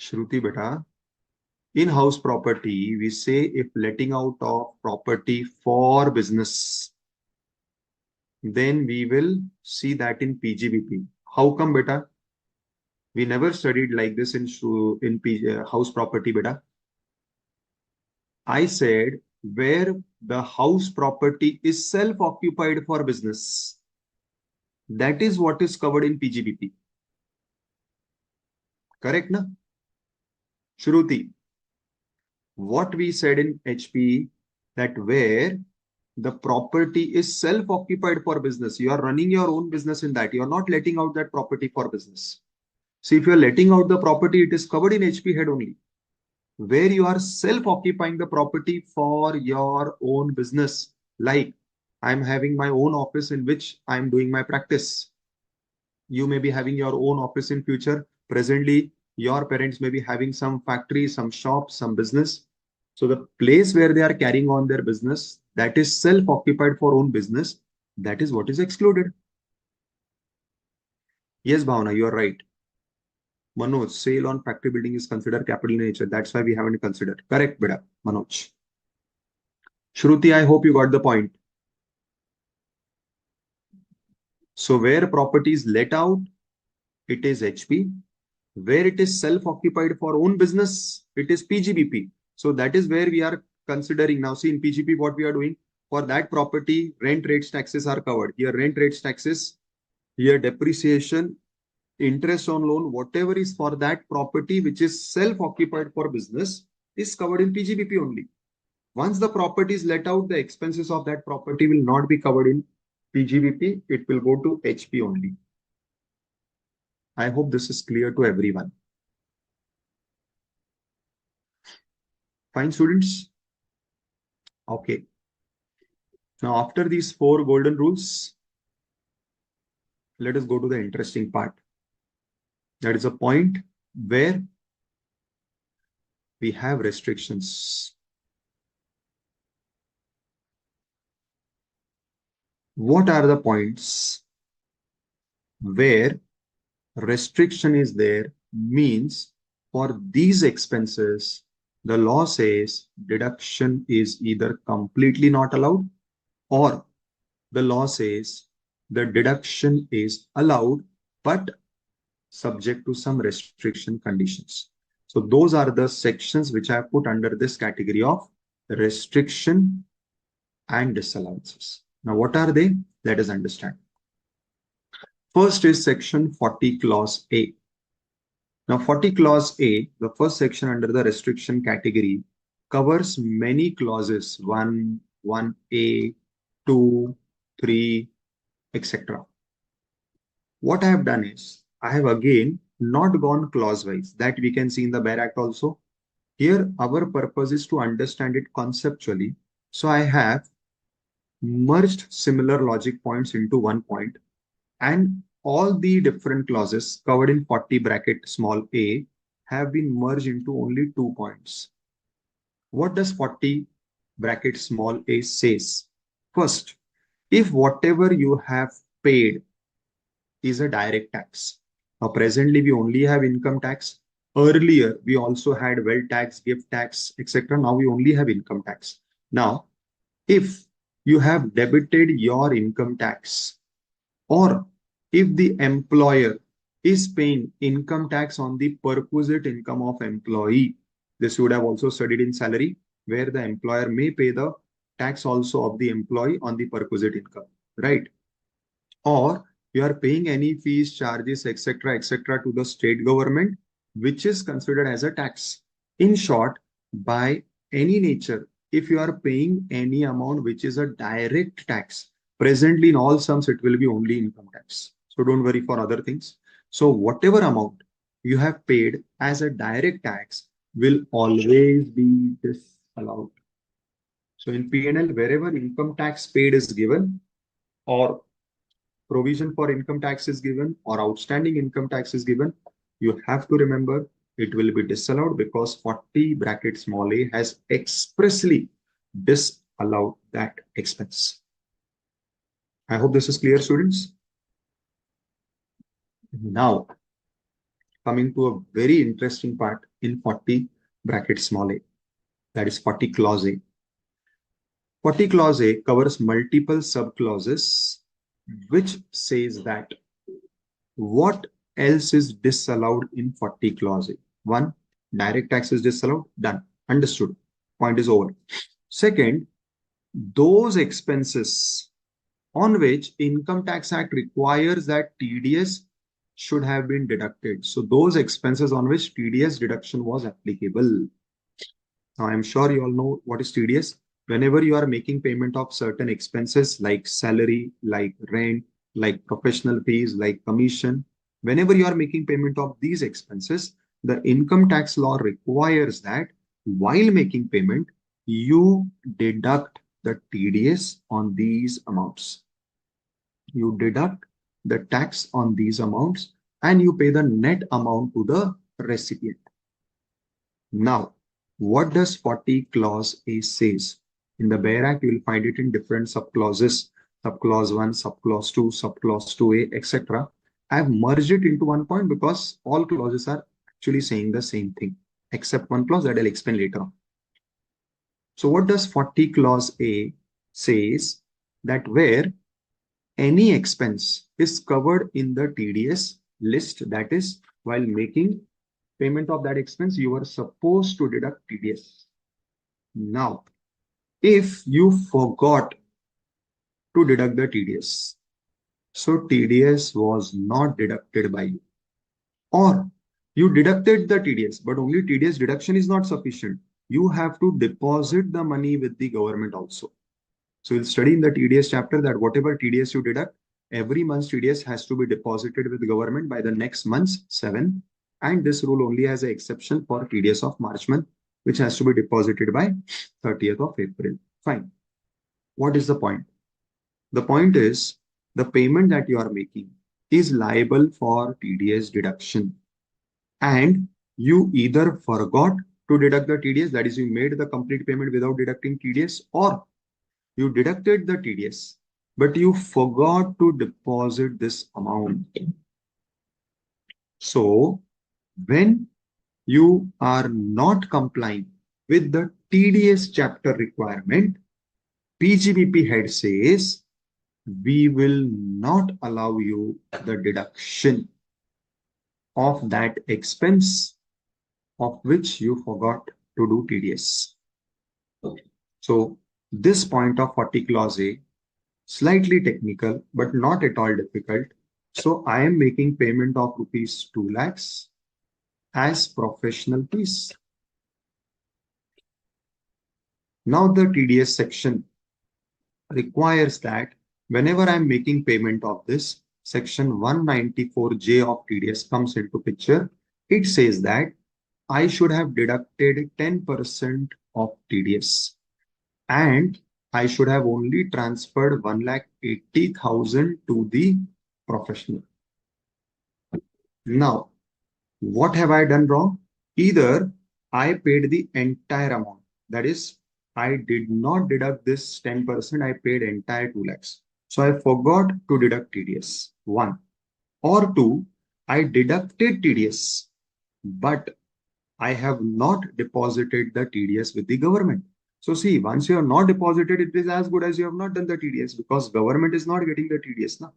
[SPEAKER 1] श्रुति बेटा, in house property we say if letting out of property for business, then we will see that in PGBP. How come beta? We never studied like this in house property beta. I said where the house property is self-occupied for business. That is what is covered in PGBP. Correct, na? Shruti, what we said in HP, that where the property is self-occupied for business, you are running your own business in that. You are not letting out that property for business. See, if you are letting out the property, it is covered in HP head only. Where you are self-occupying the property for your own business, like I'm having my own office in which I'm doing my practice. You may be having your own office in future. Presently, your parents may be having some factory, some shop, some business. So the place where they are carrying on their business, that is self-occupied for own business, that is what is excluded. Yes, Bhavana, you are right. Manoj, sale on factory building is considered capital in nature. That's why we haven't considered. Correct, beta, Manoj. Shruti, I hope you got the point. So where property is let out, it is HP. Where it is self-occupied for own business, it is PGBP. So that is where we are considering now. See, in PGP, what we are doing for that property, rent rates taxes are covered. Here, rent rates taxes, here depreciation, interest on loan, whatever is for that property which is self-occupied for business is covered in PGBP only. Once the property is let out, the expenses of that property will not be covered in PGBP. It will go to HP only. I hope this is clear to everyone. Fine, students. Okay. Now, after these 4 golden rules, let us go to the interesting part. That is a point where we have restrictions. What are the points where restriction is there? Means for these expenses, the law says deduction is either completely not allowed, or the law says the deduction is allowed but subject to some restriction conditions. So those are the sections which I have put under this category of restriction and disallowances. Now, what are they? Let us understand. First is section 40 clause A. Now, 40 clause A, the first section under the restriction category, covers many clauses, 1, 1A, 2, 3, etc. What I have done is, I have again not gone clause-wise. That we can see in the Bare Act also. Here, our purpose is to understand it conceptually. So I have merged similar logic points into one point, and all the different clauses covered in 40 bracket small a have been merged into only 2 points. What does 40 bracket small a says? First, if whatever you have paid is a direct tax. Now, presently, we only have income tax. Earlier, we also had wealth tax, gift tax, etc. Now, we only have income tax. Now, if you have debited your income tax, or if the employer is paying income tax on the perquisite income of employee, this you would have also studied in salary, where the employer may pay the tax also of the employee on the perquisite income, right? Or you are paying any fees, charges, etc., to the state government, which is considered as a tax. In short, by any nature, if you are paying any amount which is a direct tax, presently in all sums, it will be only income tax. So don't worry for other things. So whatever amount you have paid as a direct tax will always be disallowed. So in P&L, wherever income tax paid is given, or provision for income tax is given, or outstanding income tax is given, you have to remember it will be disallowed, because 40 bracket small a has expressly disallowed that expense. I hope this is clear, students. Now, coming to a very interesting part in 40 bracket small a, that is 40 clause A. 40 clause A covers multiple sub clauses which says that what else is disallowed in 40 clause A? One, direct tax is disallowed. Done. Understood. Point is over. Second, those expenses on which Income Tax Act requires that TDS should have been deducted. So those expenses on which TDS deduction was applicable. Now, I'm sure you all know what is TDS. Whenever you are making payment of certain expenses like salary, like rent, like professional fees, like commission, whenever you are making payment of these expenses, the income tax law requires that while making payment, you deduct the TDS on these amounts. You deduct the tax on these amounts and you pay the net amount to the recipient. Now, what does 40 clause A says? In the Bear Act, you will find it in different subclauses, subclause 1, subclause 2, subclause 2A, etc. I have merged it into one point because all clauses are actually saying the same thing, except one clause that I'll explain later on. So what does 40 clause A says? That where any expense is covered in the TDS list, that is, while making payment of that expense, you are supposed to deduct TDS. Now, if you forgot to deduct the TDS, so TDS was not deducted by you, or you deducted the TDS, but only TDS deduction is not sufficient. You have to deposit the money with the government also. So we'll study in the TDS chapter that whatever TDS you deduct, every month's TDS has to be deposited with the government by the next month's 7th. And this rule only has an exception for TDS of March month, which has to be deposited by 30th of April. Fine. What is the point? The point is the payment that you are making is liable for TDS deduction. And you either forgot to deduct the TDS, that is, you made the complete payment without deducting TDS, or you deducted the TDS, but you forgot to deposit this amount. So when you are not complying with the TDS chapter requirement, PGBP head says, we will not allow you the deduction of that expense of which you forgot to do TDS. So this point of 40 clause A, slightly technical, but not at all difficult. So I am making payment of rupees 2 lakhs as professional fees. Now the TDS section requires that whenever I'm making payment of this, section 194J of TDS comes into picture. It says that I should have deducted 10% of TDS and I should have only transferred 1,80,000 to the professional. Now, what have I done wrong? Either I paid the entire amount, that is, I did not deduct this 10%, I paid entire 2 lakhs. So I forgot to deduct TDS, one. Or two, I deducted TDS, but I have not deposited the TDS with the government. So see, once you have not deposited, it is as good as you have not done the TDS because government is not getting the TDS now.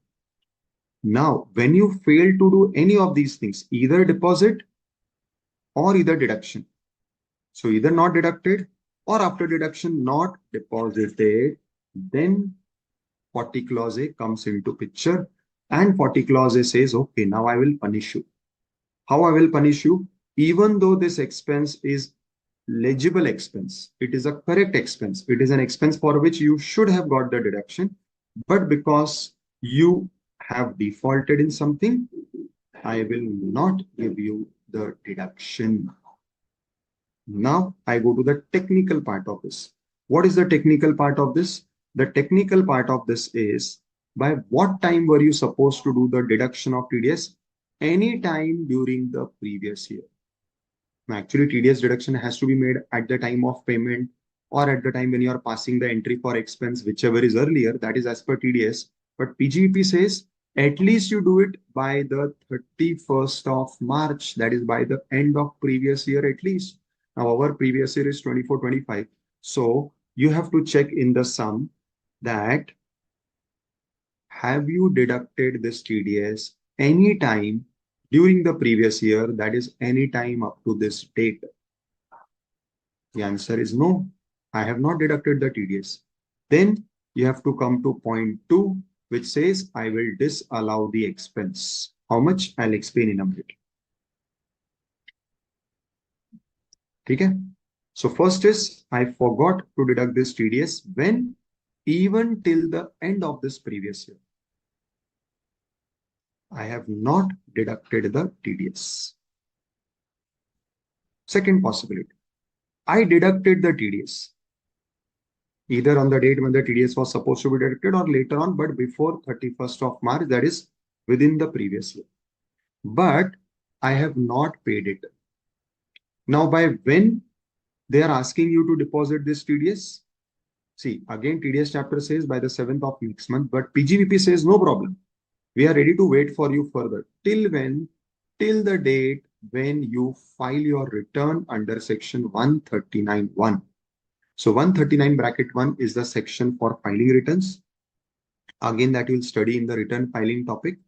[SPEAKER 1] Now, when you fail to do any of these things, either deposit or either deduction. So either not deducted or after deduction not deposited, then 40 clause A comes into picture and 40 clause A says, okay, now I will punish you. How I will punish you? Even though this expense is legible expense, it is a correct expense, it is an expense for which you should have got the deduction, but because you have defaulted in something, I will not give you the deduction. Now I go to the technical part of this. What is the technical part of this? The technical part of this is by what time were you supposed to do the deduction of TDS? Any time during the previous year. Actually, TDS deduction has to be made at the time of payment or at the time when you are passing the entry for expense, whichever is earlier, that is as per TDS. But PGP says at least you do it by the 31st of March, that is by the end of previous year at least. Now, our previous year is 24-25. So you have to check in the sum that have you deducted this TDS any time during the previous year, that is any time up to this date? The answer is no. I have not deducted the TDS. Then you have to come to point 2, which says I will disallow the expense. How much? I'll explain in a minute. Okay? So first is I forgot to deduct this TDS when even till the end of this previous year. I have not deducted the TDS. Second possibility, I deducted the TDS either on the date when the TDS was supposed to be deducted or later on, but before 31st of March, that is within the previous year. But I have not paid it. Now, by when they are asking you to deposit this TDS? See, again, TDS chapter says by the 7th of next month, but PGBP says no problem. We are ready to wait for you further. Till when? Till the date when you file your return under section 139(1). So 139 bracket 1 is the section for filing returns. Again, that you'll study in the return filing topic.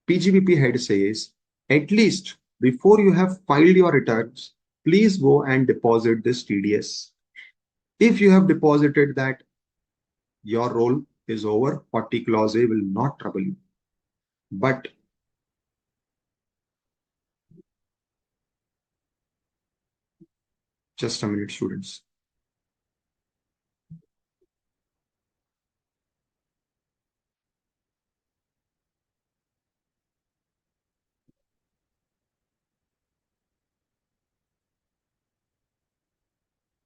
[SPEAKER 1] PGBP head says, at least before you have filed your returns, please go and deposit this TDS. If you have deposited that, your role is over. 40 clause A will not trouble you. But just a minute, students.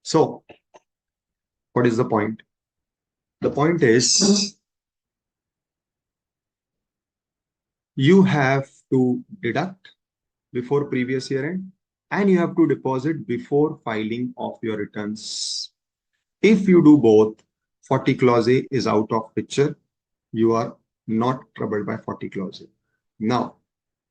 [SPEAKER 1] So, what is the point? The point is you have to deduct before previous year end and you have to deposit before filing of your returns. If you do both, 40 clause A is out of picture. You are not troubled by 40 clause A. Now,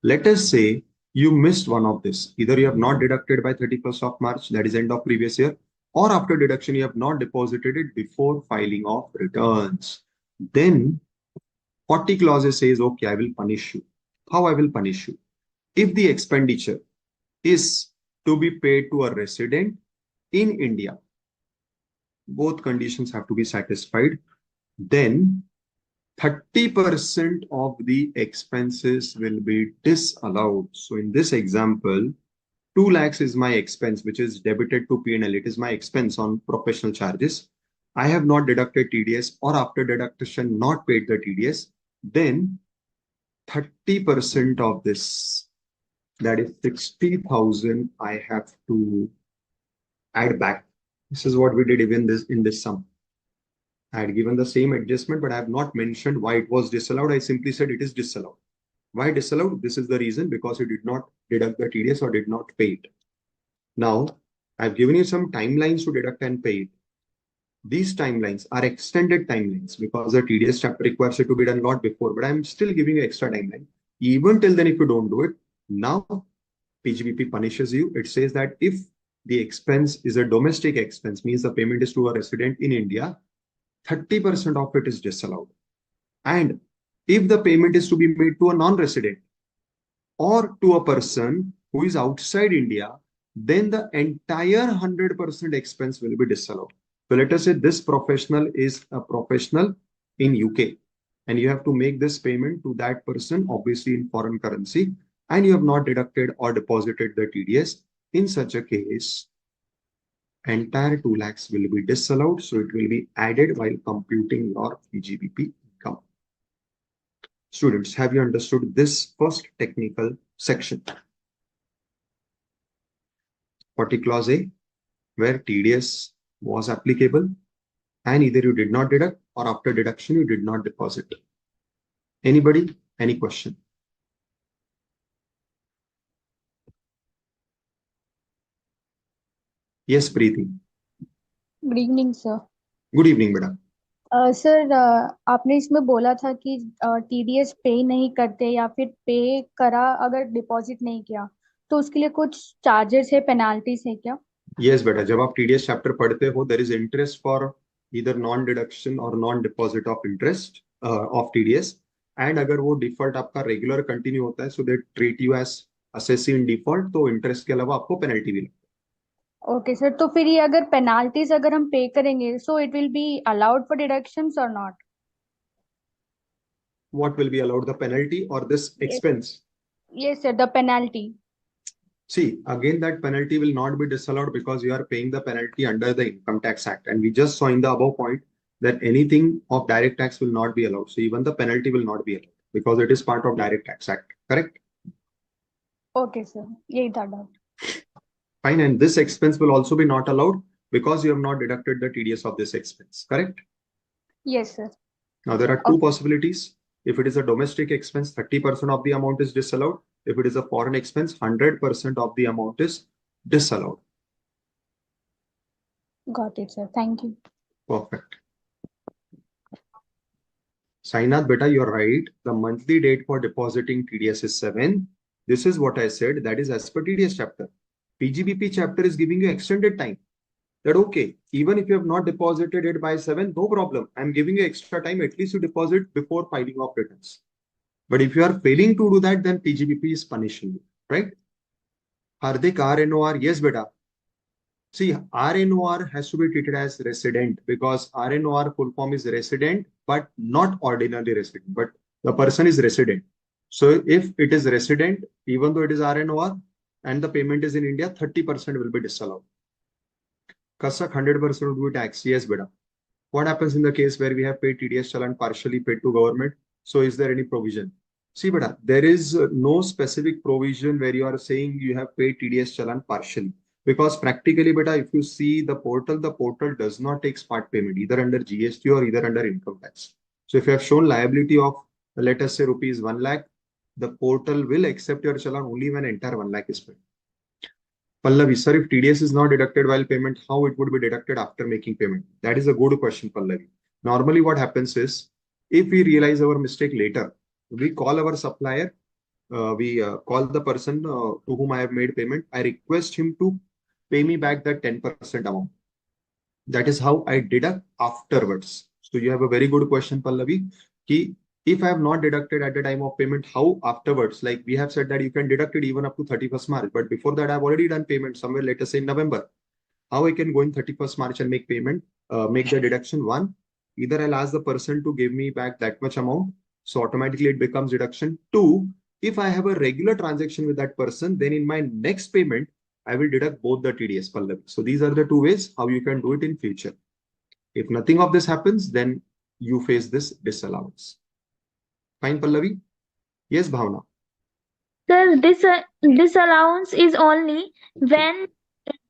[SPEAKER 1] let us say you missed one of this. Either you have not deducted by 31st of March, that is end of previous year, or after deduction, you have not deposited it before filing of returns. Then 40 clause says, okay, I will punish you. How I will punish you? If the expenditure is to be paid to a resident in India, both conditions have to be satisfied, then 30% of the expenses will be disallowed. So in this example, 2 lakhs is my expense, which is debited to P&L. It is my expense on professional charges. I have not deducted TDS or after deduction not paid the TDS. Then 30% of this, that is 60,000, I have to add back. This is what we did even this in this sum. I had given the same adjustment, but I have not mentioned why it was disallowed. I simply said it is disallowed. Why disallowed? This is the reason, because you did not deduct the TDS or did not pay it. Now, I've given you some timelines to deduct and pay it. These timelines are extended timelines because the TDS chapter requires it to be done a lot before, but I'm still giving you extra timeline. Even till then, if you don't do it, now PGBP punishes you. It says that if the expense is a domestic expense, means the payment is to a resident in India, 30% of it is disallowed. And if the payment is to be made to a non-resident or to a person who is outside India, then the entire 100% expense will be disallowed. So let us say this professional is a professional in UK and you have to make this payment to that person, obviously in foreign currency, and you have not deducted or deposited the TDS. In such a case, entire 2 lakhs will be disallowed. So it will be added while computing your PGBP income. Students, have you understood this first technical section? 40 clause A, where TDS was applicable and either you did not deduct or after deduction you did not deposit. Anybody? Any question? Yes, Preeti.
[SPEAKER 3] Good evening sir.
[SPEAKER 1] Good evening, madam.
[SPEAKER 3] Sir आपने इसमें बोला था कि TDS पे नहीं करते या फिर पे करा अगर डिपॉजिट नहीं किया तो उसके लिए कुछ चार्जेस है, पेनाल्टीज है क्या?
[SPEAKER 1] Yes, बेटा, जब आप TDS चैप्टर पढ़ते हो, there is interest for either non deduction or non deposit of interest of TDS. And अगर वो डिफॉल्ट आपका रेगुलर कंटिन्यू होता है, so they treat you as assessee in default, तो इंटरेस्ट के अलावा आपको पेनल्टी भी लगती
[SPEAKER 3] ओके सर, तो फिर ये अगर पेनाल्टीज अगर हम पे करेंगे, so it will be allowed for deductions or not?
[SPEAKER 1] What will be allowed, the penalty or this expense?
[SPEAKER 3] Yes sir, the penalty.
[SPEAKER 1] See, again, that penalty will not be disallowed because you are paying the penalty under the Income Tax Act. And we just saw in the above point that anything of direct tax will not be allowed. So even the penalty will not be allowed because it is part of Direct Tax Act. Correct?
[SPEAKER 3] Okay sir, यही था doubt.
[SPEAKER 1] Fine. And this expense will also be not allowed because you have not deducted the TDS of this expense. Correct?
[SPEAKER 3] Yes sir.
[SPEAKER 1] Now, there are two
[SPEAKER 3] okay.
[SPEAKER 1] possibilities. If it is a domestic expense, 30% of the amount is disallowed. If it is a foreign expense, 100% of the amount is disallowed.
[SPEAKER 3] Got it sir, thank you.
[SPEAKER 1] Perfect. Sainath, beta, you're right. The monthly date for depositing TDS is 7. This is what I said. That is as per TDS chapter. PGBP chapter is giving you extended time. That okay, even if you have not deposited it by 7, no problem. I'm giving you extra time. At least you deposit before filing of returns. But if you are failing to do that, then PGBP is punishing you, right? Hardik, RNOR, yes, beta. See, RNOR has to be treated as resident because RNOR full form is resident, but not ordinary resident, but the person is resident. So if it is resident, even though it is RNOR and the payment is in India, 30% will be disallowed. Kasak 100% would be tax. Yes, beta. What happens in the case where we have paid TDS challan partially paid to government? So is there any provision? See, beta, there is no specific provision where you are saying you have paid TDS challan partially. Because practically, beta, if you see the portal does not take part payment either under GST or either under income tax. So if you have shown liability of, let us say, rupees 1 lakh, the portal will accept your challan only when entire 1 lakh is paid. Pallavi, sir, if TDS is not deducted while payment, how it would be deducted after making payment? That is a good question, Pallavi. Normally, what happens is, if we realize our mistake later, we call our supplier, we call the person to whom I have made payment. I request him to pay me back that 10% amount. That is how I deduct afterwards. So you have a very good question, Pallavi. Ki if I have not deducted at the time of payment, how afterwards? Like we have said that you can deduct it even up to 31st March, but before that, I've already done payment somewhere, let us say in November. How I can go in 31st March and make payment, make the deduction? One, either I'll ask the person to give me back that much amount, so automatically it becomes deduction. Two, if I have a regular transaction with that person, then in my next payment, I will deduct both the TDS, Pallavi. So these are the two ways how you can do it in future. If nothing of this happens, then you face this disallowance. Fine, Pallavi? Yes, Bhavna.
[SPEAKER 4] Sir, this allowance is only when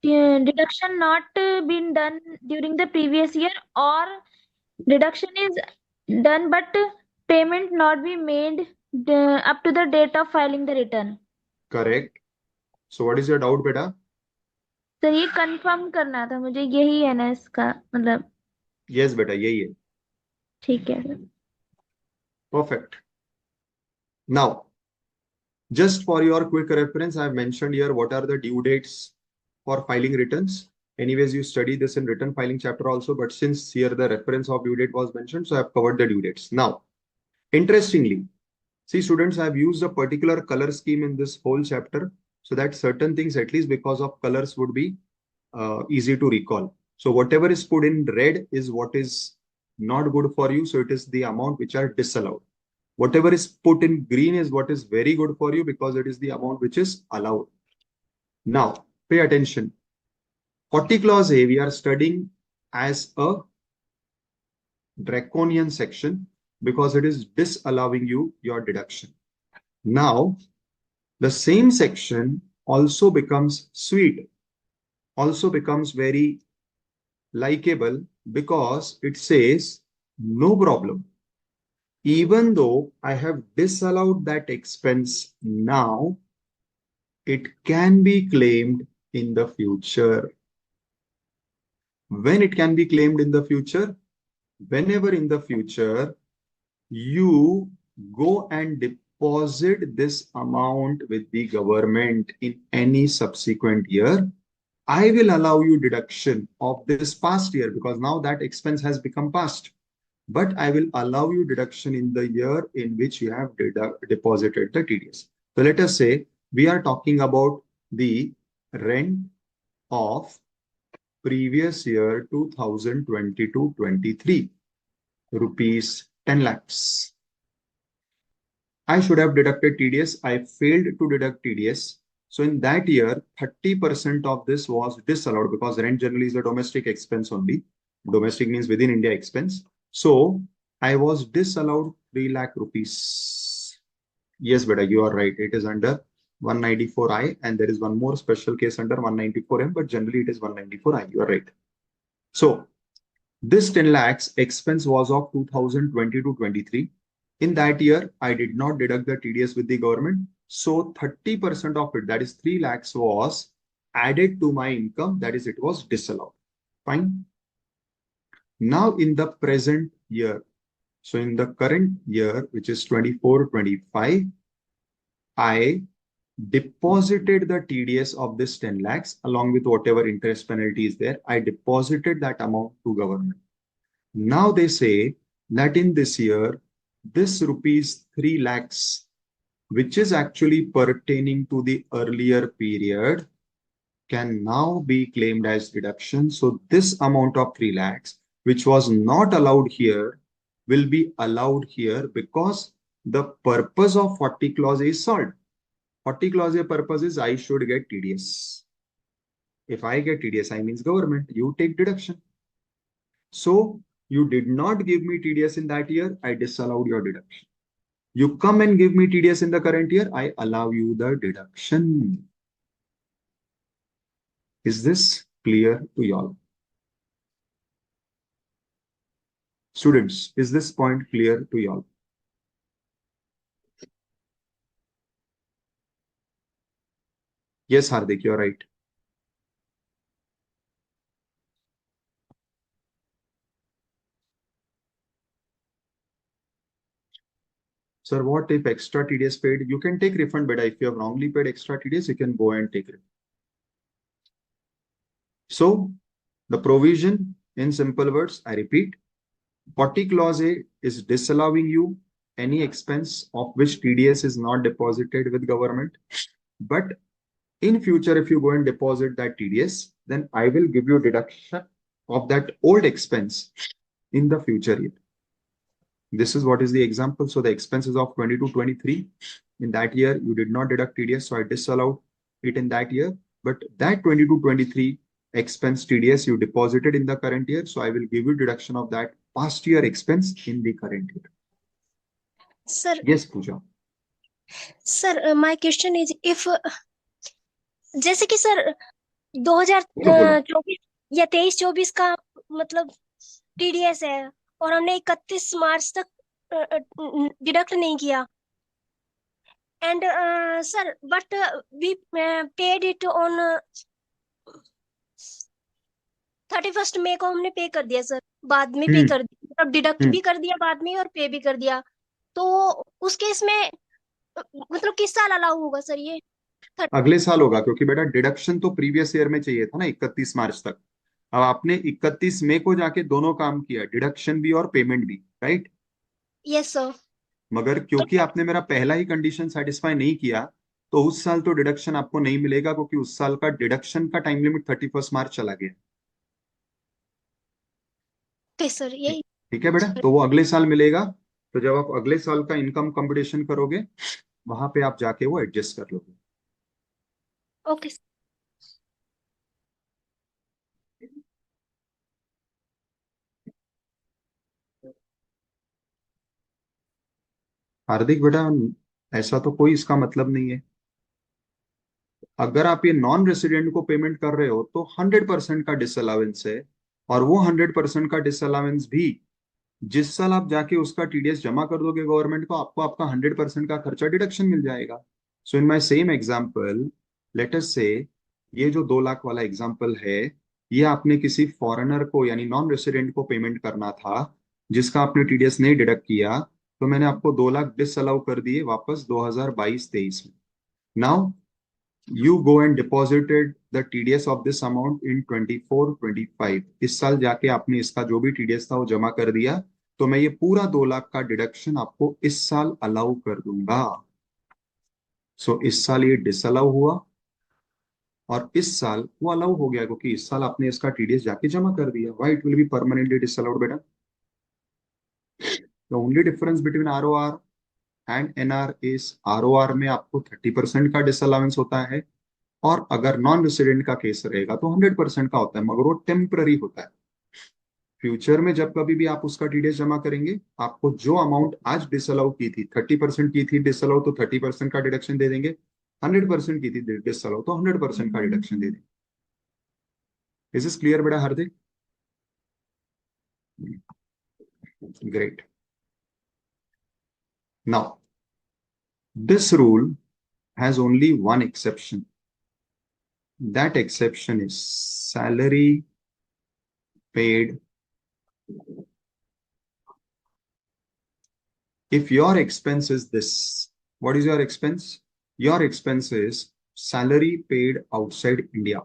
[SPEAKER 4] deduction not been done during the previous year, or deduction is done but payment not be made up to the date of filing the return.
[SPEAKER 1] Correct. So what is your doubt, beta?
[SPEAKER 4] Sir ये confirm करना था मुझे, यही है ना इसका मतलब?
[SPEAKER 1] Yes, beta, यही है.
[SPEAKER 4] ठीक है sir.
[SPEAKER 1] Perfect. Now, just for your quick reference, I've mentioned here what are the due dates for filing returns. Anyways, you study this in return filing chapter also, but since here the reference of due date was mentioned, so I've covered the due dates. Now, interestingly, see students, I've used a particular color scheme in this whole chapter so that certain things, at least because of colors, would be easy to recall. So whatever is put in red is what is not good for you. So it is the amount which are disallowed. Whatever is put in green is what is very good for you because it is the amount which is allowed. Now, pay attention. 40 clause A, we are studying as a draconian section because it is disallowing you your deduction. Now, the same section also becomes sweet, also becomes very likable because it says, no problem. Even though I have disallowed that expense now, it can be claimed in the future. When it can be claimed in the future? Whenever in the future you go and deposit this amount with the government in any subsequent year, I will allow you deduction of this past year because now that expense has become past. But I will allow you deduction in the year in which you have deposited the TDS. So let us say we are talking about the rent of previous year 2022-23 rupees 10 lakhs. I should have deducted TDS. I failed to deduct TDS. So in that year, 30% of this was disallowed because rent generally is a domestic expense only. Domestic means within India expense. So I was disallowed 3 lakh rupees. Yes, beta, you are right. It is under 194I and there is one more special case under 194M, but generally it is 194I. You are right. So this 10 lakhs expense was of 2022-23. In that year, I did not deduct the TDS with the government. So 30% of it, that is 3 lakhs, was added to my income. That is, it was disallowed. Fine. Now in the present year, so in the current year, which is 24-25, I deposited the TDS of this 10 lakhs along with whatever interest penalty is there. I deposited that amount to government. Now they say that in this year, this rupees 3 lakhs, which is actually pertaining to the earlier period, can now be claimed as deduction. So this amount of 3 lakhs, which was not allowed here, will be allowed here because the purpose of 40 clause is solved. 40 clause purpose is I should get TDS. If I get TDS, I means government, you take deduction. So you did not give me TDS in that year, I disallowed your deduction. You come and give me TDS in the current year, I allow you the deduction. Is this clear to y'all? Students, is this point clear to y'all? Yes, Hardik, you're right. Sir, what if extra TDS paid? You can take refund, but if you have wrongly paid extra TDS, you can go and take it. So the provision, in simple words, I repeat, 40 clause A is disallowing you any expense of which TDS is not deposited with government. But in future, if you go and deposit that TDS, then I will give you deduction of that old expense in the future year. This is what is the example. So the expenses of 22-23, in that year, you did not deduct TDS, so I disallowed it in that year. But that 22-23 expense TDS you deposited in the current year, so I will give you deduction of that past year expense in the current year.
[SPEAKER 5] Sir,
[SPEAKER 1] Yes, Pooja.
[SPEAKER 5] sir, my question is if जैसे कि sir
[SPEAKER 1] बोलो।
[SPEAKER 5] 2024 या 23-24 का मतलब TDS है और हमने 31 मार्च तक डिडक्ट नहीं किया and sir but we paid it on 31 मई को हमने पे कर दिया सर, बाद में पे कर दिया, अब डिडक्ट भी कर दिया बाद में और पे भी कर दिया, तो उस केस में मतलब किस साल अलाउ होगा सर ये?
[SPEAKER 1] अगले साल होगा, क्योंकि बेटा डिडक्शन तो प्रीवियस ईयर में चाहिए था ना 31 मार्च तक। अब आपने 31 मई को जाके दोनों काम किया, डिडक्शन भी और पेमेंट भी, राइट?
[SPEAKER 5] Yes sir.
[SPEAKER 1] मगर क्योंकि आपने मेरा पहला ही कंडीशन सेटिस्फाई नहीं किया, तो उस साल तो डिडक्शन आपको नहीं मिलेगा, क्योंकि उस साल का डिडक्शन का टाइम लिमिट 31 मार्च चला गया।
[SPEAKER 5] सर यही
[SPEAKER 1] ठीक है बेटा, तो वो अगले साल मिलेगा। तो जब आप अगले साल का इनकम कंपटीशन करोगे, वहां पे आप जाके वो एडजस्ट कर लोगे।
[SPEAKER 5] ओके।
[SPEAKER 1] हार्दिक बेटा, ऐसा तो कोई इसका मतलब नहीं है। अगर आप ये नॉन रेसिडेंट को पेमेंट कर रहे हो तो 100% का डिसअलावेंस है, और वो 100% का डिसअलावेंस भी जिस साल आप जाके उसका टीडीएस जमा कर दोगे गवर्नमेंट को, आपको आपका 100% का खर्चा डिडक्शन मिल जाएगा। So in my same example, let us say ये जो 2 लाख वाला एग्जांपल है, ये आपने किसी फॉरेनर को यानी नॉन रेसिडेंट को पेमेंट करना था, जिसका आपने टीडीएस नहीं डिडक्ट किया, तो मैंने आपको 2 लाख डिसअलाउ कर दिए वापस 2022-23 में। Now you go and deposited the TDS of this amount in 24-25। इस साल जाके आपने इसका जो भी TDS था वो जमा कर दिया, तो मैं ये पूरा 2 लाख का डिडक्शन आपको इस साल अलाउ कर दूंगा। सो इस साल ये डिसअलाउ हुआ, और इस साल वो अलाउ हो गया क्योंकि इस साल आपने इसका टीडीएस जाके जमा कर दिया, why it will be permanently disallowed बेटा? The only difference between ROR and NR is ROR में आपको 30% का डिसअलाउंस होता है, और अगर नॉन रेसिडेंट का केस रहेगा तो 100% का होता है, मगर वो टेम्पररी होता है। फ्यूचर में जब कभी भी आप उसका टीडीएस जमा करेंगे, आपको जो अमाउंट आज डिसअलाउ की थी, 30% की थी डिसअलाउ, तो 30% का डिडक्शन दे देंगे, 100% की थी डिसअलाउ तो 100% का डिडक्शन दे देंगे। इज इज क्लियर बेटा Hardik? Great. Now this rule has only one exception. That exception is salary paid. If your expense is this, what is your expense? Your expense is salary paid outside India.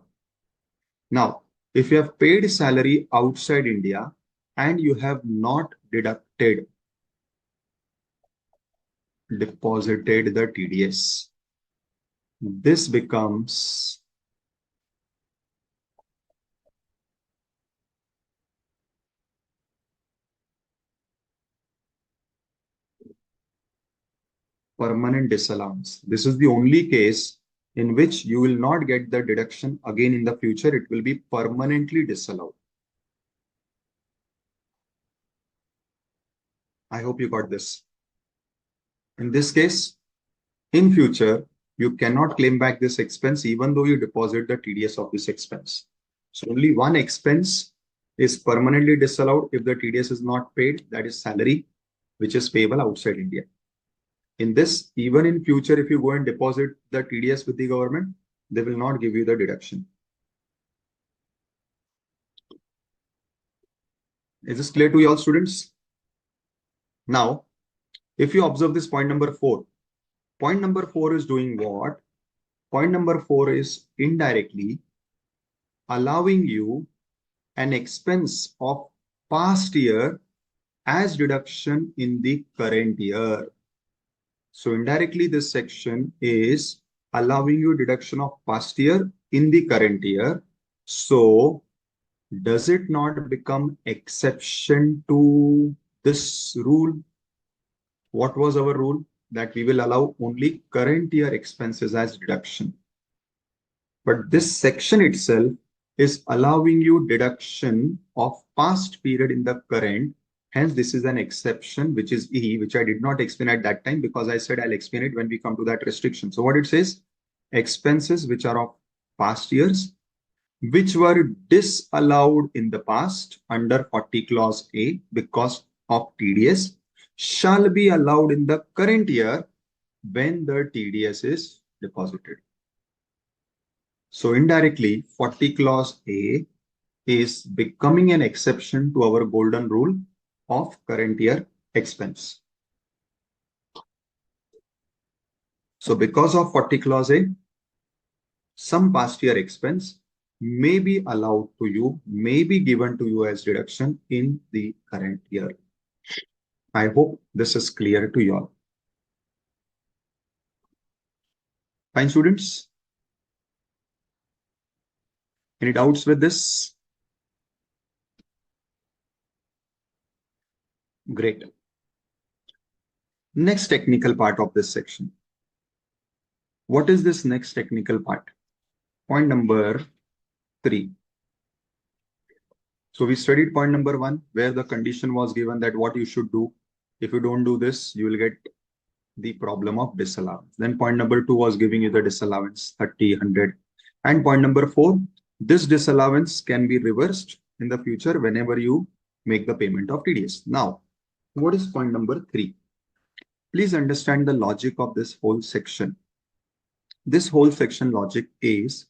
[SPEAKER 1] Now, if you have paid salary outside India and you have not deducted, deposited the TDS, this becomes permanent disallowance. This is the only case in which you will not get the deduction again in the future. It will be permanently disallowed. I hope you got this. In this case, in future, you cannot claim back this expense even though you deposit the TDS of this expense. So only one expense is permanently disallowed if the TDS is not paid, that is salary, which is payable outside India. In this, even in future, if you go and deposit the TDS with the government, they will not give you the deduction. Is this clear to you all students? Now, if you observe this point number 4 is doing what? Point number 4 is indirectly allowing you an expense of past year as deduction in the current year. So indirectly, this section is allowing you deduction of past year in the current year. So does it not become exception to this rule? What was our rule? That we will allow only current year expenses as deduction. But this section itself is allowing you deduction of past period in the current. Hence, this is an exception, which is E, which I did not explain at that time because I said I'll explain it when we come to that restriction. So what it says, expenses which are of past years, which were disallowed in the past under 40 clause A because of TDS, shall be allowed in the current year when the TDS is deposited. So indirectly, 40 clause A is becoming an exception to our golden rule of current year expense. So because of 40 clause A, some past year expense may be allowed to you, may be given to you as deduction in the current year. I hope this is clear to you all. Fine, students? Any doubts with this? Great. Next technical part of this section. What is this next technical part? Point number 3. So we studied point number 1, where the condition was given that what you should do. If you don't do this, you will get the problem of disallowance. Then point number 2 was giving you the disallowance 30, 100. And point number 4, this disallowance can be reversed in the future whenever you make the payment of TDS. Now, what is point number 3? Please understand the logic of this whole section. This whole section logic is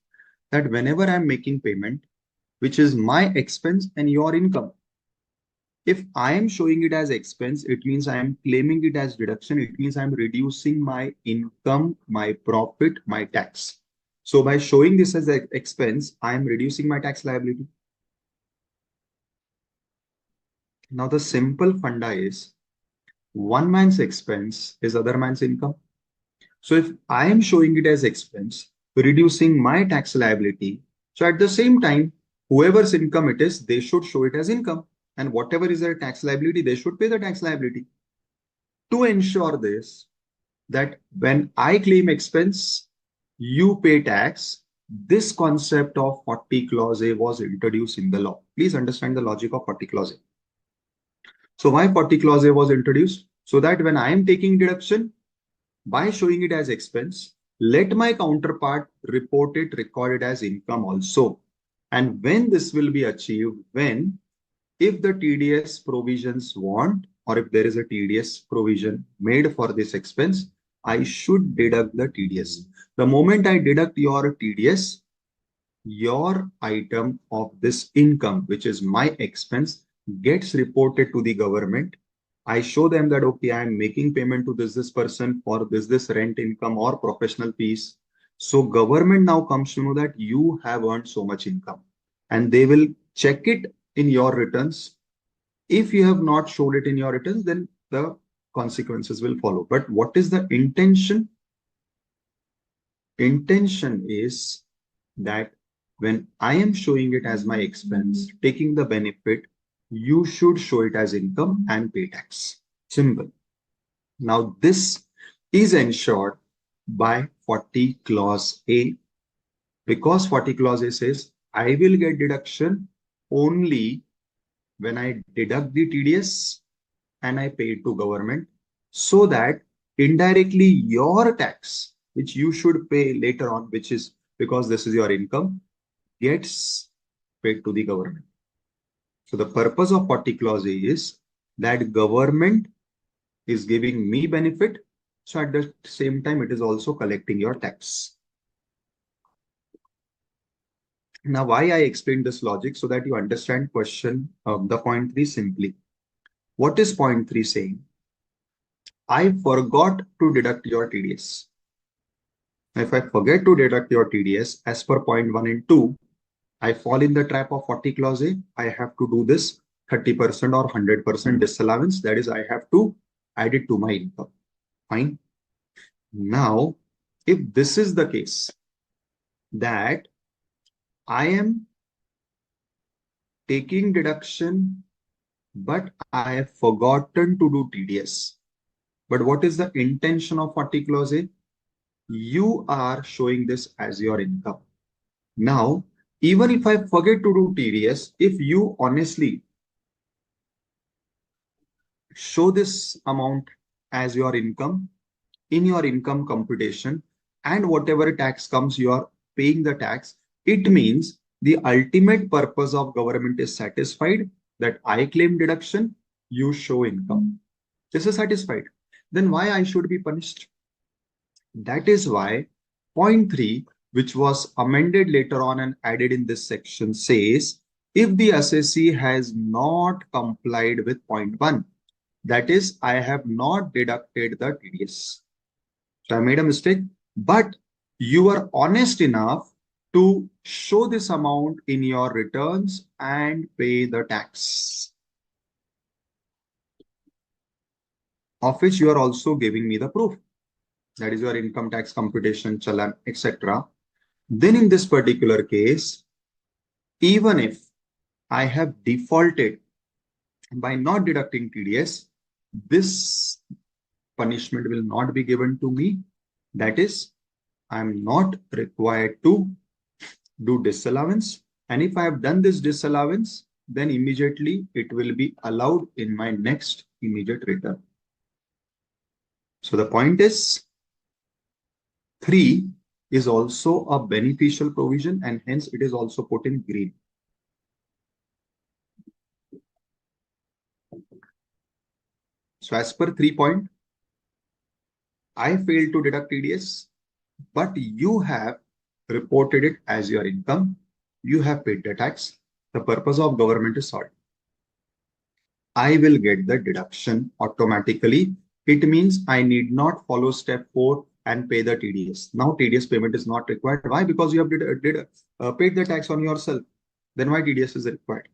[SPEAKER 1] that whenever I'm making payment, which is my expense and your income, if I am showing it as expense, it means I am claiming it as deduction. It means I'm reducing my income, my profit, my tax. So by showing this as an expense, I am reducing my tax liability. Now the simple funda is one man's expense is other man's income. So if I am showing it as expense, reducing my tax liability. So at the same time, whoever's income it is, they should show it as income. And whatever is their tax liability, they should pay the tax liability. To ensure this, that when I claim expense, you pay tax, this concept of 40 clause A was introduced in the law. Please understand the logic of 40 clause A. So why 40 clause A was introduced? So that when I am taking deduction, by showing it as expense, let my counterpart report it recorded as income also. And when this will be achieved, when if the TDS provisions want, or if there is a TDS provision made for this expense, I should deduct the TDS. The moment I deduct your TDS, your item of this income, which is my expense, gets reported to the government. I show them that, okay, I am making payment to this person for this rent income or professional fees. So government now comes to know that you have earned so much income, and they will check it in your returns. If you have not showed it in your returns, then the consequences will follow. But what is the intention? Intention is that when I am showing it as my expense, taking the benefit, you should show it as income and pay tax. Simple. Now this is ensured by 40 clause A, because 40 clause A says I will get deduction only when I deduct the TDS and I pay it to government, so that indirectly your tax, which you should pay later on, which is because this is your income, gets paid to the government. So the purpose of 40 clause A is that government is giving me benefit. So at the same time, it is also collecting your tax. Now, why I explained this logic? So that you understand question of the point 3 simply. What is point 3 saying? I forgot to deduct your TDS. If I forget to deduct your TDS as per point 1 and 2, I fall in the trap of 40 clause A. I have to do this 30% or 100% disallowance. That is, I have to add it to my income. Fine. Now, if this is the case, that I am taking deduction, but I have forgotten to do TDS. But what is the intention of 40 clause A? You are showing this as your income. Now, even if I forget to do TDS, if you honestly show this amount as your income in your income computation, and whatever tax comes, you are paying the tax, it means the ultimate purpose of government is satisfied, that I claim deduction, you show income. This is satisfied. Then why I should be punished? That is why point 3, which was amended later on and added in this section, says if the assessee has not complied with point 1, that is, I have not deducted the TDS. So I made a mistake, but you are honest enough to show this amount in your returns and pay the tax, of which you are also giving me the proof. That is your income tax computation, challan, etc. Then in this particular case, even if I have defaulted by not deducting TDS, this punishment will not be given to me. That is, I'm not required to do disallowance. And if I have done this disallowance, then immediately it will be allowed in my next immediate return. So the point is, 3 is also a beneficial provision, and hence it is also put in green. So as per 3 point, I failed to deduct TDS, but you have reported it as your income. You have paid the tax. The purpose of government is solved. I will get the deduction automatically. It means I need not follow step 4 and pay the TDS. Now TDS payment is not required. Why? Because you have paid the tax on yourself. Then why TDS is required?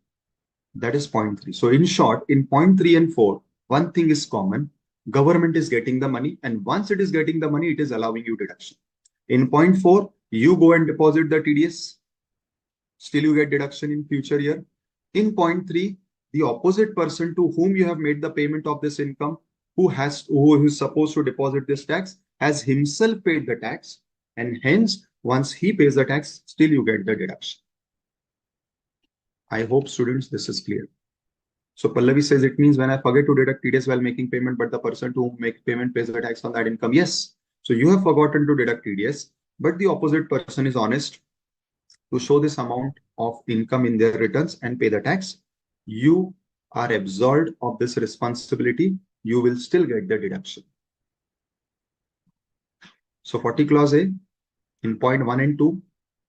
[SPEAKER 1] That is point 3. So in short, in point 3 and 4, one thing is common. Government is getting the money, and once it is getting the money, it is allowing you deduction. In point 4, you go and deposit the TDS. Still you get deduction in future year. In point 3, the opposite person to whom you have made the payment of this income, who is supposed to deposit this tax, has himself paid the tax, and hence once he pays the tax, still you get the deduction. I hope students this is clear. So Pallavi says it means when I forget to deduct TDS while making payment, but the person to whom make payment pays the tax on that income. Yes. So you have forgotten to deduct TDS, but the opposite person is honest to show this amount of income in their returns and pay the tax. You are absolved of this responsibility. You will still get the deduction. So 40 clause A in point 1 and 2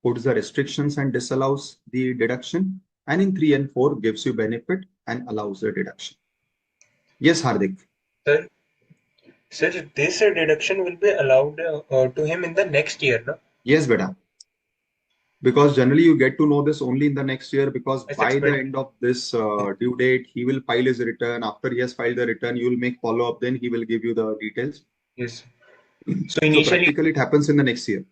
[SPEAKER 1] puts the restrictions and disallows the deduction, and in 3 and 4 gives you benefit and allows the deduction. Yes, Hardik.
[SPEAKER 2] Sir, this deduction will be allowed to him in the next year, no?
[SPEAKER 1] Yes, beta. Because generally you get to know this only in the next year, because by the end of this due date, he will file his return. After he has filed the return, you will make follow-up, then he will give you the details.
[SPEAKER 2] Yes.
[SPEAKER 1] So practically it happens in the next year.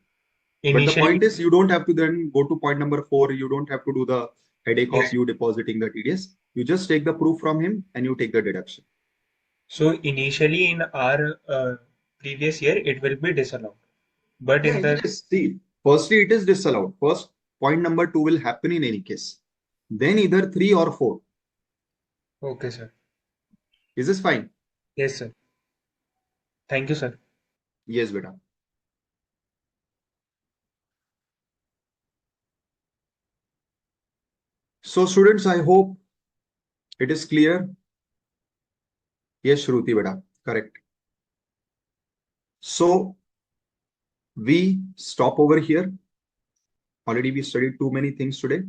[SPEAKER 1] But the point is, you don't have to then go to point number 4. You don't have to do the headache of you depositing the TDS. You just take the proof from him and you take the deduction.
[SPEAKER 2] So initially in our previous year, it will be disallowed. But in the
[SPEAKER 1] see, firstly, it is disallowed. First, point number 2 will happen in any case. Then either 3 or 4.
[SPEAKER 2] Okay, sir.
[SPEAKER 1] Is this fine?
[SPEAKER 2] Yes, sir. Thank you, sir.
[SPEAKER 1] Yes, beta. So students, I hope it is clear. Yes, Shruti beta, correct. So we stop over here. Already we studied too many things today.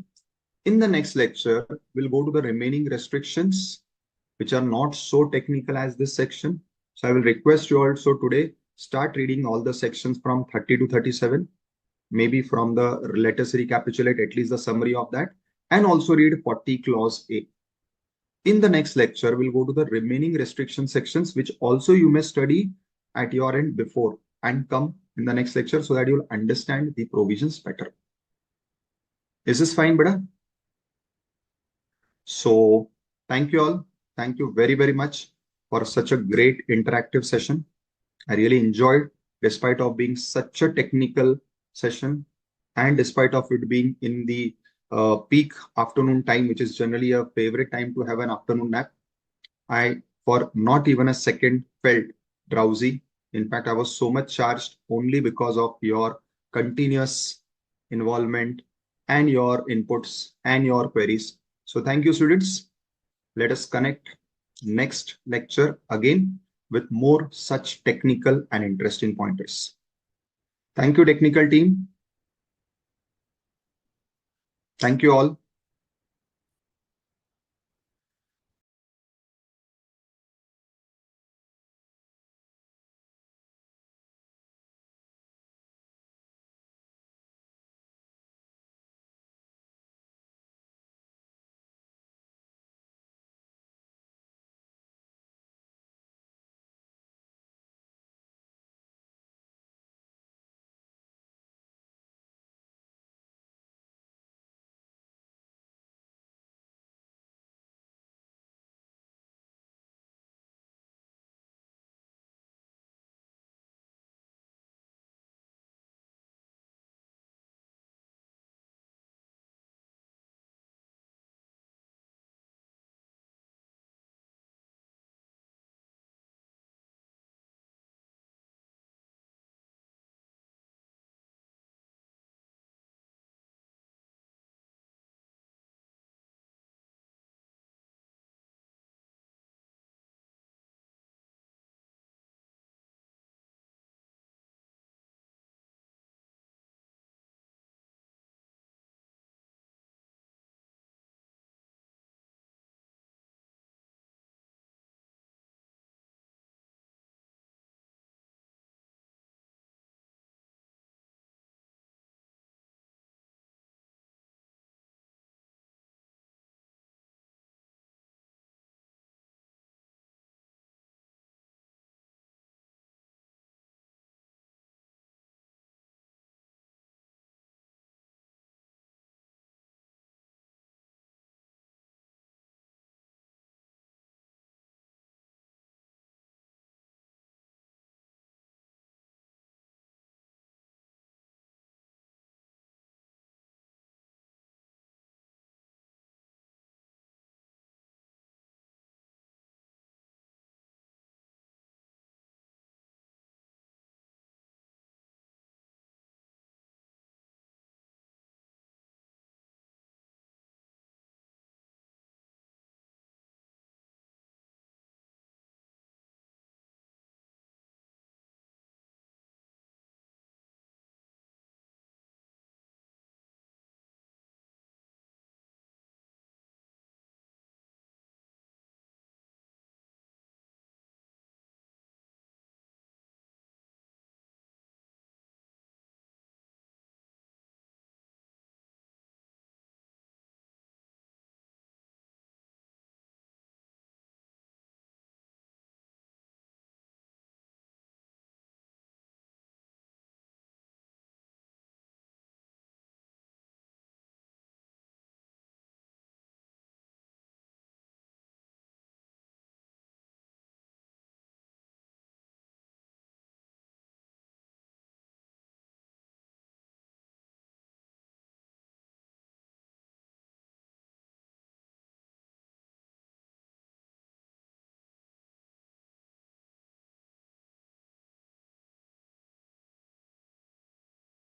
[SPEAKER 1] In the next lecture, we'll go to the remaining restrictions, which are not so technical as this section. So I will request you also today, start reading all the sections from 30 to 37. Maybe from the, let us recapitulate at least the summary of that, and also read 40 clause A. In the next lecture, we'll go to the remaining restriction sections, which also you may study at your end before and come in the next lecture so that you'll understand the provisions better. Is this fine, beta? So thank you all. Thank you very, very much for such a great interactive session. I really enjoyed, despite of being such a technical session and despite of it being in the peak afternoon time, which is generally a favorite time to have an afternoon nap. I, for not even a second, felt drowsy. In fact, I was so much charged only because of your continuous involvement and your inputs and your queries. So thank you, students. Let us connect next lecture again with more such technical and interesting pointers. Thank you, technical team. Thank you all.